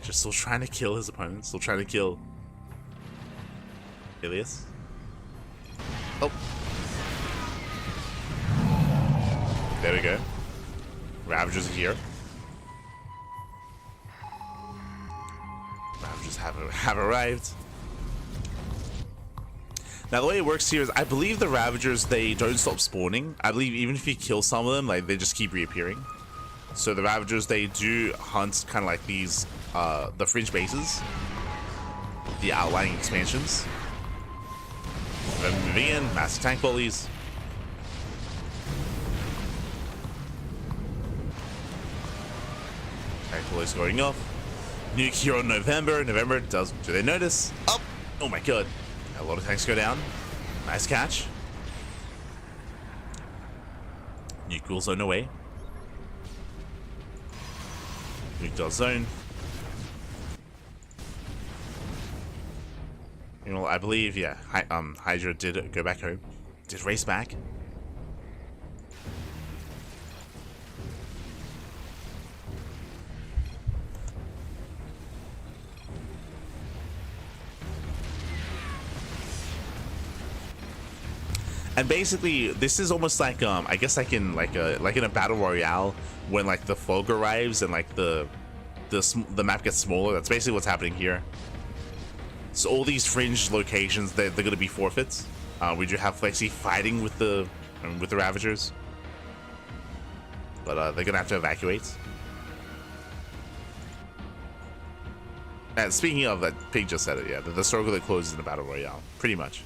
Just still trying to kill his opponent, still trying to kill Ilias. Oh. There we go. Ravagers are here. Ravagers have arrived. Now the way it works here is, I believe the Ravagers, they don't stop spawning. I believe even if you kill some of them, like, they just keep reappearing. So the Ravagers, they do hunt kind of like these, the fringe bases, the outlying expansions. Then moving in, massive tank volleys. Tank volleys going off. Nuke here on November. November do they notice? Oh my god. A lot of tanks go down. Nice catch. Nuke will zone away. Nuke does zone. You know, I believe, yeah, Hydra did go back home. Did race back. And basically, this is almost like I guess like in a battle royale when like the fog arrives and like the map gets smaller. That's basically what's happening here. So all these fringe locations, they're going to be forfeits. We do have Flexi fighting with the Ravagers, but they're going to have to evacuate. And speaking of that, Pig just said it. Yeah, the struggle that closes in the battle royale, pretty much.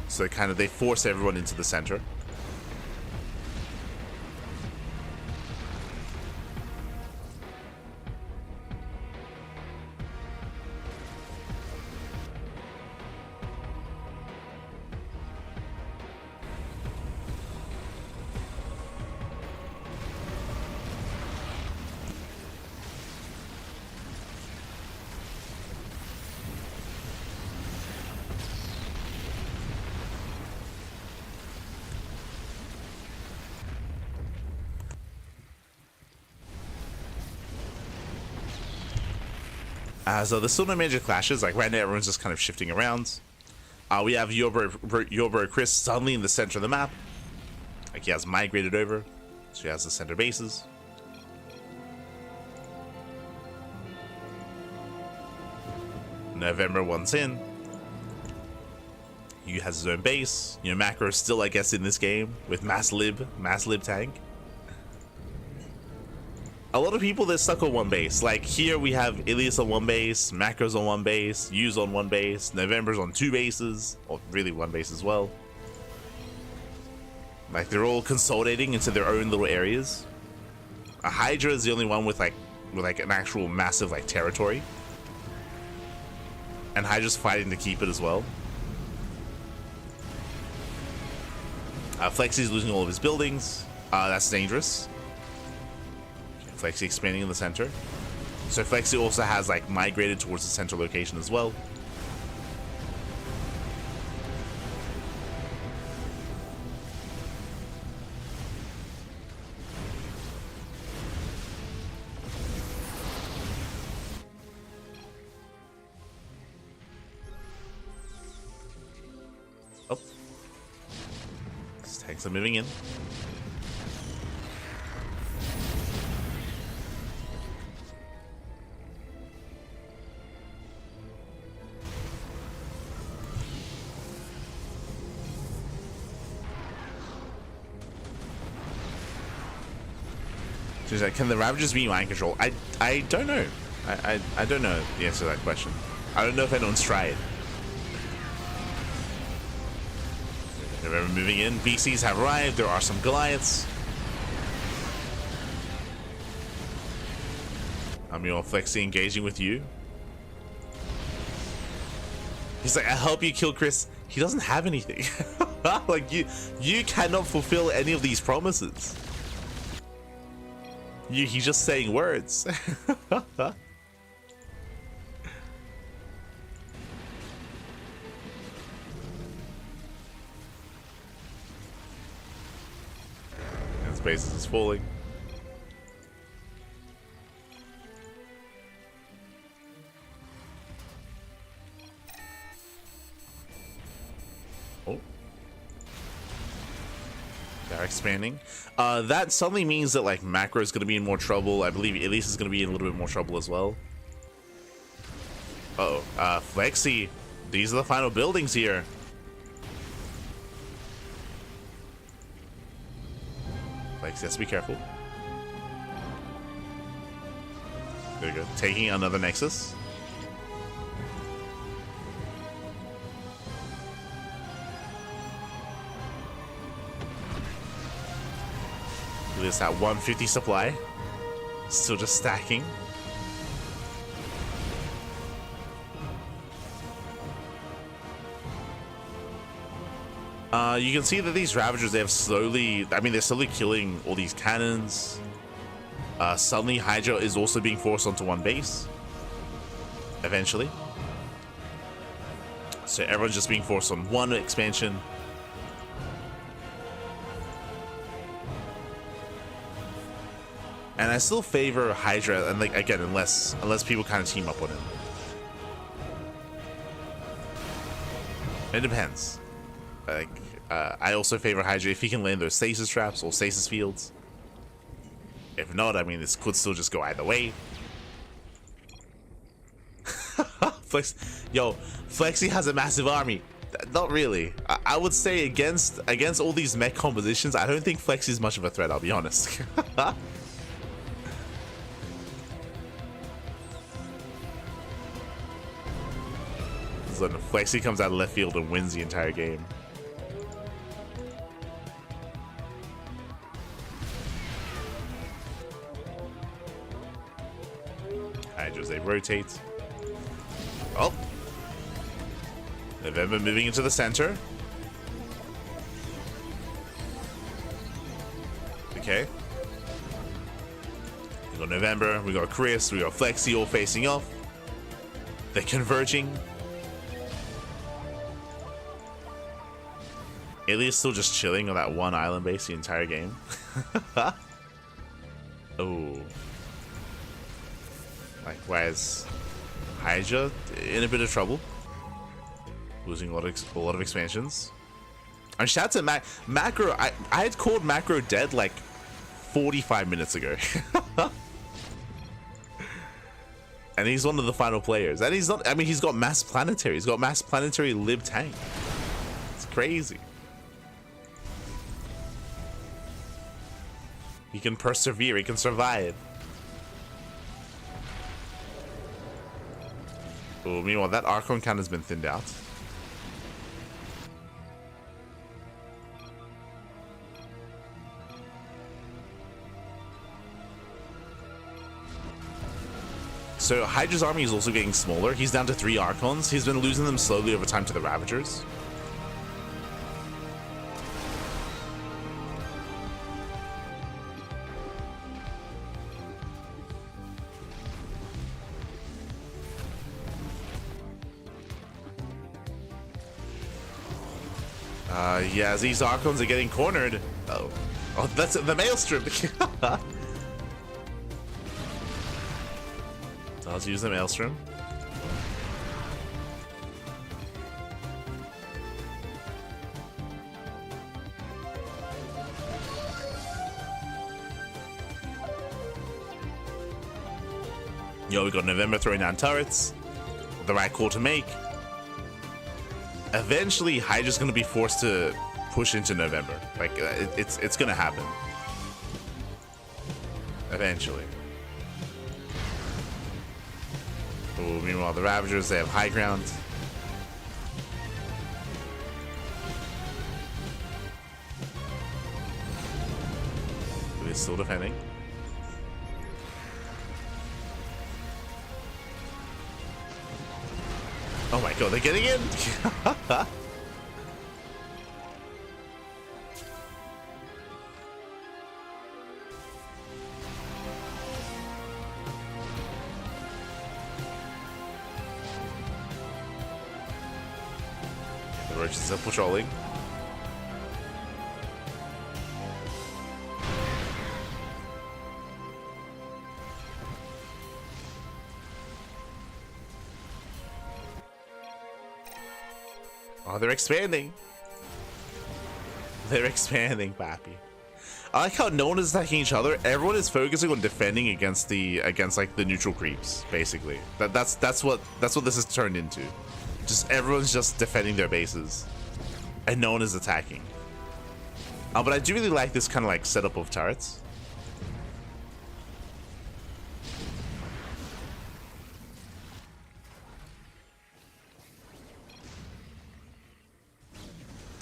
So kind of they force everyone into the center. So there's still no major clashes. Like right now, everyone's just kind of shifting around. We have your bro Chris suddenly in the center of the map. Like he has migrated over, so he has the center bases. November one's in. He has his own base. You know, Macro is still, I guess, in this game with mass lib tank. A lot of people, they're stuck on one base. Like here we have Ilias on one base, Macro's on one base, Yu's on one base, November's on two bases, or really one base as well. Like they're all consolidating into their own little areas. A Hydra is the only one with like an actual massive like territory. And Hydra's fighting to keep it as well. Flexy's losing all of his buildings. That's dangerous. Flexy expanding in the center. So Flexy also has like migrated towards the center location as well. Oh. These tanks are moving in. She's like, can the Ravagers be mind control? I don't know. I don't know the answer to that question. I don't know if anyone's tried. Remember moving in. BCs have arrived. There are some Goliaths. I'm your Flexi engaging with you. He's like, I help you kill Chris. He doesn't have anything. Like you cannot fulfill any of these promises. He's just saying words. His base is falling. Oh. They're expanding. That suddenly means that like Macro is going to be in more trouble. I believe Elise is going to be in a little bit more trouble as well. Uh-oh. Flexi, these are the final buildings here. Flexi has to be careful. There you go. Taking another Nexus. There's that 150 supply. Still just stacking. You can see that these Ravagers, they have slowly, they're slowly killing all these cannons. Suddenly Hydra is also being forced onto one base. Eventually. So everyone's just being forced on one expansion. And I still favor Hydra, and like again, unless people kind of team up on him. It depends. Like, I also favor Hydra if he can land those stasis traps or stasis fields. If not, I mean, this could still just go either way. Flexi has a massive army. Not really. I would say against all these mech compositions, I don't think Flexi is much of a threat. I'll be honest. So Flexi comes out of left field and wins the entire game. Hydras, they rotate. Oh! November moving into the center. Okay. We got November, we got Chris, we got Flexi all facing off. They're converging. Ilia's still just chilling on that one island base the entire game. Oh. Like, why is Hydra in a bit of trouble. Losing a lot of expansions. And shout out to Macro. I had called Macro dead like 45 minutes ago. And he's one of the final players. And he's not, I mean, he's got mass planetary. He's got mass planetary lib tank. It's crazy. He can persevere. He can survive. Oh, meanwhile, that Archon count has been thinned out. So Hydra's army is also getting smaller. He's down to 3 Archons. He's been losing them slowly over time to the Ravagers. Yeah, these Archons are getting cornered. Oh, that's the Maelstrom. So let's use the Maelstrom. Yo, we got November throwing down turrets. The right call to make. Eventually, Hydra's gonna be forced to push into November. Like, it's gonna happen. Eventually. Ooh, meanwhile, the Ravagers, they have high ground. They're still defending. Oh my god, they're getting in! The Roaches are patrolling. Oh, they're expanding. They're expanding, Pappy. I like how no one is attacking each other. Everyone is focusing on defending against like the neutral creeps, basically. That's what this has turned into. Just everyone's just defending their bases, and no one is attacking. But I do really like this kind of like setup of turrets.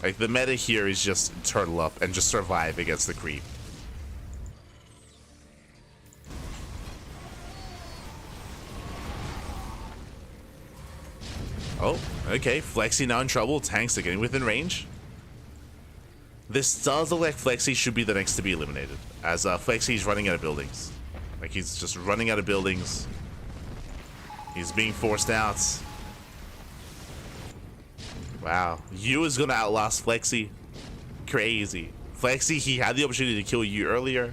Like, the meta here is just turtle up and just survive against the creep. Oh, okay. Flexi now in trouble. Tanks are getting within range. This does look like Flexi should be the next to be eliminated, as Flexi's running out of buildings. Like, he's just running out of buildings. He's being forced out. Wow, you is gonna outlast Flexi. Crazy. Flexi, he had the opportunity to kill you earlier.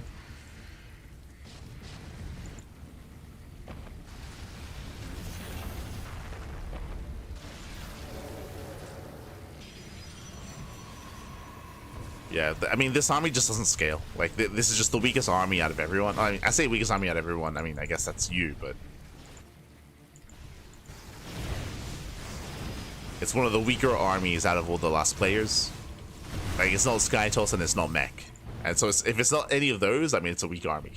Yeah, I mean, this army just doesn't scale. Like, this is just the weakest army out of everyone. I mean, I say weakest army out of everyone. I mean, I guess that's you, but it's one of the weaker armies out of all the last players. Like, it's not Skytoss and it's not Mech. And so if it's not any of those, I mean, it's a weak army.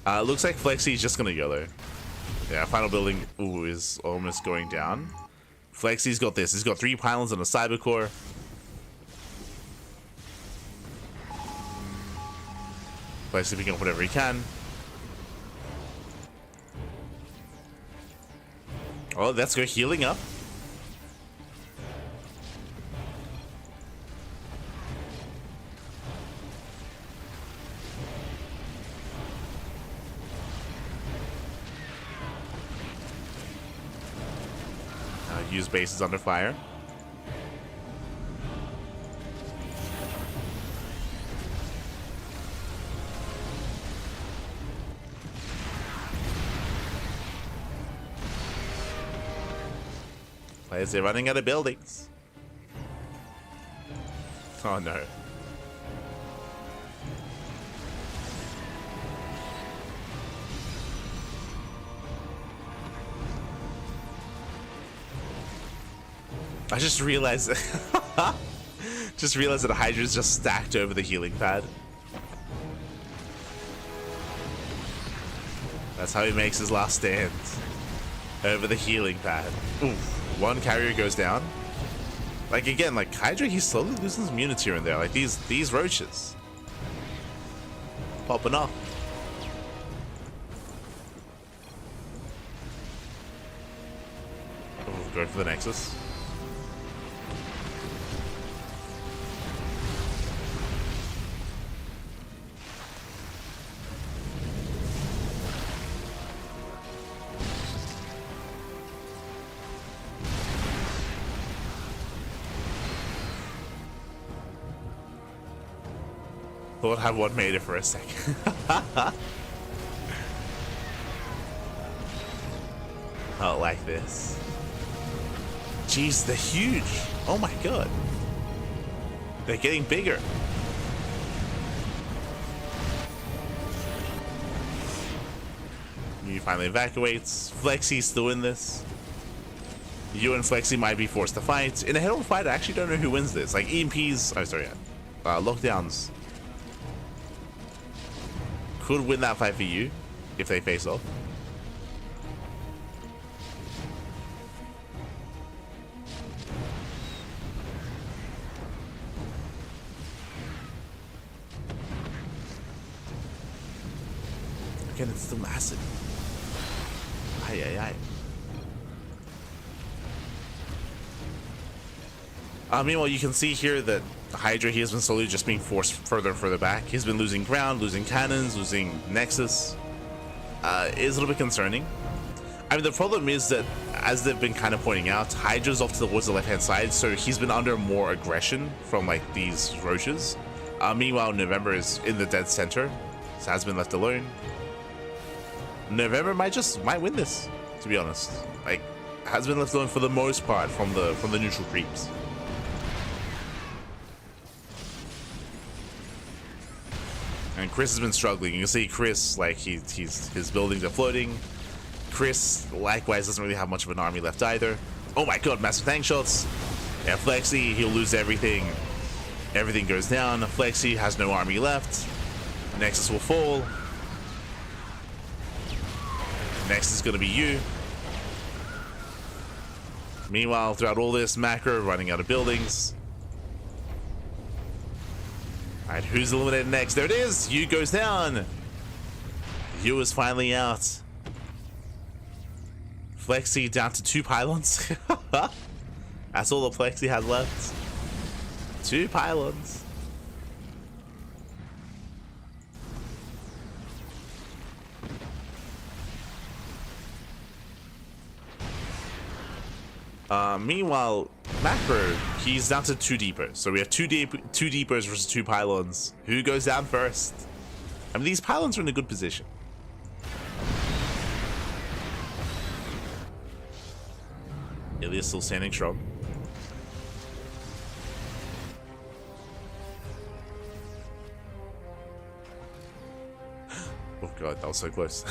Looks like Flexi's just gonna go there. Yeah, final building, ooh, is almost going down. Flexi's got this. He's got 3 pylons and a cyber core. Flexi picking up whatever he can. Oh, let's go healing up. Use bases under fire. Why is it running out of buildings? Oh no. I just realized that Hydra's just stacked over the healing pad. That's how he makes his last stand. Over the healing pad. Ooh, one carrier goes down. Like again, like Hydra, he's slowly losing his units here and there. Like these roaches. Popping off. Oh, going for the Nexus. Thought I one made it for a second. Not like this. Jeez, they're huge. Oh my god. They're getting bigger. You finally evacuates. Flexy's still in this. You and Flexy might be forced to fight. In a head-on fight, I actually don't know who wins this. Like EMPs, oh sorry, lockdowns could win that fight for you if they face off. Again, it's still massive. Aye, aye, aye. Meanwhile, you can see here that Hydra, he has been slowly just being forced further and further back. He's been losing ground, losing cannons, losing Nexus. It is a little bit concerning. I mean, the problem is that, as they've been kind of pointing out, Hydra's off towards the left-hand side, so he's been under more aggression from, like, these roaches. Meanwhile, November is in the dead center, so has been left alone. November might win this, to be honest. Like, has been left alone for the most part from the neutral creeps. And Chris has been struggling. You can see Chris, like, his buildings are floating. Chris, likewise, doesn't really have much of an army left either. Oh my god, massive tank shots. Yeah, Flexy, he'll lose everything. Everything goes down. Flexy has no army left. Nexus will fall. Next is going to be you. Meanwhile, throughout all this, Macro running out of buildings. Alright, who's eliminated next? There it is! Yu goes down! Yu is finally out. Flexy down to 2 pylons. That's all the Flexy has left. 2 pylons. Meanwhile, Macro, he's down to 2 deepers. So we have 2 deepers versus 2 pylons. Who goes down first? I mean, these pylons are in a good position. Ilya's still standing strong. Oh god, that was so close.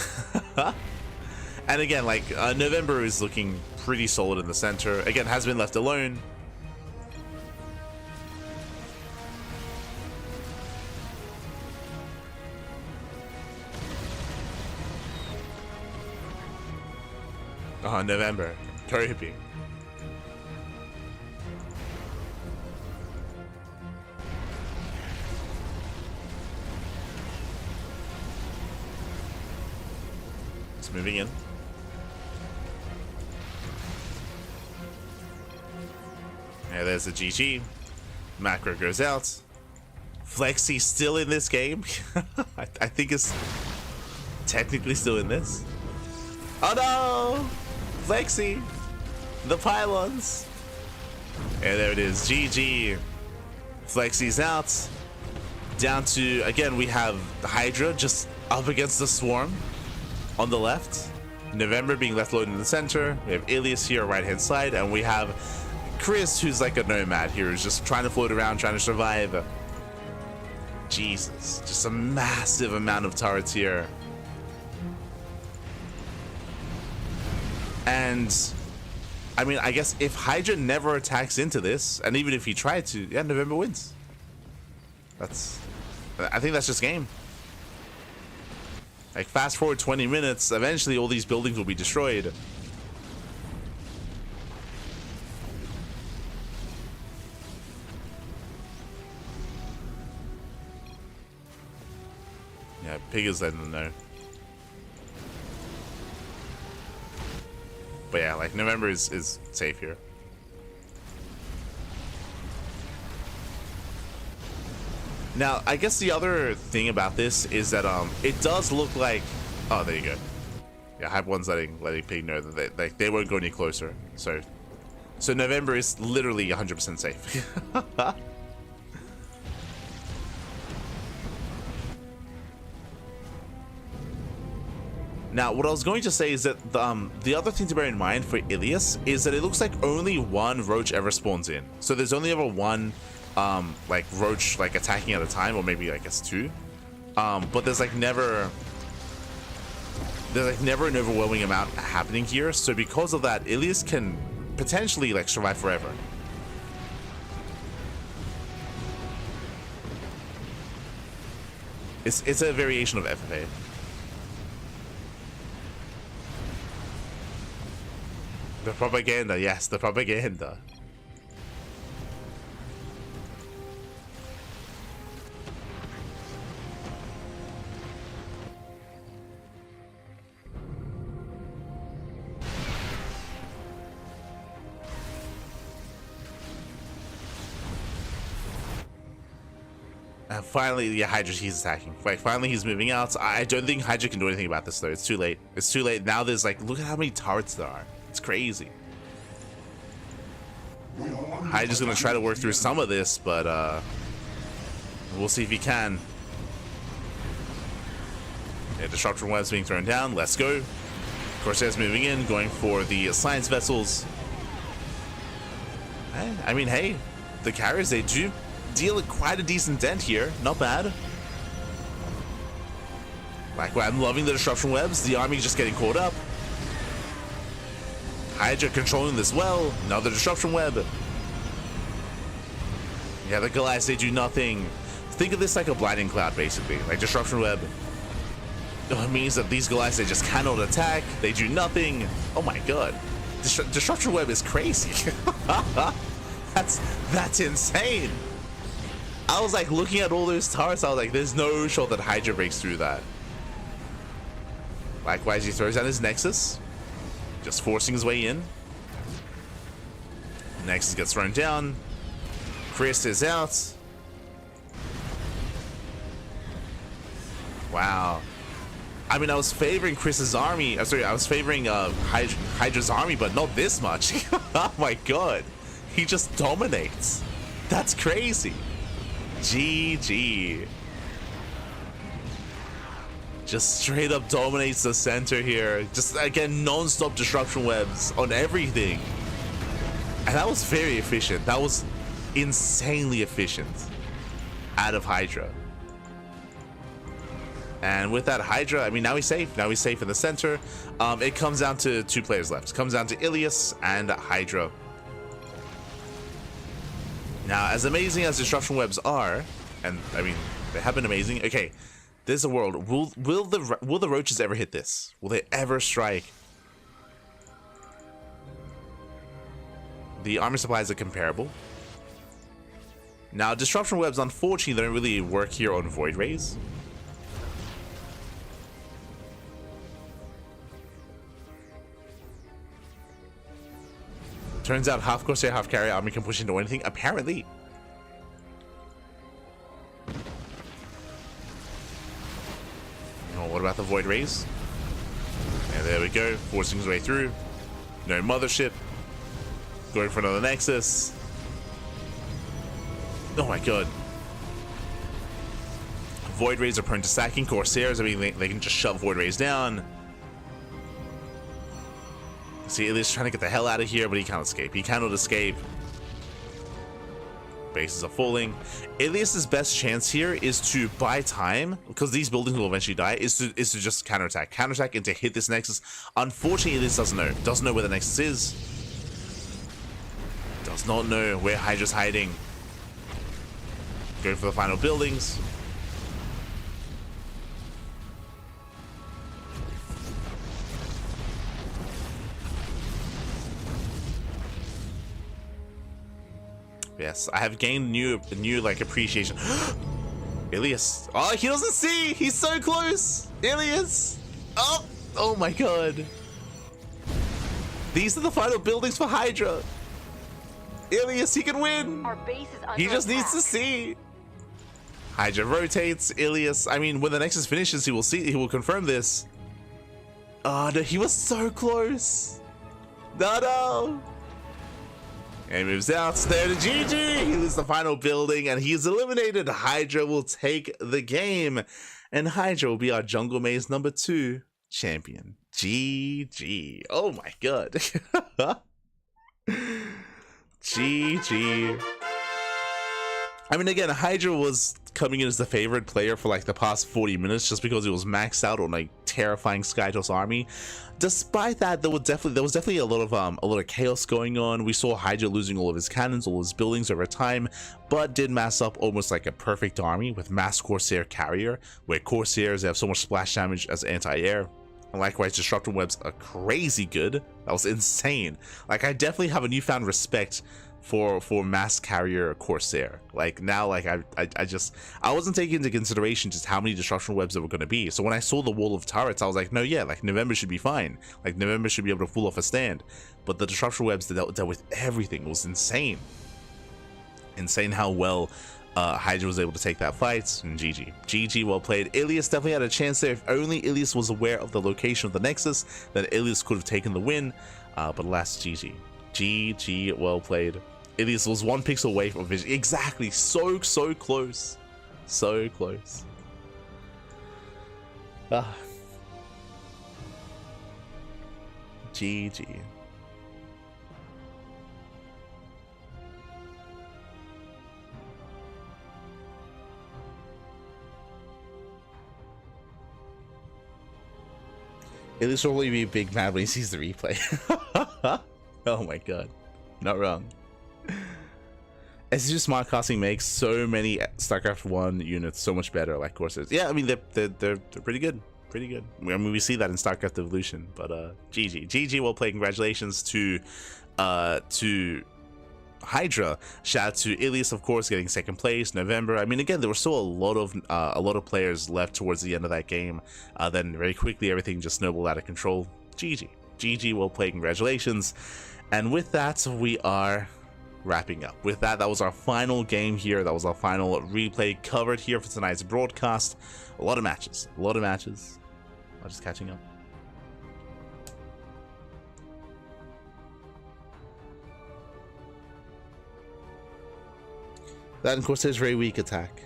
And again, like, November is looking pretty solid in the center. Again, has been left alone. November. Toby. It's moving in. Yeah, there's the GG. Macro goes out. Flexy still in this game. I think it's technically still in this. Oh no! Flexy! The pylons! And there it is. GG. Flexy's out. Down to, again, we have the Hydra just up against the swarm on the left. November being left alone in the center. We have Ilias here, right hand side, and we have Chris, who's like a nomad here, who's just trying to float around, trying to survive. Jesus, just a massive amount of turrets here. And I mean, I guess if Hydra never attacks into this, and even if he tried to, yeah, November wins. I think that's just game. Like, fast forward 20 minutes, eventually all these buildings will be destroyed. Yeah, Pig is letting them know. But yeah, like, November is safe here. Now, I guess the other thing about this is that it does look like, oh, there you go. Yeah, Hype One's letting Pig know that they won't go any closer. So November is literally 100% safe. Now, what I was going to say is that the other thing to bear in mind for Ilias is that it looks like only one roach ever spawns in. So there's only ever one like roach like attacking at a time, or maybe I guess two. But there's never an overwhelming amount happening here. So because of that, Ilias can potentially like survive forever. It's a variation of FFA. The propaganda, yes, the propaganda. And finally, yeah, Hydra, he's attacking. Like, finally he's moving out. I don't think Hydra can do anything about this though. It's too late. It's too late. Now there's like, look at how many turrets there are. It's crazy. Hydra's gonna try to work through some of this, but we'll see if he can. Yeah, Disruptor Web's being thrown down. Let's go. Corsair's moving in, going for the science vessels. I mean, hey, the carriers, they do deal quite a decent dent here. Not bad. Like, I'm loving the disruption webs. The army just getting caught up. Hydra controlling this well. Another disruption web. Yeah, the Goliaths, they do nothing. Think of this like a blinding cloud, basically. Like disruption web. It means that these Goliaths, they just cannot attack. They do nothing. Oh my god. Disruption web is crazy. That's insane. I was like looking at all those turrets. I was like, there's no shot that Hydra breaks through that. Likewise, he throws down his Nexus, just forcing his way in. Nexus gets thrown down. Chris is out. Wow. I mean, I was favoring Chris's army. Sorry, I was favoring Hydra's army, but not this much. Oh my god. He just dominates. That's crazy. GG. Just straight up dominates the center here. Just again, non-stop disruption webs on everything. And that was very efficient. That was insanely efficient out of Hydra. And with that, Hydra, I mean, now he's safe. Now he's safe in the center. It comes down to 2 players left. It comes down to Ilias and Hydra. Now, as amazing as disruption webs are, and I mean, they have been amazing. Okay, there's a world. Will the roaches ever hit this? Will they ever strike? The armor supplies are comparable. Now, disruption webs, unfortunately, don't really work here on void rays. Turns out half Corsair, half carrier army can push into anything, apparently. Oh, what about the void rays? Yeah, there we go, forcing his way through. No mothership. Going for another Nexus. Oh my god. Void rays are prone to stacking. Corsairs, I mean, they can just shove void rays down. See, Ilias trying to get the hell out of here, but he can't escape. He cannot escape. Bases are falling. Ilias's best chance here is to buy time, because these buildings will eventually die, is to just counterattack. Counterattack and to hit this Nexus. Unfortunately, Ilias doesn't know. Doesn't know where the Nexus is. Does not know where Hydra's hiding. Going for the final buildings. Yes, I have gained new like appreciation. Ilias. Oh, he doesn't see. He's so close. Ilias. Oh my god. These are the final buildings for Hydra. Ilias, he can win. Our base is under He just attack. needs to see. Hydra rotates. Ilias. I mean, when the Nexus finishes, he will see. He will confirm this. Oh no, he was so close. No. And he moves out there to GG. He loses the final building and he's eliminated. Hydra will take the game. And Hydra will be our Jungle Maze number 2 champion. GG. Oh my god. GG. I mean, again, Hydra was coming in as the favorite player for like the past 40 minutes just because he was maxed out on like terrifying Skytoss army. Despite that, there was definitely a lot of chaos going on. We saw Hydra losing all of his cannons, all his buildings over time, but did mass up almost like a perfect army with mass Corsair carrier, where Corsairs have so much splash damage as anti-air. And likewise, disruptor webs are crazy good. That was insane. Like, I definitely have a newfound respect for mass carrier Corsair. Like, now, like, I wasn't taking into consideration just how many disruption webs there were going to be. So when I saw the wall of turrets, I was like, no, yeah, like November should be fine. Like, November should be able to pull off a stand. But the disruption webs that dealt with everything. It was insane. Insane how well Hydra was able to take that fight. And GG. GG, well played. Ilias definitely had a chance there. If only Ilias was aware of the location of the Nexus, then Ilias could have taken the win. But alas, GG. GG, well played. Ilias was 1 pixel away from vision. Exactly. So close. So close. GG. Ilias will probably be big mad when he sees the replay. Oh my god. Not wrong. SSU smart casting makes so many StarCraft 1 units so much better, like Corsairs. Yeah, I mean they're pretty good. Pretty good. I mean, we see that in StarCraft Evolution, but GG, well played. Congratulations to Hydra. Shout out to Ilias, of course, getting 2nd place. November. I mean, again, there were still a lot of players left towards the end of that game. Then very quickly everything just snowballed out of control. GG, well played. Congratulations. And with that, we are wrapping up. With that, that was our final game here. That was our final replay covered here for tonight's broadcast. A lot of matches. I'm just catching up. That, of course, is very weak attack.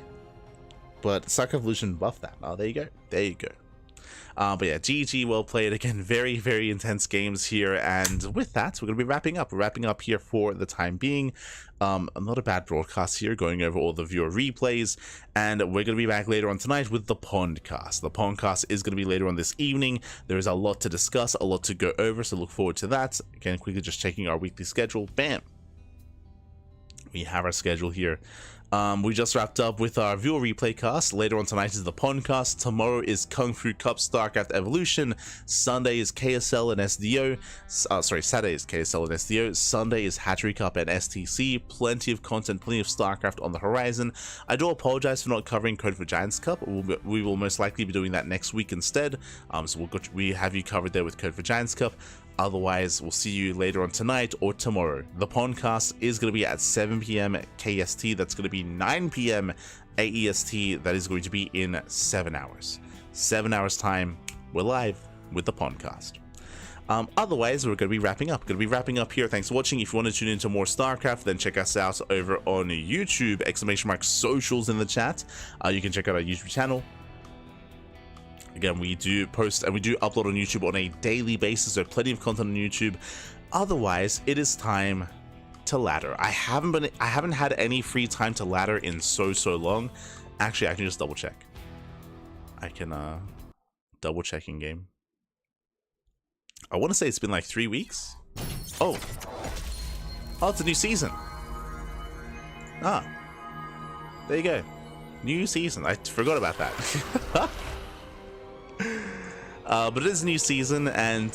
But StarCraft Evolution buffed that. Oh, there you go. There you go. But yeah, GG, well played. Again, very intense games here. And with that, we're going to be wrapping up. We're wrapping up here for the time being. Not a bad broadcast here, going over all the viewer replays. And we're going to be back later on tonight with the Pondcast. The Pondcast is going to be later on this evening. There is a lot to discuss, a lot to go over, so look forward to that. Again, quickly just checking our weekly schedule. Bam! We have our schedule here. We just wrapped up with our viewer replay cast. Later on tonight is the Pondcast. Tomorrow is Kung Fu Cup StarCraft Evolution. Sunday is KSL and SDO. Saturday is KSL and SDO. Sunday is Hatchery Cup and STC. Plenty of content, plenty of StarCraft on the horizon. I do apologize for not covering Code for Giants Cup. We will most likely be doing that next week instead. So we have you covered there with Code for Giants Cup. Otherwise, we'll see you later on tonight or tomorrow. The Pondcast is going to be at 7 p.m. KST. That's going to be 9 p.m. AEST. That is going to be in 7 hours. 7 hours time, we're live with the Pondcast. Otherwise, we're going to be wrapping up. Here. Thanks for watching. If you want to tune into more StarCraft, then check us out over on YouTube. !socials in the chat. You can check out our YouTube channel. Again, we do post and we do upload on YouTube on a daily basis, so plenty of content on YouTube. Otherwise, it is time to ladder. I haven't had any free time to ladder in so long. Actually, I can just double check. I can double check in game. I want to say it's been like 3 weeks. Oh, it's a new season. Ah, there you go. New season. I forgot about that. But it is a new season, and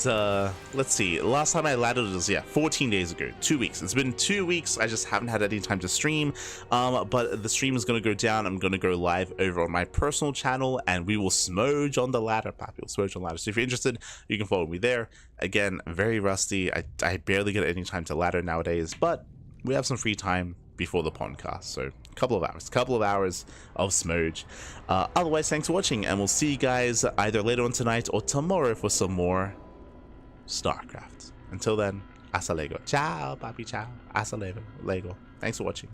let's see. Last time I laddered was 14 days ago. 2 weeks. It's been 2 weeks. I just haven't had any time to stream. But the stream is going to go down. I'm going to go live over on my personal channel, and we will smooge on the ladder, Pappy. We'll smooge on the ladder. So if you're interested, you can follow me there. Again, very rusty. I barely get any time to ladder nowadays, but we have some free time before the podcast, so a couple of hours of smooge. Otherwise, thanks for watching, and we'll see you guys either later on tonight or tomorrow for some more StarCraft. Until then, hasta luego. Ciao, papi, ciao. Hasta luego. Thanks for watching.